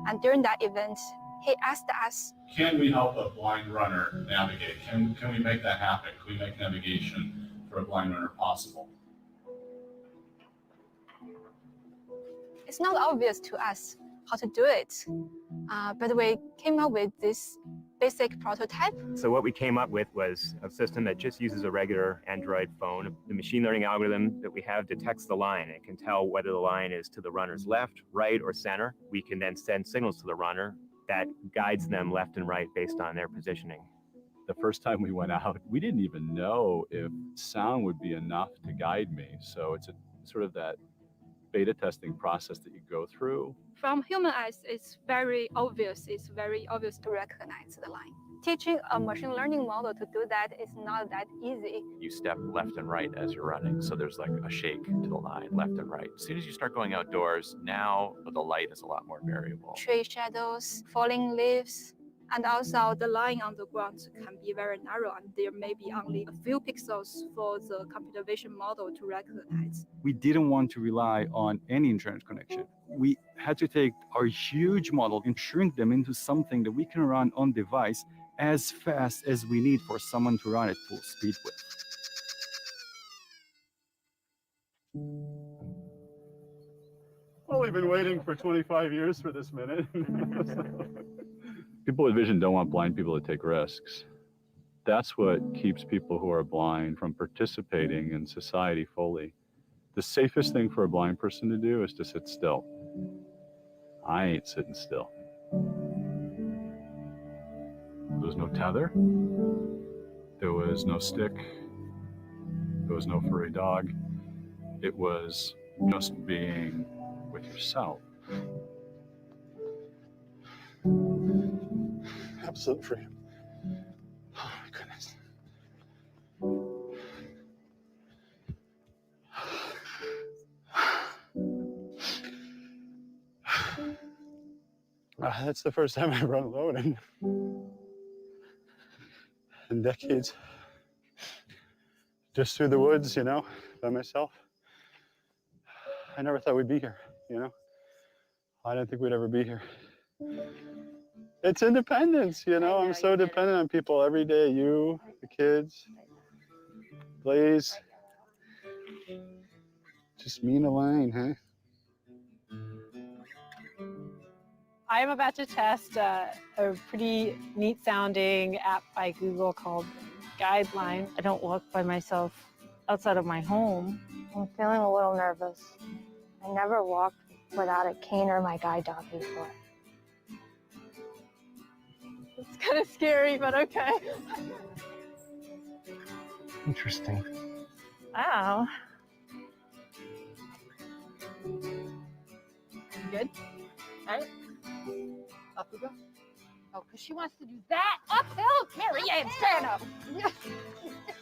and during that event, he asked us, Can we help a blind runner navigate? Can we make that happen? Can we make navigation for a blind runner possible? it's not obvious to us how to do it, but we came up with this basic prototype. So what we came up with was a system that just uses a regular Android phone. The machine learning algorithm that we have detects the line. It can tell whether the line is to the runner's left, right, or center. We can then send signals to the runner that guides them left and right based on their positioning. The first time we went out, we didn't even know if sound would be enough to guide me. So it's a sort of that beta testing process that you go through. From human eyes, it's very obvious. It's very obvious to recognize the line. Teaching a machine learning model to do that is not that easy. You step left and right as you're running, so there's like a shake to the line, left and right. As soon as you start going outdoors, now the light is a lot more variable. Tree shadows, falling leaves, and also the line on the ground can be very narrow, and there may be only a few pixels for the computer vision model to recognize. We didn't want to rely on any internet connection. We had to take our huge model and shrink them into something that we can run on device as fast as we need for someone to run at full speed with. Well, we've been waiting for 25 years for this minute. People with vision don't want blind people to take risks. That's what keeps people who are blind from participating in society fully. The safest thing for a blind person to do is to sit still. I ain't sitting still. There was no tether. There was no stick. There was no furry dog. It was just being with yourself. Absolute freedom. Oh my goodness. That's the first time I've run alone in decades. Just through the woods, you know, by myself. I never thought we'd be here, you know. I didn't think we'd ever be here. It's independence, you know. I'm so dependent on people every day. You, the kids, Blaze. Just me and Elaine, huh? I am about to test a pretty neat sounding app by Google called guideline. I don't walk by myself outside of my home. I'm feeling a little nervous. I never walked without a cane or my guide dog before. It's kind of scary, but okay. Interesting. Wow. Good? All right. Up we go. Oh, because she wants to do that uphill. Mary Ann, stand up.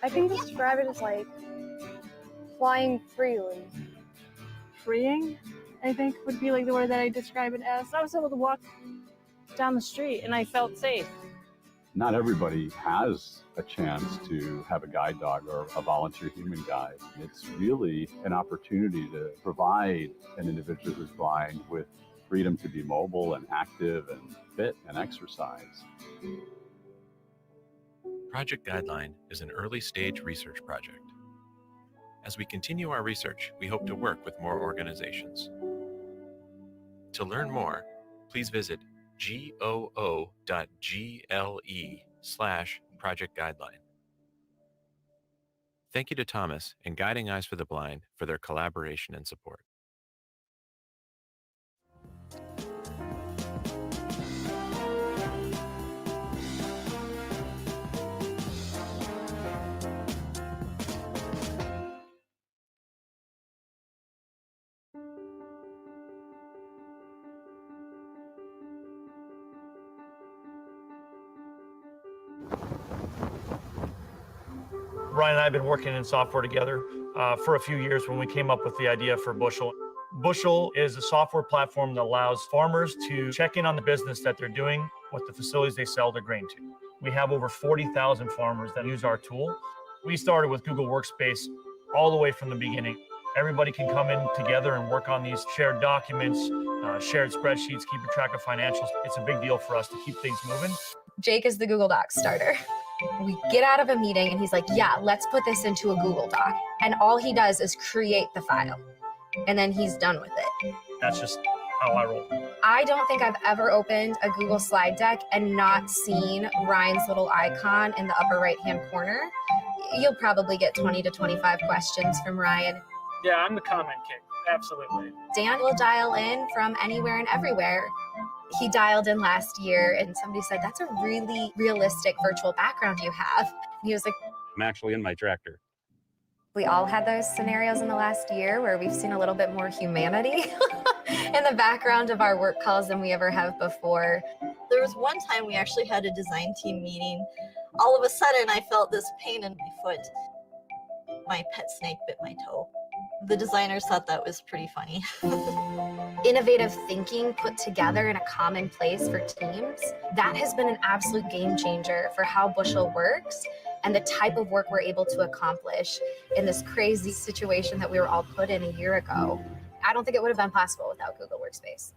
I can describe it as like flying freely. Freeing, I think, would be like the word that I describe it as. I was able to walk down the street and I felt safe. Not everybody has a chance to have a guide dog or a volunteer human guide. It's really an opportunity to provide an individual who's blind with freedom to be mobile and active and fit and exercise. Project Guideline is an early-stage research project. As we continue our research, we hope to work with more organizations. To learn more, please visit goo.gle/Project Guideline. Thank you to Thomas and Guiding Eyes for the Blind for their collaboration and support. Ryan and I have been working in software together for a few years when we came up with the idea for Bushel. Bushel is a software platform that allows farmers to check in on the business that they're doing with the facilities they sell their grain to. We have over 40,000 farmers that use our tool. We started with Google Workspace all the way from the beginning. Everybody can come in together and work on these shared documents, shared spreadsheets, keeping track of financials. It's a big deal for us to keep things moving. Jake is the Google Docs starter. We get out of a meeting and he's like, yeah, let's put this into a Google Doc. And all he does is create the file. And then he's done with it. That's just how I roll. I don't think I've ever opened a Google slide deck and not seen Ryan's little icon in the upper right-hand corner. You'll probably get 20 to 25 questions from Ryan. Yeah, I'm the comment king. Absolutely. Dan will dial in from anywhere and everywhere. He dialed in last year and somebody said, that's a really realistic virtual background you have. And he was like, I'm actually in my tractor. we all had those scenarios in the last year where we've seen a little bit more humanity in the background of our work calls than we ever have before. There was one time we actually had a design team meeting. All of a sudden I felt this pain in my foot. My pet snake bit my toe. The designers thought that was pretty funny. Innovative thinking put together in a common place for teams, that has been an absolute game changer for how Bushel works and the type of work we're able to accomplish in this crazy situation that we were all put in a year ago. I don't think it would have been possible without Google Workspace.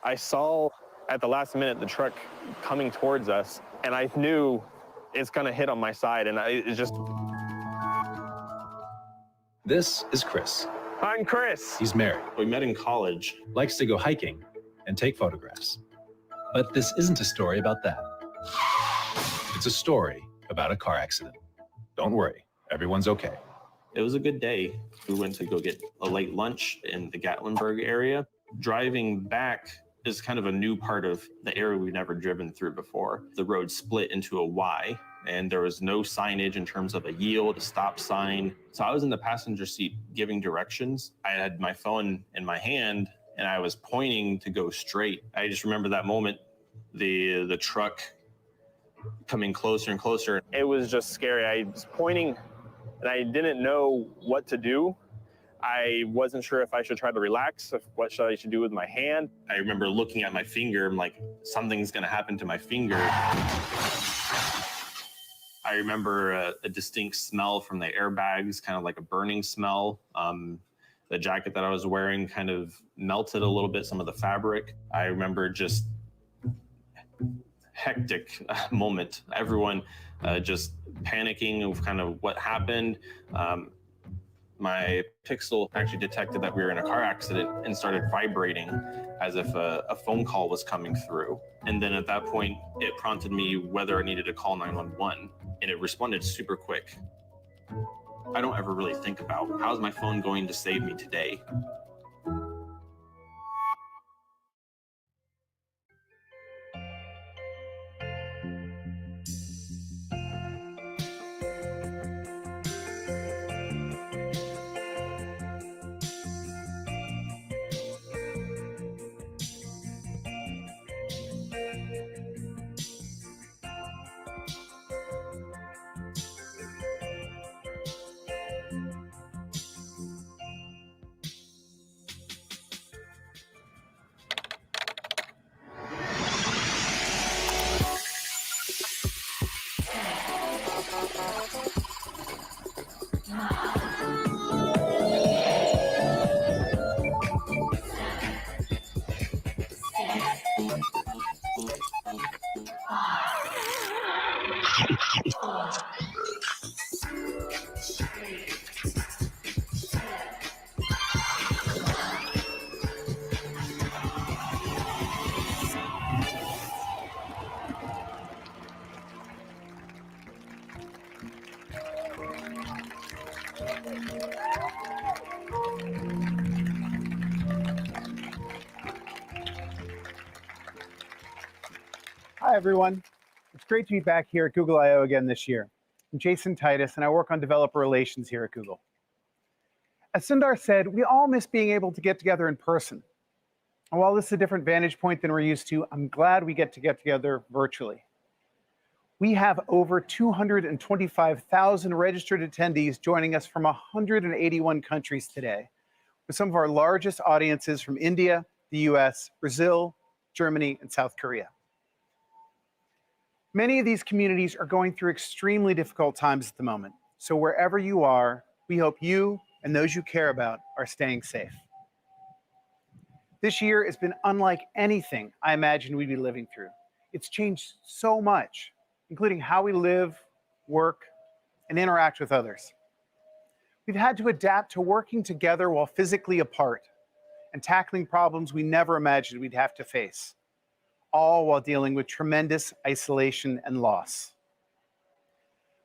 I saw at the last minute the truck coming towards us, and I knew it's gonna hit on my side, and it just... This is Chris. I'm Chris. He's married. We met in college. Likes to go hiking and take photographs. But this isn't a story about that. It's a story about a car accident. Don't worry, everyone's okay. It was a good day. We went to go get a late lunch in the Gatlinburg area. Driving back is kind of a new part of the area we've never driven through before. The road split into a Y, and there was no signage in terms of a yield, a stop sign. So I was in the passenger seat giving directions. I had my phone in my hand, and I was pointing to go straight. I just remember that moment, the truck coming closer and closer. It was just scary. I was pointing, and I didn't know what to do. I wasn't sure if I should try to relax, what I should do with my hand. I remember looking at my finger. I'm like, something's gonna happen to my finger. I remember a distinct smell from the airbags, kind of like a burning smell. The jacket that I was wearing kind of melted a little bit, some of the fabric. I remember just hectic moment. Everyone just panicking of kind of what happened. My Pixel actually detected that we were in a car accident and started vibrating as if a phone call was coming through. And then at that point, it prompted me whether I needed to call 911, and it responded super quick. I don't ever really think about how's my phone going to save me today. Hi, everyone. It's great to be back here at Google I/O again this year. I'm Jason Titus, and I work on developer relations here at Google. As Sundar said, we all miss being able to get together in person. And while this is a different vantage point than we're used to, I'm glad we get together virtually. We have over 225,000 registered attendees joining us from 181 countries today, with some of our largest audiences from India, the US, Brazil, Germany, and South Korea. Many of these communities are going through extremely difficult times at the moment. So wherever you are, we hope you and those you care about are staying safe. This year has been unlike anything I imagined we'd be living through. It's changed so much, including how we live, work, and interact with others. We've had to adapt to working together while physically apart and tackling problems we never imagined we'd have to face, all while dealing with tremendous isolation and loss.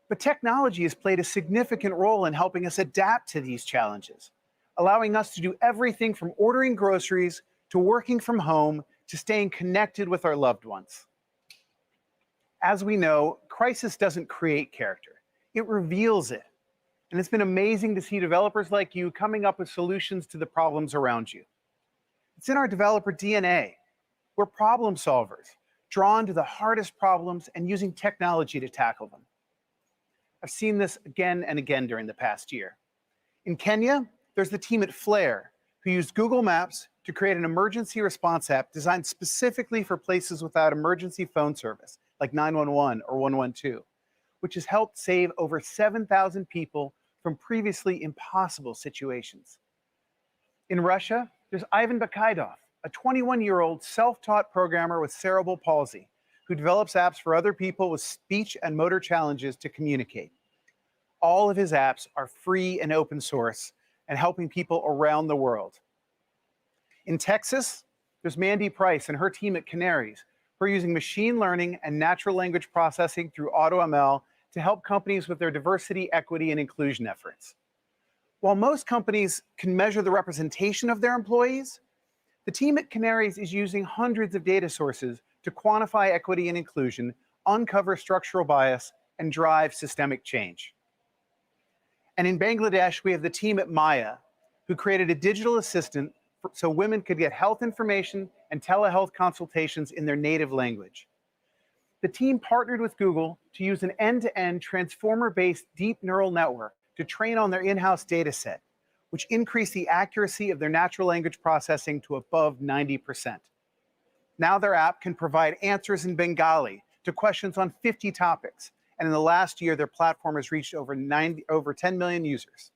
But technology has played a significant role in helping us adapt to these challenges, allowing us to do everything from ordering groceries to working from home to staying connected with our loved ones. As we know, crisis doesn't create character, it reveals it. And it's been amazing to see developers like you coming up with solutions to the problems around you. It's in our developer DNA. We're problem solvers, drawn to the hardest problems and using technology to tackle them. I've seen this again and again during the past year. In Kenya, there's the team at Flare, who used Google Maps to create an emergency response app designed specifically for places without emergency phone service, like 911 or 112, which has helped save over 7,000 people from previously impossible situations. In Russia, there's Ivan Bakaidov, a 21-year-old self-taught programmer with cerebral palsy who develops apps for other people with speech and motor challenges to communicate. All of his apps are free and open source and helping people around the world. In Texas, there's Mandy Price and her team at Canaries, who are using machine learning and natural language processing through AutoML to help companies with their diversity, equity, and inclusion efforts. While most companies can measure the representation of their employees, the team at Canaries is using hundreds of data sources to quantify equity and inclusion, uncover structural bias, and drive systemic change. And in Bangladesh, we have the team at Maya, who created a digital assistant so women could get health information and telehealth consultations in their native language. The team partnered with Google to use an end-to-end transformer-based deep neural network to train on their in-house data set, which increased the accuracy of their natural language processing to above 90%. Now their app can provide answers in Bengali to questions on 50 topics and in the last year, their platform has reached over 10 million users.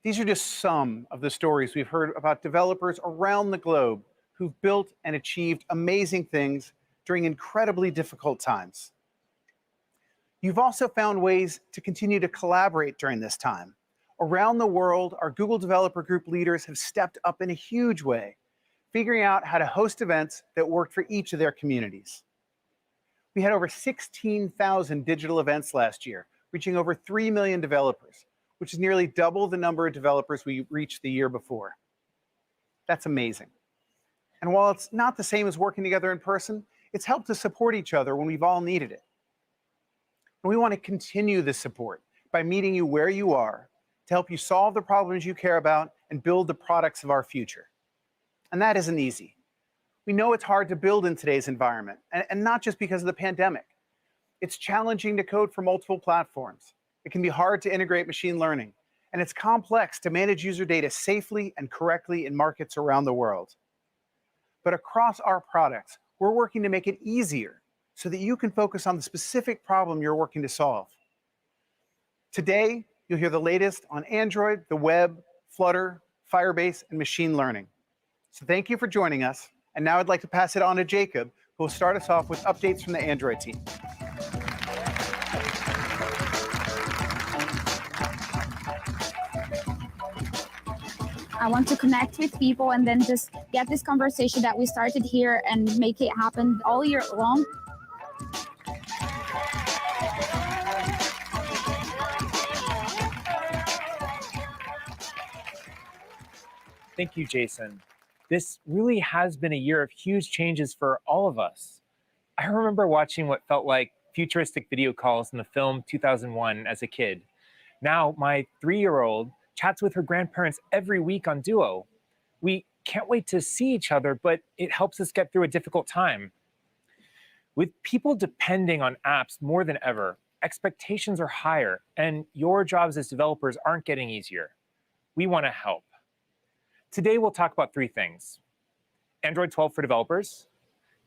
These are just some of the stories we've heard about developers around the globe who've built and achieved amazing things during incredibly difficult times. You've also found ways to continue to collaborate during this time. Around the world, our Google Developer Group leaders have stepped up in a huge way, figuring out how to host events that worked for each of their communities. We had over 16,000 digital events last year, reaching over 3 million developers, which is nearly double the number of developers we reached the year before. That's amazing. And while it's not the same as working together in person, it's helped us support each other when we've all needed it. And we want to continue this support by meeting you where you are to help you solve the problems you care about and build the products of our future. And that isn't easy. We know it's hard to build in today's environment, and not just because of the pandemic. It's challenging to code for multiple platforms. It can be hard to integrate machine learning, and it's complex to manage user data safely and correctly in markets around the world. But across our products, we're working to make it easier so that you can focus on the specific problem you're working to solve. Today, you'll hear the latest on Android, the web, Flutter, Firebase, and machine learning. So thank you for joining us. And now I'd like to pass it on to Jacob, who will start us off with updates from the Android team. I want to connect with people and then just get this conversation that we started here and make it happen all year long. Thank you, Jason. This really has been a year of huge changes for all of us. I remember watching what felt like futuristic video calls in the film 2001 as a kid. Now, my 3-year-old chats with her grandparents every week on Duo. We can't wait to see each other, but it helps us get through a difficult time. With people depending on apps more than ever, expectations are higher, and your jobs as developers aren't getting easier. We want to help. Today, we'll talk about 3 things: Android 12 for developers,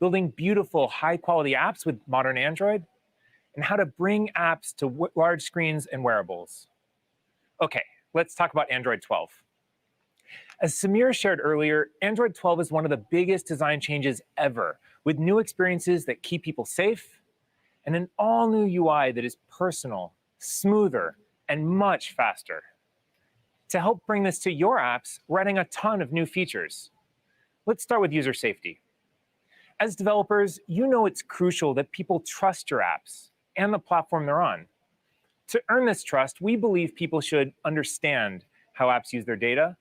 building beautiful, high-quality apps with modern Android, and how to bring apps to large screens and wearables. Okay, let's talk about Android 12. As Samir shared earlier, Android 12 is one of the biggest design changes ever, with new experiences that keep people safe, and an all-new UI that is personal, smoother, and much faster. To help bring this to your apps, we're adding a ton of new features. Let's start with user safety. As developers, you know it's crucial that people trust your apps and the platform they're on. To earn this trust, we believe people should understand how apps use their data,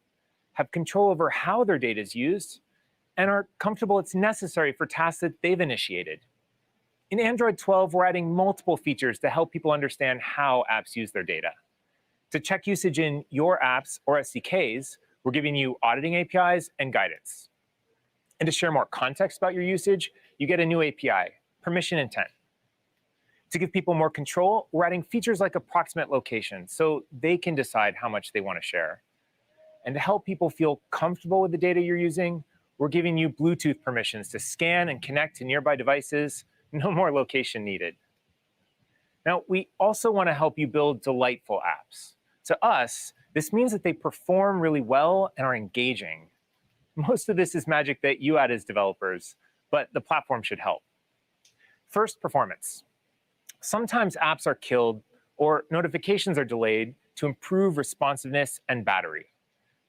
have control over how their data is used, and are comfortable it's necessary for tasks that they've initiated. In Android 12, we're adding multiple features to help people understand how apps use their data. To check usage in your apps or SDKs, we're giving you auditing APIs and guidance. And to share more context about your usage, you get a new API, permission intent. To give people more control, we're adding features like approximate location so they can decide how much they want to share. And to help people feel comfortable with the data you're using, we're giving you Bluetooth permissions to scan and connect to nearby devices. No more location needed. Now, we also want to help you build delightful apps. To us, this means that they perform really well and are engaging. Most of this is magic that you add as developers, but the platform should help. First, performance. Sometimes apps are killed or notifications are delayed to improve responsiveness and battery.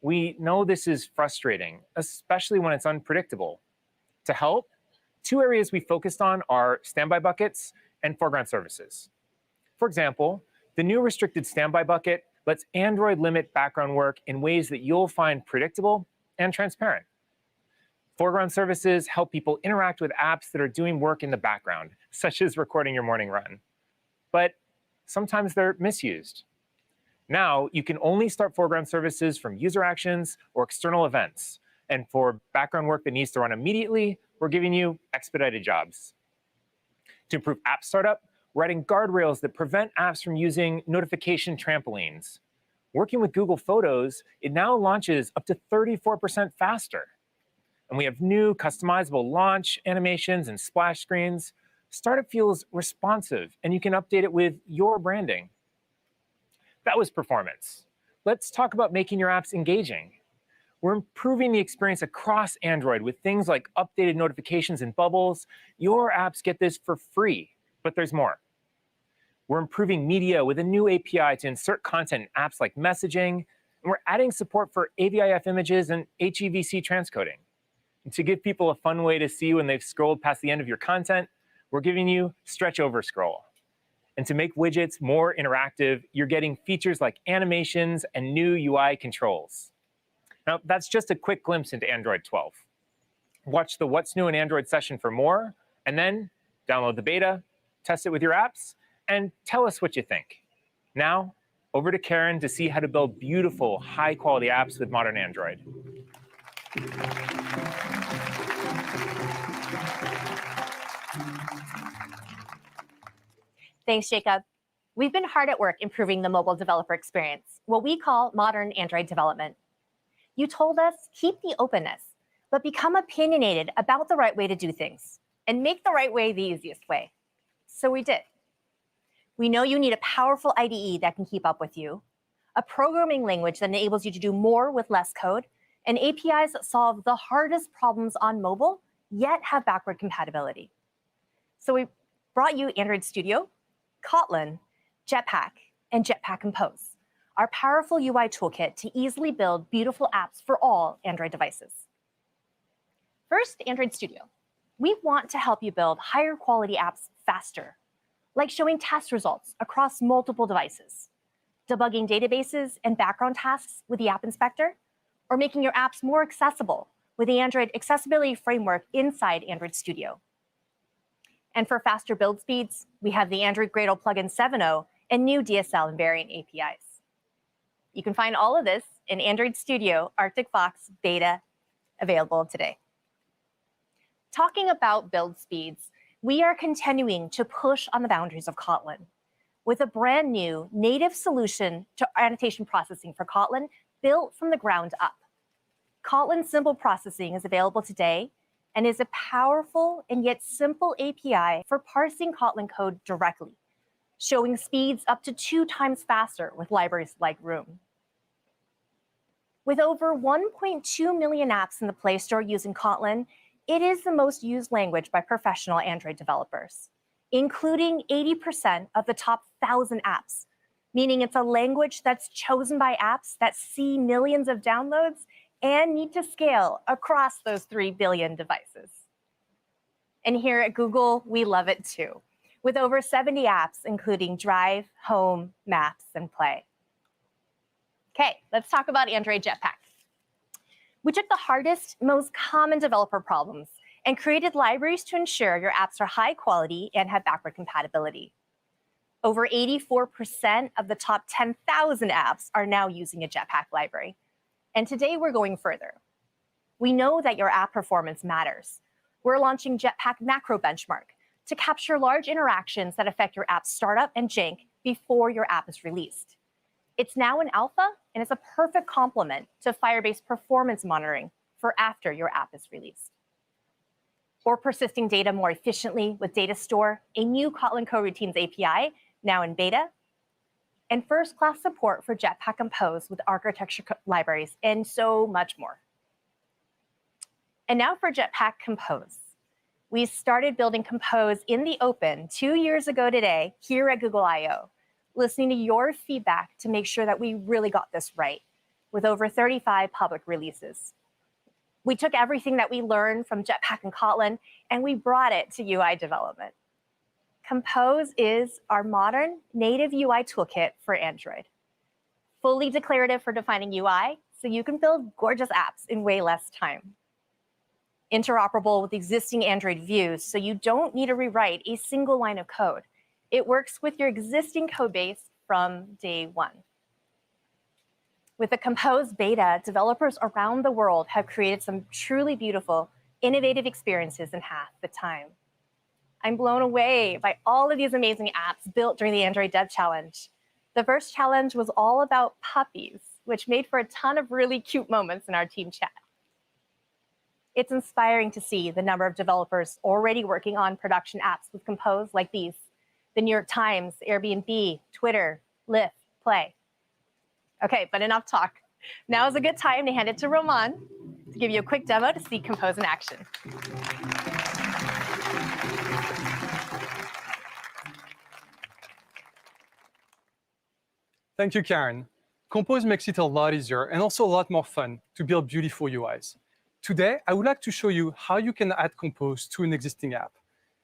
We know this is frustrating, especially when it's unpredictable. To help, 2 areas we focused on are standby buckets and foreground services. For example, the new restricted standby bucket lets Android limit background work in ways that you'll find predictable and transparent. Foreground services help people interact with apps that are doing work in the background, such as recording your morning run. But sometimes they're misused. Now, you can only start foreground services from user actions or external events. And for background work that needs to run immediately, we're giving you expedited jobs. To improve app startup, we're adding guardrails that prevent apps from using notification trampolines. Working with Google Photos, it now launches up to 34% faster. And we have new customizable launch animations and splash screens, Startup feels responsive, and you can update it with your branding. That was performance. Let's talk about making your apps engaging. We're improving the experience across Android with things like updated notifications and bubbles. Your apps get this for free, but there's more. We're improving media with a new API to insert content in apps like messaging, and we're adding support for AVIF images and HEVC transcoding. And to give people a fun way to see when they've scrolled past the end of your content, we're giving you stretch over scroll. And to make widgets more interactive, you're getting features like animations and new UI controls. Now, that's just a quick glimpse into Android 12. Watch the What's New in Android session for more, and then download the beta, test it with your apps, and tell us what you think. Now, over to Karen to see how to build beautiful, high-quality apps with modern Android. Thanks, Jacob. We've been hard at work improving the mobile developer experience, what we call modern Android development. You told us, keep the openness, but become opinionated about the right way to do things, and make the right way the easiest way. So we did. We know you need a powerful IDE that can keep up with you, a programming language that enables you to do more with less code, and APIs that solve the hardest problems on mobile, yet have backward compatibility. So we brought you Android Studio, Kotlin, Jetpack, and Jetpack Compose, our powerful UI toolkit to easily build beautiful apps for all Android devices. First, Android Studio. We want to help you build higher quality apps faster, like showing test results across multiple devices, debugging databases and background tasks with the App Inspector, or making your apps more accessible with the Android Accessibility Framework inside Android Studio. And for faster build speeds, we have the Android Gradle plugin 7.0 and new DSL and variant APIs. You can find all of this in Android Studio Arctic Fox beta, available today. Talking about build speeds, we are continuing to push on the boundaries of Kotlin with a brand new native solution to annotation processing for Kotlin built from the ground up. Kotlin Simple Processing is available today and is a powerful and yet simple API for parsing Kotlin code directly, showing speeds up to 2 times faster with libraries like Room. With over 1.2 million apps in the Play Store using Kotlin, it is the most used language by professional Android developers, including 80% of the top 1,000 apps, meaning it's a language that's chosen by apps that see millions of downloads and need to scale across those 3 billion devices. And here at Google, we love it too, with over 70 apps, including Drive, Home, Maps, and Play. Okay, let's talk about Android Jetpack. We took the hardest, most common developer problems and created libraries to ensure your apps are high quality and have backward compatibility. Over 84% of the top 10,000 apps are now using a Jetpack library. And today we're going further. We know that your app performance matters. We're launching Jetpack Macro Benchmark to capture large interactions that affect your app's startup and jank before your app is released. It's now in alpha, and it's a perfect complement to Firebase performance monitoring for after your app is released. Or persisting data more efficiently with Data Store, a new Kotlin coroutines API now in beta, and first-class support for Jetpack Compose with architecture libraries, and so much more. And now for Jetpack Compose. We started building Compose in the open 2 years ago today here at Google I/O, listening to your feedback to make sure that we really got this right, with over 35 public releases. We took everything that we learned from Jetpack and Kotlin, and we brought it to UI development. Compose is our modern native UI toolkit for Android. Fully declarative for defining UI, so you can build gorgeous apps in way less time. Interoperable with existing Android views, so you don't need to rewrite a single line of code. It works with your existing code base from day one. With the Compose beta, developers around the world have created some truly beautiful, innovative experiences in half the time. I'm blown away by all of these amazing apps built during the Android Dev Challenge. The first challenge was all about puppies, which made for a ton of really cute moments in our team chat. It's inspiring to see the number of developers already working on production apps with Compose like these: the New York Times, Airbnb, Twitter, Lyft, Play. Okay, but enough talk. Now is a good time to hand it to Roman to give you a quick demo to see Compose in action. Thank you, Karen. Compose makes it a lot easier and also a lot more fun to build beautiful UIs. Today, I would like to show you how you can add Compose to an existing app.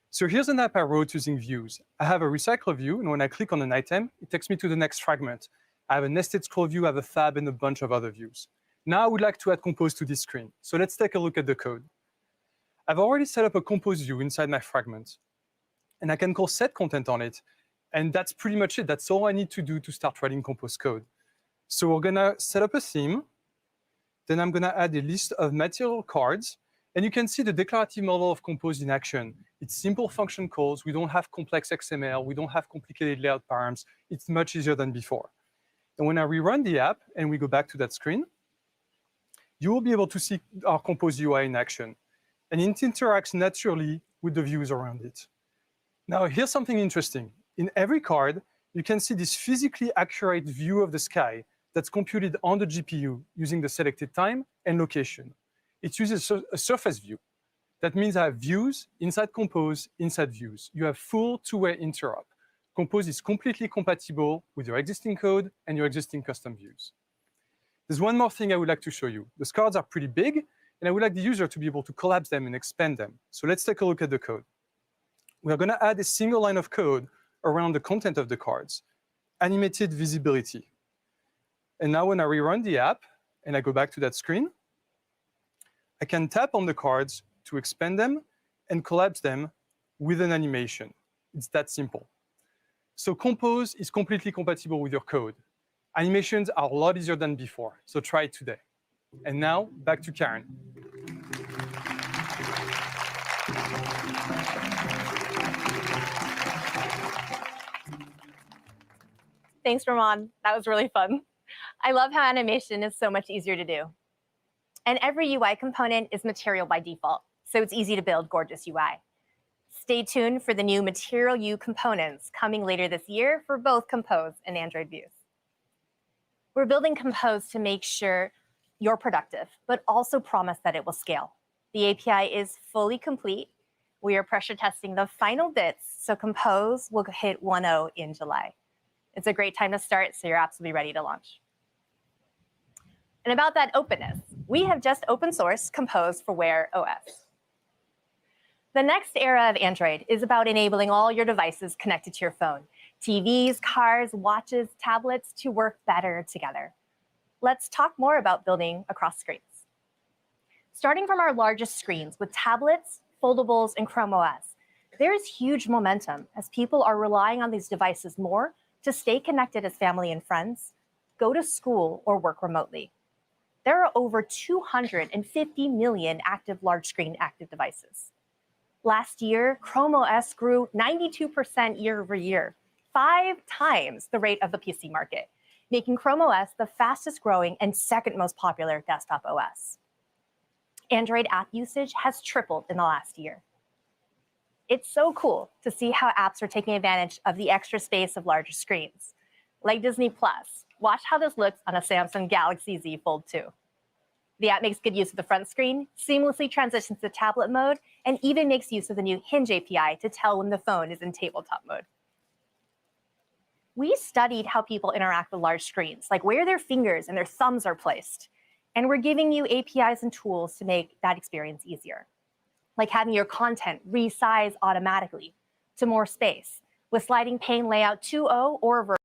So here's an app I wrote using views. I have a recycle view, and when I click on an item, it takes me to the next fragment. I have a nested scroll view, I have a fab, and a bunch of other views. Now I would like to add Compose to this screen. So let's take a look at the code. I've already set up a Compose view inside my fragment, and I can call set content on it. And that's pretty much it. That's all I need to do to start writing Compose code. So we're gonna set up a theme. Then I'm gonna add a list of material cards. And you can see the declarative model of Compose in action. It's simple function calls. We don't have complex XML. We don't have complicated layout params. It's much easier than before. And when I rerun the app and we go back to that screen, you will be able to see our Compose UI in action. And it interacts naturally with the views around it. Now, here's something interesting. In every card, you can see this physically accurate view of the sky that's computed on the GPU using the selected time and location. It uses a surface view. That means I have views inside Compose, inside views. You have full two-way interop. Compose is completely compatible with your existing code and your existing custom views. There's one more thing I would like to show you. The cards are pretty big, and I would like the user to be able to collapse them and expand them. So let's take a look at the code. We're going to add a single line of code around the content of the cards, animated visibility. And now when I rerun the app and I go back to that screen, I can tap on the cards to expand them and collapse them with an animation. It's that simple. So Compose is completely compatible with your code. Animations are a lot easier than before, so try it today. And now, back to Karen. Thanks, Roman. That was really fun. I love how animation is so much easier to do. And every UI component is material by default, so it's easy to build gorgeous UI. Stay tuned for the new Material U components coming later this year for both Compose and Android views. We're building Compose to make sure you're productive, but also promise that it will scale. The API is fully complete. We are pressure testing the final bits, so Compose will hit 1.0 in July. It's a great time to start, so your apps will be ready to launch. And about that openness, we have just open sourced Compose for Wear OS. The next era of Android is about enabling all your devices connected to your phone, TVs, cars, watches, tablets, to work better together. Let's talk more about building across screens. Starting from our largest screens with tablets, foldables, and Chrome OS, there is huge momentum as people are relying on these devices more to stay connected as family and friends, go to school, or work remotely. There are over 250 million active large screen active devices. Last year, Chrome OS grew 92% year over year, 5 times the rate of the PC market, making Chrome OS the fastest growing and second most popular desktop OS. Android app usage has tripled in the last year. It's so cool to see how apps are taking advantage of the extra space of larger screens. Like Disney Plus, watch how this looks on a Samsung Galaxy Z Fold 2. The app makes good use of the front screen, seamlessly transitions to tablet mode, and even makes use of the new Hinge API to tell when the phone is in tabletop mode. We studied how people interact with large screens, like where their fingers and their thumbs are placed. And we're giving you APIs and tools to make that experience easier, like having your content resize automatically to more space with sliding pane layout 2.0 or reverse.